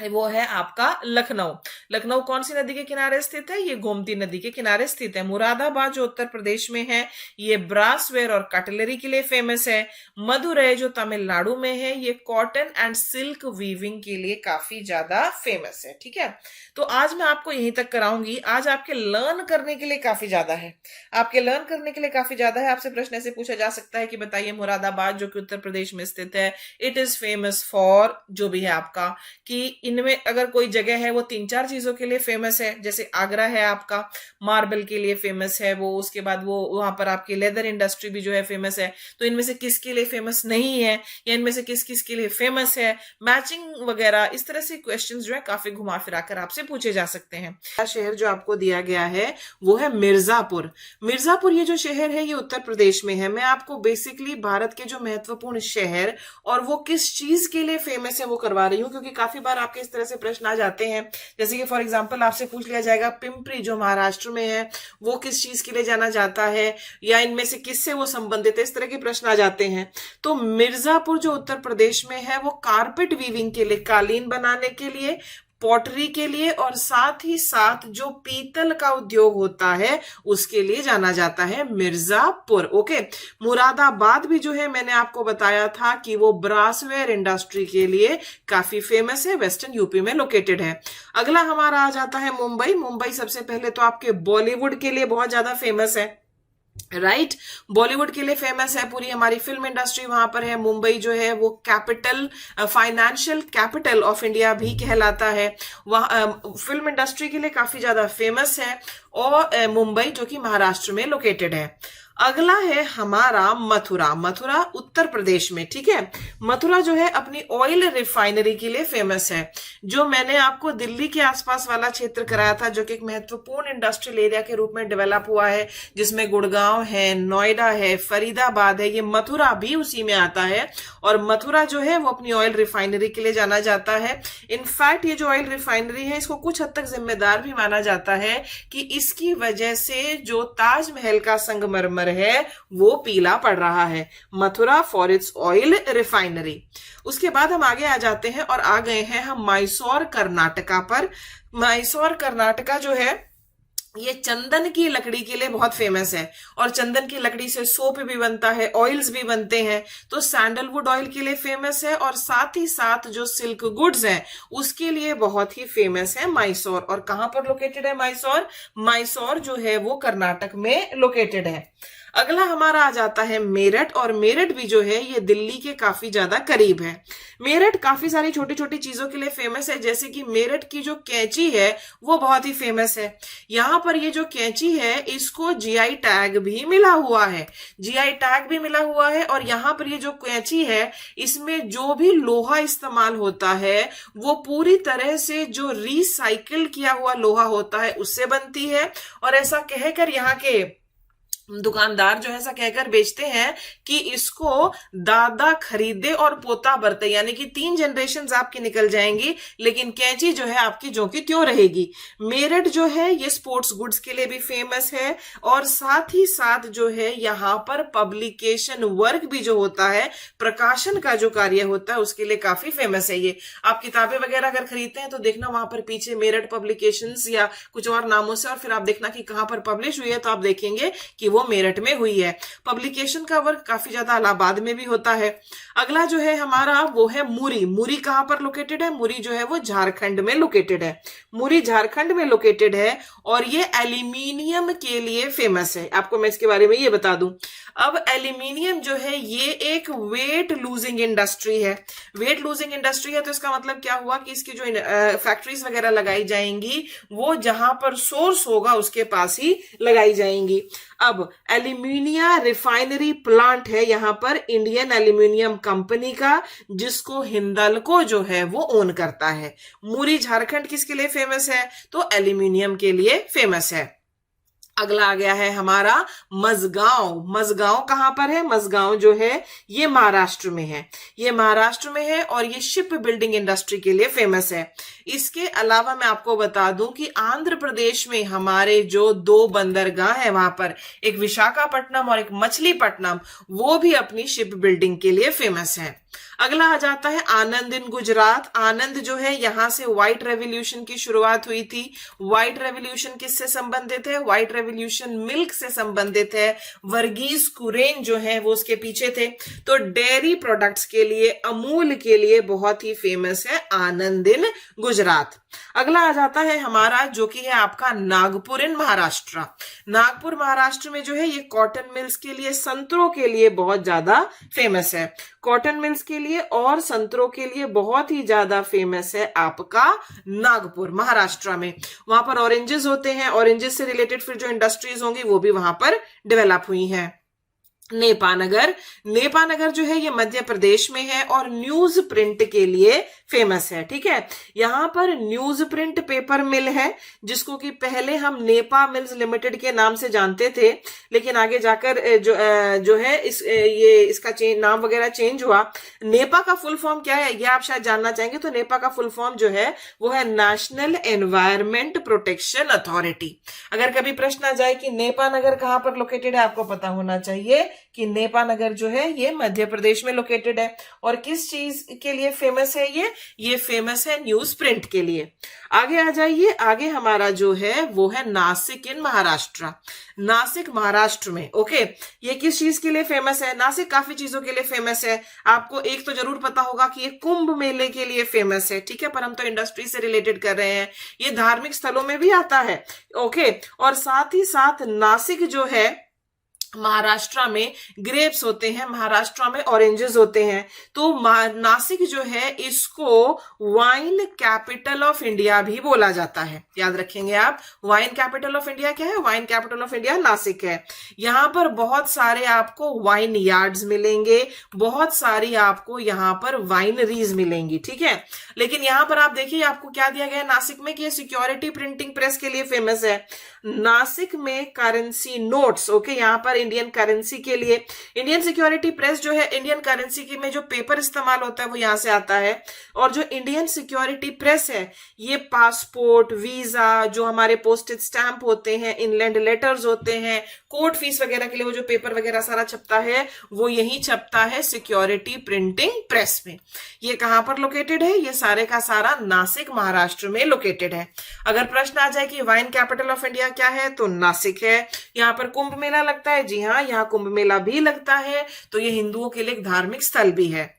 वो है आपका लखनऊ। लखनऊ कौन सी नदी के किनारे स्थित है? ये गोमती नदी के किनारे स्थित है। मुरादाबाद जो उत्तर प्रदेश में है ये ब्रासवेयर और कटलरी के लिए फेमस है। मदुरै जो तमिलनाडु में है ये कॉटन एंड सिल्क वीविंग के लिए काफी ज्यादा फेमस है, ठीक है। तो आज मैं आपको यहीं तक कराऊंगी। आज आपके लर्न करने के लिए काफी ज्यादा है, आपके लर्न करने के लिए काफी ज्यादा है। आपसे प्रश्न ऐसे पूछा जा सकता है कि बताइए मुरादाबाद जो कि उत्तर प्रदेश में स्थित है, इट इज फेमस फॉर, जो भी है आपका, कि इनमें अगर कोई जगह है वो 3-4 चीजों के लिए फेमस है, जैसे आगरा है आपका मार्बल के लिए फेमस है वो, उसके बाद वो वहां पर आपकी लेदर इंडस्ट्री भी जो है फेमस है। तो इनमें से किसके लिए फेमस नहीं है, या इनमें से किस किस के लिए फेमस है, मैचिंग वगैरह, इस तरह से क्वेश्चंस जो है काफी घुमा फिरा कर आपसे पूछे जा सकते हैं। शहर जो आपको दिया गया है वो है मिर्जापुर। मिर्जापुर ये जो शहर है ये उत्तर प्रदेश में है। मैं आपको बेसिकली भारत के जो महत्वपूर्ण शहर और वो किस चीज के लिए फेमस है वो करवा रही हूँ, क्योंकि काफी बार आपके इस तरह से प्रश्न आ जाते हैं। जैसे कि फॉर एग्जांपल आपसे पूछ लिया जाएगा पिंपरी जो महाराष्ट्र में है वो किस चीज के लिए जाना जाता है, या इनमें से किससे वो संबंधित है, इस तरह के प्रश्न आ जाते हैं। तो मिर्जापुर जो उत्तर प्रदेश में है वो कारपेट वीविंग के लिए, कालीन बनाने के लिए, पॉटरी के लिए, और साथ ही साथ जो पीतल का उद्योग होता है उसके लिए जाना जाता है मिर्जापुर। ओके, मुरादाबाद भी जो है मैंने आपको बताया था कि वो ब्रासवेयर इंडस्ट्री के लिए काफी फेमस है, वेस्टर्न यूपी में लोकेटेड है। अगला हमारा आ जाता है मुंबई। मुंबई सबसे पहले तो आपके बॉलीवुड के लिए बहुत ज्यादा फेमस है, राइट बॉलीवुड के लिए फेमस है, पूरी हमारी फिल्म इंडस्ट्री वहां पर है। मुंबई जो है वो capital, financial capital of India भी कहलाता है। वह फिल्म इंडस्ट्री के लिए काफी ज्यादा फेमस है, और मुंबई जो कि महाराष्ट्र में लोकेटेड है। अगला है हमारा मथुरा। मथुरा उत्तर प्रदेश में, ठीक है। मथुरा जो है अपनी ऑयल रिफाइनरी के लिए फेमस है। जो मैंने आपको दिल्ली के आसपास वाला क्षेत्र कराया था जो कि एक महत्वपूर्ण इंडस्ट्रियल एरिया के रूप में डेवलप हुआ है, जिसमें गुड़गांव है, नोएडा है, फरीदाबाद है, ये मथुरा भी उसी में आता है। और मथुरा जो है वो अपनी ऑयल रिफाइनरी के लिए जाना जाता है। इनफैक्ट ये जो ऑयल रिफाइनरी है इसको कुछ हद तक जिम्मेदार भी माना जाता है कि इसकी वजह से जो ताजमहल का संगमरमर है वो पीला पड़ रहा है। Mathura for its oil refinery. उसके बाद हम आगे आ जाते हैं और आ गए हैं हम मैसूर कर्नाटका पर। मैसूर कर्नाटका जो है ये चंदन की लकड़ी के लिए बहुत फेमस है, और चंदन की लकड़ी से सोप भी बनता है, ऑयल्स भी बनते हैं। तो सैंडलवुड ऑयल के लिए फेमस है, और साथ ही साथ जो सिल्क गुड्स हैं उसके लिए बहुत ही फेमस है मैसूर। और कहां पर लोकेटेड है मैसूर? मैसूर जो है वो कर्नाटक में लोकेटेड है। अगला हमारा आ जाता है मेरठ, और मेरठ भी जो है ये दिल्ली के काफी ज्यादा करीब है। मेरठ काफी सारी छोटी छोटी चीजों के लिए फेमस है, जैसे कि मेरठ की जो कैंची है वो बहुत ही फेमस है। यहाँ पर ये जो कैंची है इसको जीआई टैग भी मिला हुआ है, जीआई टैग भी मिला हुआ है। और यहाँ पर ये जो कैंची है इसमें जो भी लोहा इस्तेमाल होता है वो पूरी तरह से जो रिसाइकिल किया हुआ लोहा होता है उससे बनती है। और ऐसा कहकर यहाँ के दुकानदार जो है ऐसा कहकर बेचते हैं कि इसको दादा खरीदे और पोता बरते, यानी कि 3 जनरेशन आपकी निकल जाएंगी, लेकिन कैंची जो है आपकी जो की त्यों रहेगी। मेरठ जो है ये स्पोर्ट्स गुड्स के लिए भी फेमस है, और साथ ही साथ जो है यहाँ पर पब्लिकेशन वर्क भी जो होता है, प्रकाशन का जो कार्य होता है उसके लिए काफी फेमस है। ये आप किताबें वगैरह अगर खरीदते हैं तो देखना वहां पर पीछे मेरठ पब्लिकेशंस या कुछ और नामों से, और फिर आप देखना कि कहां पर पब्लिश हुई है, तो आप देखेंगे कि वो मेरठ में हुई है। पब्लिकेशन का वर्क काफी ज्यादा इलाहाबाद में भी होता है। अगला जो है हमारा वो है मुरी। मुरी कहां पर लोकेटेड है? मुरी जो है वो झारखंड में लोकेटेड है। मुरी झारखंड में लोकेटेड है, और ये एल्यूमिनियम के लिए फेमस है। आपको मैं इसके बारे में ये बता दूं, अब एल्यूमिनियम जो है ये एक वेट लूजिंग इंडस्ट्री है। वेट लूजिंग इंडस्ट्री है तो इसका मतलब क्या हुआ कि इसकी जो फैक्ट्रीज वगैरह लगाई जाएंगी वो जहां पर सोर्स होगा उसके पास ही लगाई जाएंगी। अब एल्यूमिनिया रिफाइनरी प्लांट है यहाँ पर इंडियन एल्यूमिनियम कंपनी का, जिसको हिंदाल्को जो है वो ओन करता है। मुरी झारखंड किसके लिए फेमस है? तो एल्यूमिनियम के लिए फेमस है। अगला आ गया है हमारा मजगांव। मजगांव कहां पर है? मजगांव जो है ये महाराष्ट्र में है। ये महाराष्ट्र में है और ये शिप बिल्डिंग इंडस्ट्री के लिए फेमस है। इसके अलावा मैं आपको बता दूं कि आंध्र प्रदेश में हमारे जो 2 बंदरगाह है वहां पर, एक विशाखापट्टनम और एक मछलीपट्टनम, वो भी अपनी शिप बिल्डिंग के लिए फेमस है। अगला आ जाता है आनंद इन गुजरात। आनंद जो है यहां से व्हाइट रेवोल्यूशन की शुरुआत हुई थी। व्हाइट रेवोल्यूशन किससे संबंधित है? व्हाइट रेवोल्यूशन मिल्क से संबंधित है। वर्गीज कुरेन जो है वो उसके पीछे थे। तो डेयरी प्रोडक्ट्स के लिए, अमूल के लिए बहुत ही फेमस है आनंद इन गुजरात। अगला आ जाता है हमारा जो कि है आपका नागपुर इन महाराष्ट्र। नागपुर महाराष्ट्र में जो है ये कॉटन मिल्स के लिए, संतरों के लिए बहुत ज्यादा फेमस है। कॉटन मिल्स के लिए और संतरों के लिए बहुत ही ज्यादा फेमस है आपका नागपुर, महाराष्ट्र में। वहां पर ऑरेंजेस होते हैं, ऑरेंजेस से रिलेटेड फिर जो इंडस्ट्रीज होंगी वो भी वहां पर डेवलप हुई हैं। नेपानगर, नेपानगर जो है ये मध्य प्रदेश में है और न्यूज प्रिंट के लिए फेमस है। ठीक है, यहां पर न्यूज प्रिंट पेपर मिल है जिसको कि पहले हम नेपा मिल्स लिमिटेड के नाम से जानते थे, लेकिन आगे जाकर जो है इसका नाम वगैरह चेंज हुआ। नेपा का फुल फॉर्म क्या है ये आप शायद जानना चाहेंगे, तो नेपा का फुल फॉर्म जो है वो है नेशनल एनवायरमेंट प्रोटेक्शन अथॉरिटी। अगर कभी प्रश्न आ जाए कि नेपा नगर कहां पर लोकेटेड है, आपको पता होना चाहिए कि नेपा नगर जो है ये मध्य प्रदेश में लोकेटेड है। और किस चीज के लिए फेमस है ये फेमस है न्यूज प्रिंट के लिए। आगे आ जाइए, आगे हमारा जो है वो है नासिक इन महाराष्ट्र। नासिक महाराष्ट्र में, ओके, ये किस चीज के लिए फेमस है? नासिक काफी चीजों के लिए फेमस है। आपको एक तो जरूर पता होगा कि ये कुंभ मेले के लिए फेमस है, ठीक है, पर हम तो इंडस्ट्री से रिलेटेड कर रहे हैं। ये धार्मिक स्थलों में भी आता है, ओके। और साथ ही साथ नासिक जो है महाराष्ट्र में ग्रेप्स होते हैं, महाराष्ट्र में ऑरेंजेस होते हैं, तो नासिक जो है इसको वाइन कैपिटल ऑफ इंडिया भी बोला जाता है। याद रखेंगे आप, वाइन कैपिटल ऑफ इंडिया क्या है? Wine capital of India Nashik है। यहां पर बहुत सारे आपको वाइन यार्ड्स मिलेंगे, बहुत सारी आपको यहां पर वाइनरीज मिलेंगी, ठीक है। लेकिन यहां पर आप देखिए आपको क्या दिया गया है नासिक में कि सिक्योरिटी प्रिंटिंग प्रेस के लिए फेमस है। नासिक में करेंसी नोट्स, ओके, यहां पर इंडियन करेंसी के लिए इंडियन सिक्योरिटी प्रेस जो है, इंडियन करेंसी के में जो पेपर इस्तेमाल होता है वो यहां से आता है। और जो इंडियन सिक्योरिटी प्रेस है ये पासपोर्ट, वीजा, जो हमारे पोस्टेज स्टैंप होते हैं, इनलैंड लेटर्स होते हैं, कोर्ट फीस वगैरह के लिए वो जो पेपर वगैरह सारा छपता है वो यही छपता है सिक्योरिटी प्रिंटिंग प्रेस में। ये कहां पर लोकेटेड है? ये सारे का सारा नासिक महाराष्ट्र में लोकेटेड है। अगर प्रश्न आ जाए कि वाइन कैपिटल ऑफ इंडिया क्या है, तो नासिक है। यहां पर कुंभ मेला लगता है, जी हाँ, यहाँ कुंभ मेला भी लगता है, तो ये हिंदुओं के लिए एक धार्मिक स्थल भी है।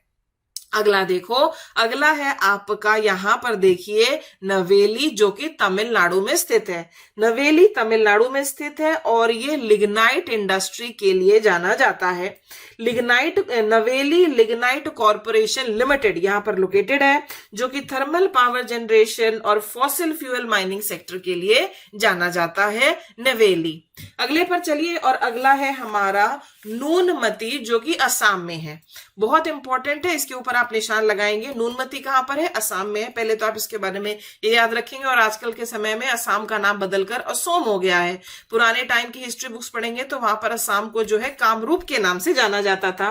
अगला देखो, अगला है आपका, यहां पर देखिए नवेली, जो कि तमिलनाडु में स्थित है। नवेली तमिलनाडु में स्थित है और ये लिग्नाइट इंडस्ट्री के लिए जाना जाता है। लिग्नाइट, नवेली लिग्नाइट कॉर्पोरेशन लिमिटेड यहां पर लोकेटेड है, जो कि थर्मल पावर जनरेशन और फॉसिल फ्यूल माइनिंग सेक्टर के लिए जाना जाता है, नवेली। अगले पर चलिए, और अगला है हमारा नूनमती, जो कि असम में है। बहुत इंपॉर्टेंट है, इसके ऊपर आप निशान लगाएंगे। नूनमती कहां पर है? असम में है। पहले तो आप इसके बारे में ये याद रखेंगे, और आजकल के समय में असम का नाम बदलकर असोम हो गया है। पुराने टाइम की हिस्ट्री बुक्स पढ़ेंगे तो वहां पर असम को जो है कामरूप के नाम से जाना जाता था।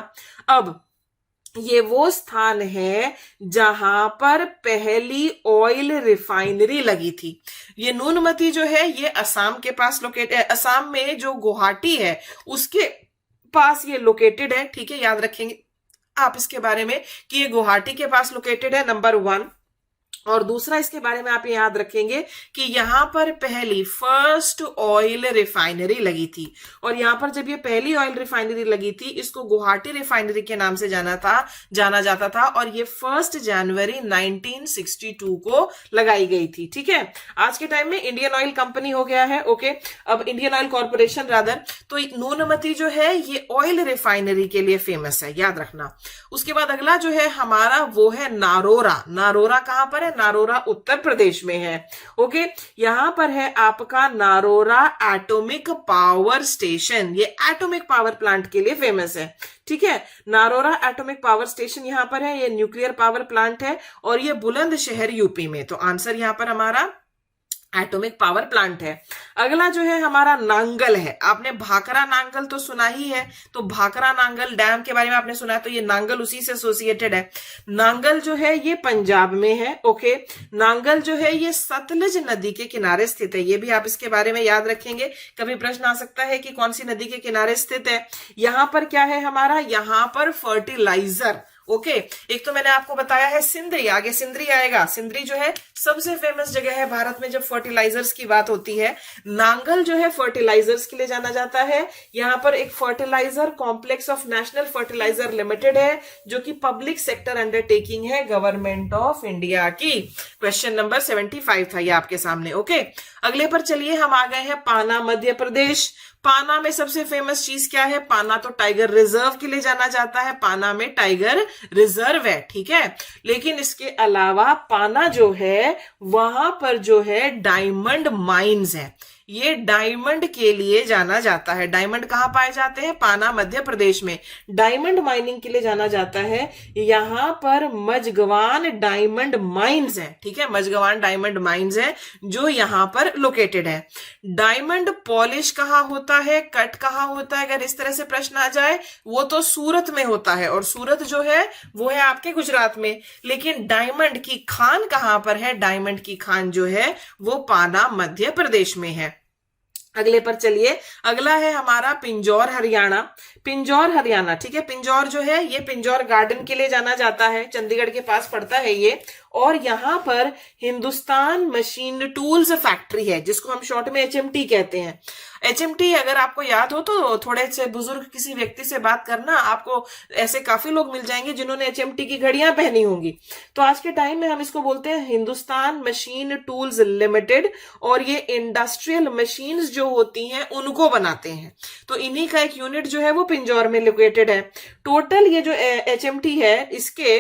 अब ये वो स्थान है जहां पर पहली ऑयल रिफाइनरी लगी थी। ये नूनमती जो है ये असम के पास लोकेटेड है। असम में जो गुवाहाटी है उसके पास ये लोकेटेड है, ठीक है, याद रखेंगे आप इसके बारे में कि ये गुवाहाटी के पास लोकेटेड है, नंबर 1। और दूसरा इसके बारे में आप याद रखेंगे कि यहां पर पहली फर्स्ट ऑयल रिफाइनरी लगी थी। और यहां पर जब ये पहली ऑयल रिफाइनरी लगी थी, इसको गुवाहाटी रिफाइनरी के नाम से जाना जाता था, और ये 1 जनवरी 1962 को लगाई गई थी, ठीक है। आज के टाइम में इंडियन ऑयल कंपनी हो गया है, ओके, अब इंडियन ऑयल कॉर्पोरेशन रादर। तो नूनमती जो है ये ऑयल रिफाइनरी के लिए फेमस है, याद रखना। उसके बाद अगला जो है हमारा वो है नारोरा। नारोरा कहां पर है? नारोरा उत्तर प्रदेश में है, ओके। यहां पर है आपका नारोरा एटॉमिक पावर स्टेशन। ये एटॉमिक पावर प्लांट के लिए फेमस है, ठीक है। नारोरा एटॉमिक पावर स्टेशन यहां पर है, ये न्यूक्लियर पावर प्लांट है, और ये बुलंदशहर यूपी में। तो आंसर यहां पर हमारा एटॉमिक पावर प्लांट है। अगला जो है हमारा नांगल है। आपने भाखरा नांगल तो सुना ही है, तो भाखरा नांगल डैम के बारे में आपने सुना है, तो ये नांगल उसी से एसोसिएटेड है। नांगल जो है ये पंजाब में है, ओके। नांगल जो है ये सतलज नदी के किनारे स्थित है, ये भी आप इसके बारे में याद रखेंगे। कभी प्रश्न आ सकता है कि कौन सी नदी के किनारे स्थित है। यहां पर क्या है हमारा, यहां पर फर्टिलाइजर, ओके। एक तो मैंने आपको बताया है सिंदरी, आगे सिंदरी आएगा। सिंदरी जो है सबसे फेमस जगह है भारत में जब फर्टिलाइजर्स की बात होती है। नांगल जो है फर्टिलाइजर्स के लिए जाना जाता है। यहां पर एक fertiliser complex of national fertiliser limited है, जो कि पब्लिक सेक्टर अंडरटेकिंग है गवर्नमेंट ऑफ इंडिया की। क्वेश्चन नंबर 75 था ये आपके सामने, ओके। अगले पर चलिए, हम आ गए हैं पाना, मध्य प्रदेश। पाना में सबसे फेमस चीज क्या है? पाना तो टाइगर रिजर्व के लिए जाना जाता है, पाना में टाइगर रिजर्व है, ठीक है। लेकिन इसके अलावा पाना जो है वहां पर जो है डायमंड माइंस है, ये डायमंड के लिए जाना जाता है। डायमंड कहाँ पाए जाते हैं? पाना मध्य प्रदेश में डायमंड माइनिंग के लिए जाना जाता है। यहाँ पर मझगवान डायमंड माइंस है, ठीक है, मझगवान डायमंड माइंस है जो यहाँ पर लोकेटेड है। डायमंड पॉलिश कहाँ होता है, कट कहाँ होता है, अगर इस तरह से प्रश्न आ जाए, वो तो सूरत में होता है, और सूरत जो है वो है आपके गुजरात में। लेकिन डायमंड की खान कहाँ पर है? डायमंड की खान जो है वो पाना मध्य प्रदेश में है। अगले पर चलिए, अगला है हमारा पिंजौर हरियाणा। पिंजौर हरियाणा, ठीक है, पिंजौर जो है ये पिंजौर गार्डन के लिए जाना जाता है, चंडीगढ़ के पास पड़ता है ये। और यहाँ पर हिंदुस्तान मशीन टूल्स फैक्ट्री है, जिसको हम शॉर्ट में एचएमटी कहते हैं। एचएमटी अगर आपको याद हो तो थोड़े से बुजुर्ग किसी व्यक्ति से बात करना, आपको ऐसे काफी लोग मिल जाएंगे जिन्होंने एचएमटी की घड़ियां पहनी होंगी। तो आज के टाइम में हम इसको बोलते हैं हिंदुस्तान मशीन टूल्स लिमिटेड, और ये इंडस्ट्रियल मशीन्स जो होती हैं उनको बनाते हैं। तो इन्हीं का एक यूनिट जो है वो पिंजौर में लोकेटेड है। टोटल ये जो एचएमटी है इसके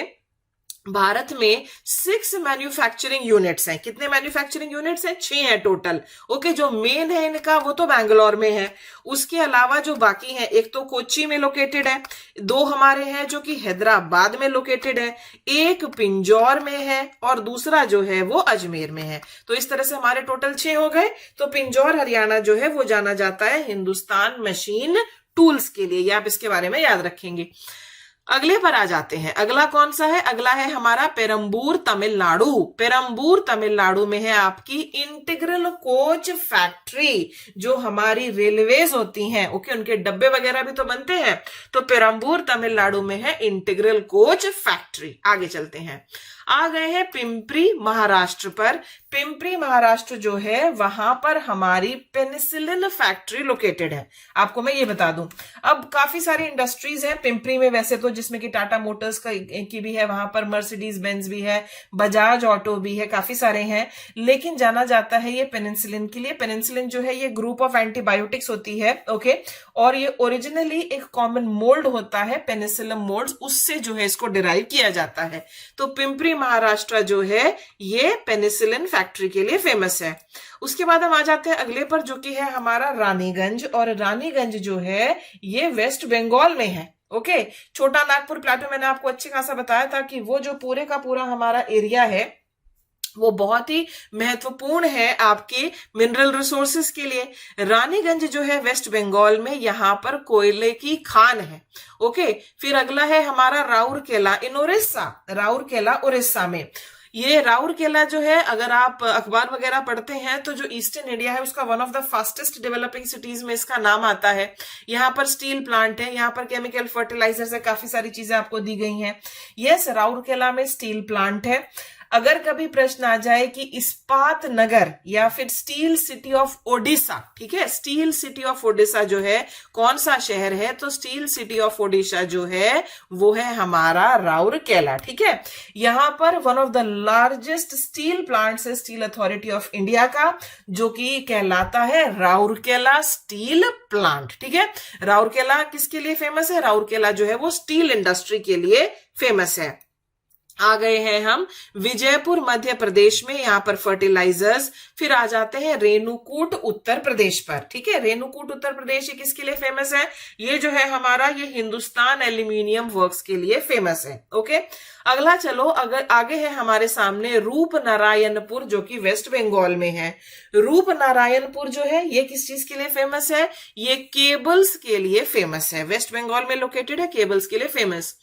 भारत में 6 मैन्युफैक्चरिंग यूनिट्स हैं। कितने मैन्युफैक्चरिंग यूनिट्स हैं? 6 हैं टोटल। ओके, जो मेन है इनका वो तो बैंगलोर में है। उसके अलावा जो बाकी हैं, एक तो कोच्चि में लोकेटेड है, 2 हमारे हैं जो कि हैदराबाद में लोकेटेड है, एक पिंजौर में है और दूसरा जो है वो अजमेर में है। तो इस तरह से हमारे टोटल 6 हो गए। तो पिंजौर हरियाणा जो है वो जाना जाता है हिंदुस्तान मशीन टूल्स के लिए, ये आप इसके बारे में याद रखेंगे। अगले पर आ जाते हैं। अगला कौन सा है? अगला है हमारा पेरम्बूर तमिलनाडु। पेरम्बूर तमिलनाडु में है आपकी इंटीग्रल कोच फैक्ट्री, जो हमारी रेलवेज होती हैं, ओके, उनके डब्बे वगैरह भी तो बनते हैं। तो पेरम्बूर तमिलनाडु में है इंटीग्रल कोच फैक्ट्री। आगे चलते हैं, आ गए हैं पिंपरी महाराष्ट्र पर। पिंपरी महाराष्ट्र जो है वहां पर हमारी पेनिसिलिन फैक्ट्री लोकेटेड है। आपको मैं ये बता दूं, अब काफी सारी इंडस्ट्रीज हैं पिंपरी में वैसे तो, जिसमें कि टाटा मोटर्स की भी है, वहां पर मर्सिडीज बेंज भी है, बजाज ऑटो भी है, काफी सारे हैं। लेकिन जाना जाता है ये पेनिसिलिन के लिए। पेनिसिलिन जो है ये ग्रुप ऑफ एंटीबायोटिक्स होती है, ओके, और ये ओरिजिनली एक कॉमन मोल्ड होता है पेनिसिलिन मोल्ड, उससे जो है इसको डिराइव किया जाता है। तो पिंपरी महाराष्ट्र जो है ये पेनिसिलिन फैक्ट्री के लिए फेमस है। उसके बाद हम आ जाते हैं अगले पर, जो कि है हमारा रानीगंज। और रानीगंज जो है ये वेस्ट बंगाल में है, ओके। छोटा नागपुर प्लेटो मैंने आपको अच्छे खासा बताया था कि वो जो पूरे का पूरा हमारा एरिया है वो बहुत ही महत्वपूर्ण है आपके मिनरल रिसोर्सेस के लिए। रानीगंज जो है वेस्ट बंगाल में, यहाँ पर कोयले की खान है, ओके। फिर अगला है हमारा राउरकेला इन उड़ीसा। राउरकेला उड़ीसा में, ये राउरकेला जो है, अगर आप अखबार वगैरह पढ़ते हैं तो जो ईस्टर्न इंडिया है उसका one of the fastest developing cities में इसका नाम आता है। यहाँ पर स्टील प्लांट है, यहाँ पर केमिकल फर्टिलाइजर से काफी सारी चीजें आपको दी गई हैं। यस, राउरकेला में स्टील प्लांट है। अगर कभी प्रश्न आ जाए कि इस्पात नगर या फिर स्टील सिटी ऑफ ओडिशा, ठीक है, स्टील सिटी ऑफ ओडिशा जो है कौन सा शहर है? तो स्टील सिटी ऑफ ओडिशा जो है वो है हमारा राउरकेला, ठीक है। यहां पर one of the largest steel plants है स्टील अथॉरिटी ऑफ इंडिया का, जो कि कहलाता है राउरकेला स्टील प्लांट, ठीक है। राउरकेला किसके लिए फेमस है? राउरकेला जो है वो स्टील इंडस्ट्री के लिए फेमस है। आ गए हैं हम विजयपुर मध्य प्रदेश में, यहाँ पर फर्टिलाइजर्स। फिर आ जाते हैं रेणुकूट उत्तर प्रदेश पर, ठीक है। रेणुकूट उत्तर प्रदेश ये किसके लिए फेमस है? ये जो है हमारा ये हिंदुस्तान एल्यूमिनियम वर्क्स के लिए फेमस है, ओके। अगला चलो, अगर आगे है हमारे सामने रूपनारायणपुर, जो कि वेस्ट बंगाल में है। रूपनारायणपुर जो है ये किस चीज के लिए फेमस है? ये केबल्स के लिए फेमस है, वेस्ट बंगाल में लोकेटेड है, केबल्स के लिए फेमस।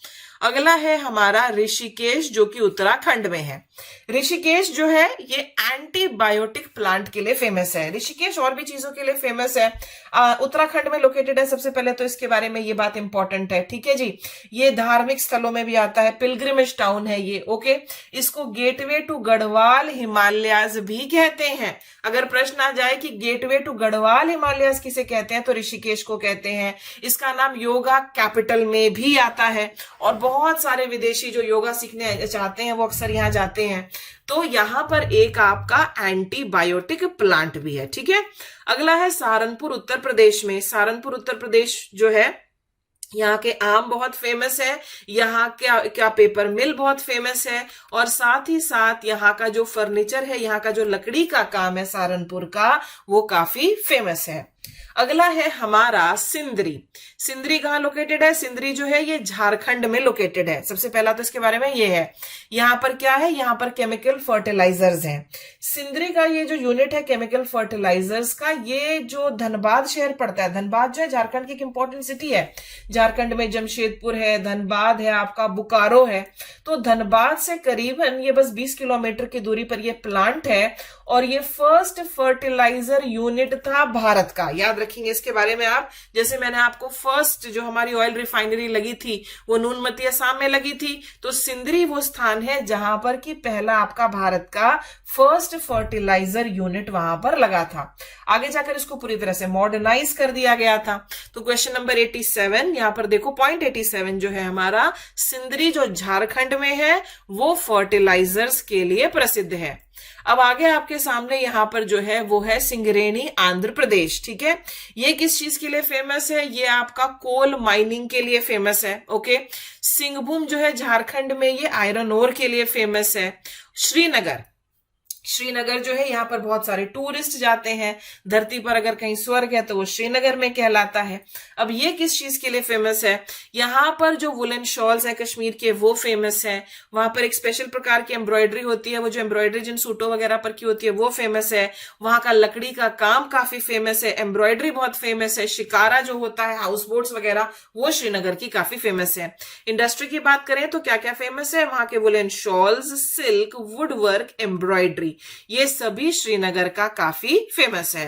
अगला है हमारा ऋषिकेश, जो कि उत्तराखंड में है। ऋषिकेश जो है ये एंटीबायोटिक प्लांट के लिए फेमस है। ऋषिकेश और भी चीजों के लिए फेमस है, उत्तराखंड में लोकेटेड है। सबसे पहले तो इसके बारे में ये बात इंपॉर्टेंट है, ठीक है जी। ये धार्मिक स्थलों में भी आता है, पिलग्रिमेज टाउन है ये, ओके। इसको गेटवे टू गढ़वाल हिमालयाज भी कहते हैं। अगर प्रश्न आ जाए कि गेटवे टू गढ़वाल हिमालयाज किसे कहते हैं, तो ऋषिकेश को कहते हैं। इसका नाम योगा कैपिटल में भी आता है। और बहुत सारे विदेशी जो योगा सीखने चाहते हैं वो अक्सर यहाँ जाते हैं। तो यहाँ पर एक आपका एंटीबायोटिक प्लांट भी है, ठीक है। अगला है सहारनपुर उत्तर प्रदेश में। सहारनपुर उत्तर प्रदेश जो है, यहाँ के आम बहुत फेमस है, यहाँ क्या पेपर मिल बहुत फेमस है, और साथ ही साथ यहाँ का जो फर्नीचर है, यहाँ का जो लकड़ी का काम है सहारनपुर का, वो काफी फेमस है। अगला है हमारा सिंदरी। सिंदरी कहाँ लोकेटेड है? सिंदरी जो है ये झारखंड में लोकेटेड है। सबसे पहला तो इसके बारे में ये है, यहाँ पर क्या है, यहाँ पर केमिकल फर्टिलाइजर्स हैं। सिंदरी का ये जो यूनिट है केमिकल फर्टिलाइजर्स का, ये जो धनबाद शहर पड़ता है, धनबाद जो है झारखंड की एक इंपॉर्टेंट सिटी है। झारखंड में जमशेदपुर है, धनबाद है, आपका बोकारो है। तो धनबाद से करीबन ये बस 20 किलोमीटर की दूरी पर ये प्लांट है, और ये फर्स्ट फर्टिलाइजर यूनिट था भारत का। याद रखेंगे इसके बारे में आप, जैसे मैंने आपको फर्स्ट जो हमारी ऑयल रिफाइनरी लगी थी वो नूनमती असम में लगी थी, तो सिंदरी वो स्थान है जहां पर कि पहला आपका भारत का फर्स्ट फर्टिलाइजर यूनिट वहां पर लगा था। आगे जाकर इसको पूरी तरह से मॉडर्नाइज कर दिया गया था। तो क्वेश्चन नंबर 87, यहां पर देखो पॉइंट 87 जो है हमारा, सिंदरी जो झारखंड में है वो फर्टिलाइजर्स के लिए प्रसिद्ध है। अब आगे आपके सामने यहां पर जो है वो है सिंगरेनी आंध्र प्रदेश, ठीक है। ये किस चीज के लिए फेमस है? ये आपका कोल माइनिंग के लिए फेमस है, ओके। सिंहभूम जो है झारखंड में, ये आयरन ओर के लिए फेमस है। श्रीनगर जो है, यहाँ पर बहुत सारे टूरिस्ट जाते हैं। धरती पर अगर कहीं स्वर्ग है तो वो श्रीनगर में कहलाता है। अब ये किस चीज के लिए फेमस है? यहाँ पर जो वुलन शॉल्स है कश्मीर के वो फेमस है। वहां पर एक स्पेशल प्रकार की एम्ब्रॉयडरी होती है, वो जो एम्ब्रॉयडरी जिन सूटों वगैरह पर की होती है वो फेमस है। वहां का लकड़ी का काम काफी फेमस है, एम्ब्रॉयडरी बहुत फेमस है। शिकारा जो होता है, हाउस बोट्स वगैरह, वो श्रीनगर की काफी फेमस है। इंडस्ट्री की बात करें तो क्या क्या फेमस है? वहां के woollen shawls, silk, would work, embroidery, ये सभी श्रीनगर का काफी फेमस है।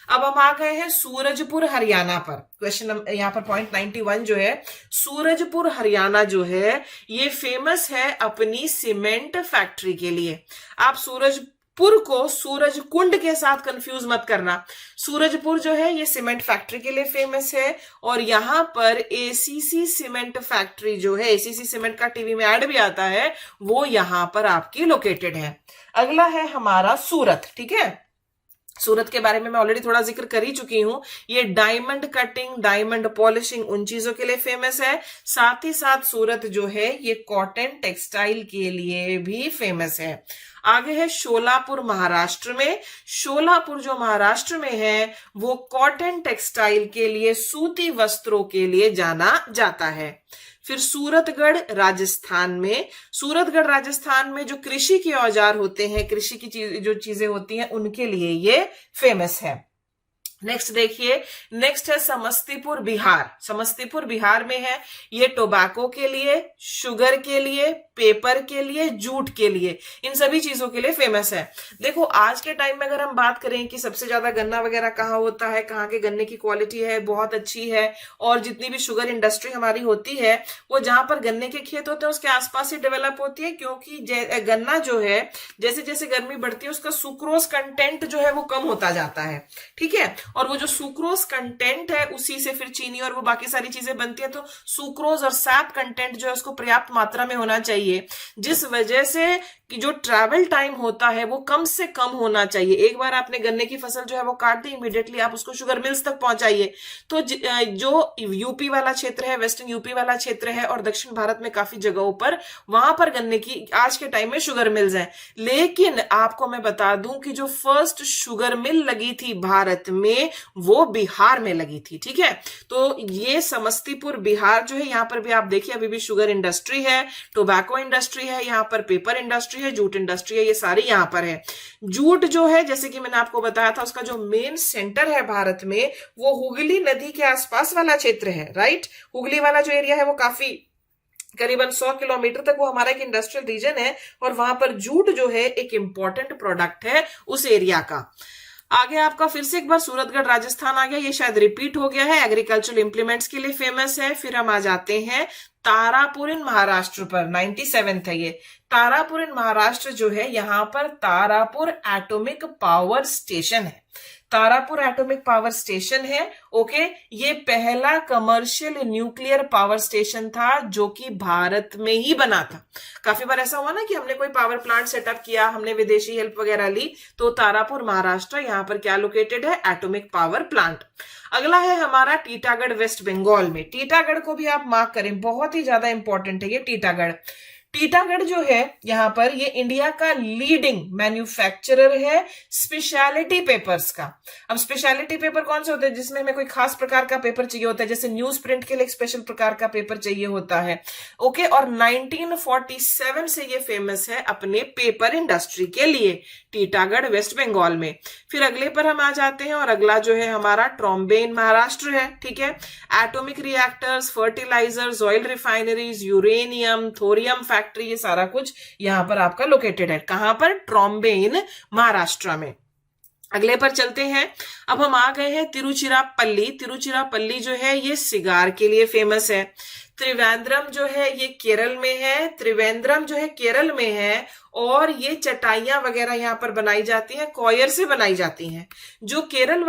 अब हम आ गए हैं सूरजपुर हरियाणा पर। क्वेश्चन यहाँ पर पॉइंट 91 जो है, सूरजपुर हरियाणा जो है ये फेमस है अपनी सीमेंट फैक्ट्री के लिए। आप सूरजपुर को सूरज कुंड के साथ कंफ्यूज मत करना। सूरजपुर जो है ये सीमेंट फैक्ट्री के लिए फेमस है, और यहाँ पर एसीसी सीमेंट फैक्ट्री जो है, एसीसी सीमेंट का टीवी में ऐड भी आता है, वो यहाँ पर आपकी लोकेटेड है। अगला है हमारा सूरत, ठीक है। सूरत के बारे में मैं ऑलरेडी थोड़ा जिक्र कर ही चुकी हूं। ये डायमंड कटिंग, डायमंड पॉलिशिंग, उन चीजों के लिए फेमस है। साथ ही साथ सूरत जो है ये कॉटन टेक्सटाइल के लिए भी फेमस है। आगे है शोलापुर महाराष्ट्र में। शोलापुर जो महाराष्ट्र में है वो कॉटन टेक्सटाइल के लिए, सूती वस्त्रों के लिए जाना जाता है। फिर सूरतगढ़ राजस्थान में। सूरतगढ़ राजस्थान में जो कृषि के औजार होते हैं, कृषि की जो चीजें होती हैं, उनके लिए ये फेमस है। नेक्स्ट देखिए, नेक्स्ट है समस्तीपुर बिहार। समस्तीपुर बिहार में है, ये टोबैको के लिए, शुगर के लिए, पेपर के लिए, जूट के लिए, इन सभी चीजों के लिए फेमस है। देखो आज के टाइम में अगर हम बात करें कि सबसे ज्यादा गन्ना वगैरह कहाँ होता है, कहाँ के गन्ने की क्वालिटी है बहुत अच्छी है, और जितनी भी शुगर इंडस्ट्री हमारी होती है वो जहां पर गन्ने के खेत होते हैं उसके आसपास ही डेवलप होती है, क्योंकि गन्ना जो है जैसे जैसे गर्मी बढ़ती है उसका सुक्रोज कंटेंट जो है वो कम होता जाता है, ठीक है। और वो जो सुक्रोज कंटेंट है उसी से फिर चीनी और वो बाकी सारी चीजें बनती है। तो सुक्रोज और सैप कंटेंट जो है उसको पर्याप्त मात्रा में होना चाहिए, जिस वजह से कि जो ट्रैवल टाइम होता है वो कम से कम होना चाहिए। एक बार आपने गन्ने की फसल जो है वो काट दी, इमीडिएटली आप उसको शुगर मिल्स तक पहुंचाइए। तो जो यूपी वाला क्षेत्र है, वेस्टर्न यूपी वाला क्षेत्र है, और दक्षिण भारत में काफी जगहों पर वहां पर गन्ने की आज के टाइम में शुगर मिल्स हैं। लेकिन आपको मैं बता दूं कि जो फर्स्ट शुगर मिल लगी थी भारत में वो बिहार में लगी थी, ठीक है। तो ये समस्तीपुर बिहार जो है, यहाँ पर भी आप देखिए अभी भी शुगर इंडस्ट्री है, टोबैको इंडस्ट्री है, यहाँ पर पेपर इंडस्ट्री है, जूट इंडस्ट्री है, ये सारी यहाँ पर है। जूट जो है जैसे कि मैंने आपको बताया था उसका जो मेन सेंटर है भारत में वो हुगली नदी के आसपास वाला क्षेत्र है, राइट। हुगली वाला जो एरिया है वो काफी करीबन 100 किलोमीटर तक वो हमारा एक इंडस्ट्रियल रीजन है, और वहां पर जूट जो है एक इंपॉर्टेंट प्रोडक्ट है उस एरिया का। आगे आपका फिर से एक बार सूरतगढ़ राजस्थान आ गया, ये शायद रिपीट हो गया है, एग्रीकल्चरल इंप्लीमेंट्स के लिए फेमस है। फिर हम आ जाते हैं तारापुर इन महाराष्ट्र पर, 97 था ये। तारापुर इन महाराष्ट्र जो है, यहाँ पर तारापुर एटॉमिक पावर स्टेशन है। तारापुर एटॉमिक पावर स्टेशन है। ओके, ये पहला कमर्शियल न्यूक्लियर पावर स्टेशन था जो कि भारत में ही बना था। काफी बार ऐसा हुआ ना कि हमने कोई पावर प्लांट सेटअप किया, हमने विदेशी हेल्प वगैरह ली, तो तारापुर महाराष्ट्र, यहाँ पर क्या लोकेटेड है, एटॉमिक पावर प्लांट। अगला है हमारा टीटागढ़ वेस्ट बंगाल में। टीटागढ़ को भी आप मार्क करें, बहुत ही ज्यादा इंपॉर्टेंट है ये टीटागढ़। टीटागढ़ जो है यहाँ पर, ये इंडिया का लीडिंग मैन्युफैक्चरर है स्पेशलिटी पेपर्स का। अब स्पेशलिटी पेपर कौन से होते हैं, जिसमें हमें कोई खास प्रकार का पेपर चाहिए होता है, जैसे न्यूज प्रिंट के लिए एक स्पेशल प्रकार का पेपर चाहिए होता है। ओके, और 1947 से ये फेमस है अपने पेपर इंडस्ट्री के लिए, टीटागढ़ वेस्ट बंगाल में। फिर अगले पर हम आ जाते हैं, और अगला जो है हमारा ट्रॉम्बेन महाराष्ट्र है। ठीक है, atomic reactors, fertilisers, oil refineries, uranium, thorium factory, ये सारा कुछ यहां पर आपका लोकेटेड है। कहां पर, ट्रॉम्बेन महाराष्ट्र में। अगले पर चलते हैं, अब हम आ गए हैं तिरुचिरापल्ली। तिरुचिरापल्ली जो है ये सिगार के लिए फेमस है। त्रिवेंद्रम जो है ये केरल में है। त्रिवेंद्रम जो है केरल में है, और ये चटाइयां वगैरह यहाँ पर बनाई जाती हैं, कॉयर से बनाई जाती हैं। जो केरल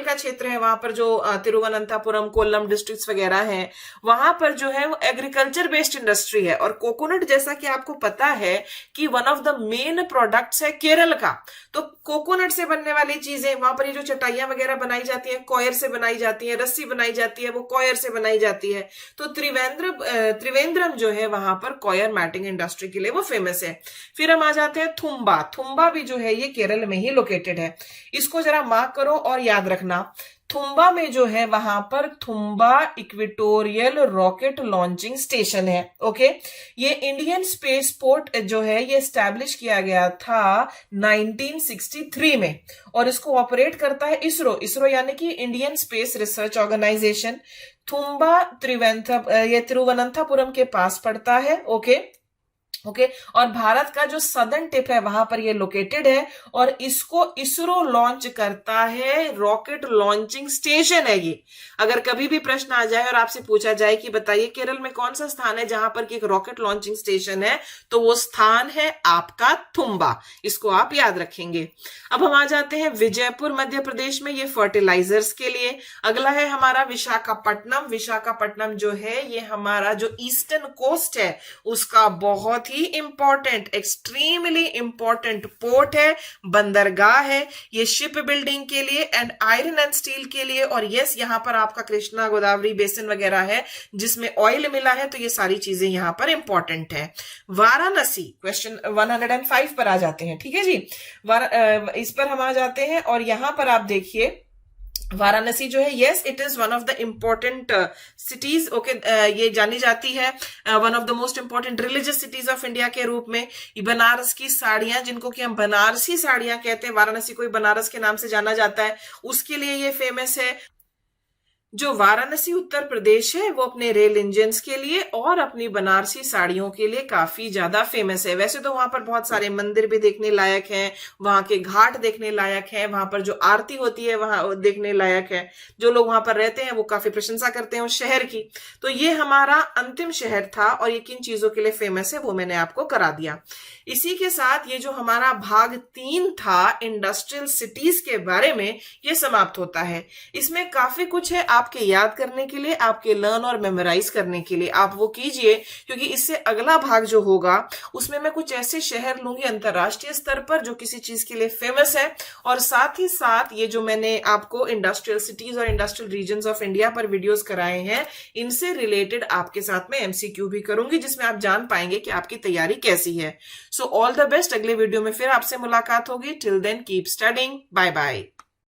का क्षेत्र है, वहां पर जो तिरुवनंतपुरम, कोल्लम डिस्ट्रिक्ट्स वगैरह हैं, वहां पर जो है वो एग्रीकल्चर बेस्ड इंडस्ट्री है। और कोकोनट, जैसा कि आपको पता है कि one of the main products है केरल का, तो कोकोनट से बनने वाली चीजें वहां पर, ये जो चटाइयां वगैरह बनाई जाती है, कॉयर से बनाई जाती है, रस्सी बनाई जाती है, वो कॉयर से बनाई जाती है। तो त्रिवेंद्रम जो है वहां पर कॉयर मैटिंग इंडस्ट्री के लिए वो फेमस है। फिर हम आ जाते हैं थुम्बा। थुम्बा भी जो है ये केरल में ही लोकेटेड है। इसको जरा मार्क करो और याद रखना, थुम्बा में जो है वहां पर Thumba equatorial rocket launching station है। ओके, ये इंडियन स्पेस पोर्ट जो है ये एस्टैब्लिश किया गया था 1963 में, और इसको ऑपरेट करता है इसरो यानी कि Indian space research organisation. Thumba Thiruvananthapuram के पास पड़ता है। ओके, और भारत का जो सदर्न टिप है वहां पर ये लोकेटेड है, और इसको इसरो लॉन्च करता है, रॉकेट लॉन्चिंग स्टेशन है ये। अगर कभी भी प्रश्न आ जाए और आपसे पूछा जाए कि बताइए केरल में कौन सा स्थान है जहां पर कि एक रॉकेट लॉन्चिंग स्टेशन है, तो वो स्थान है आपका थुम्बा। इसको आप याद रखेंगे। अब हम आ जाते हैं विजयपुर मध्य प्रदेश में, ये फर्टिलाइजर्स के लिए। अगला है हमारा विशाखापट्टनम। विशाखापट्टनम जो है ये हमारा जो ईस्टर्न कोस्ट है उसका बहुत ही इंपॉर्टेंट, एक्सट्रीमली इंपॉर्टेंट पोर्ट है, बंदरगाह है। ये शिप बिल्डिंग के लिए एंड आयरन एंड स्टील के लिए, और यस यहाँ पर आपका कृष्णा गोदावरी बेसिन वगैरह है जिसमें ऑयल मिला है, तो ये सारी चीजें यहाँ पर इंपॉर्टेंट है। वाराणसी, क्वेश्चन 105 पर आ जाते हैं। ठीक है जी, इस पर हम आ जाते हैं, और यहां पर आप देखिए वाराणसी जो है, yes it is one of the important cities. Okay, ये जानी जाती है one of the most important religious cities of India के रूप में। बनारस की साड़ियां, जिनको कि हम बनारसी साड़ियां कहते हैं, वाराणसी को बनारस के नाम से जाना जाता है, उसके लिए ये फेमस है। जो वाराणसी उत्तर प्रदेश है वो अपने रेल इंजन के लिए और अपनी बनारसी साड़ियों के लिए काफी ज्यादा फेमस है। वैसे तो वहां पर बहुत सारे मंदिर भी देखने लायक हैं, वहां के घाट देखने लायक हैं, वहां पर जो आरती होती है वहां देखने लायक है। जो लोग वहां पर रहते हैं वो काफी प्रशंसा करते हैं उस शहर की। तो ये हमारा अंतिम शहर था, और ये किन चीजों के लिए फेमस है वो मैंने आपको करा दिया। इसी के साथ ये जो हमारा भाग 3 था इंडस्ट्रियल सिटीज के बारे में, ये समाप्त होता है। इसमें काफी कुछ है आपके याद करने के लिए, आपके लर्न और मेमोराइज करने के लिए। आप वो कीजिए, क्योंकि इससे अगला भाग जो होगा उसमें मैं कुछ ऐसे शहर लूंगी अंतरराष्ट्रीय स्तर पर जो किसी चीज के लिए फेमस है, और साथ ही साथ ये जो मैंने आपको इंडस्ट्रियल सिटीज और इंडस्ट्रियल रीजन्स ऑफ इंडिया पर वीडियोस कराए हैं, इनसे रिलेटेड आपके साथ में एमसीक्यू भी करूंगी, जिसमें आप जान पाएंगे कि आपकी तैयारी कैसी है। So all the best. अगले वीडियो में फिर आपसे मुलाकात होगी। Till then keep studying. Bye bye.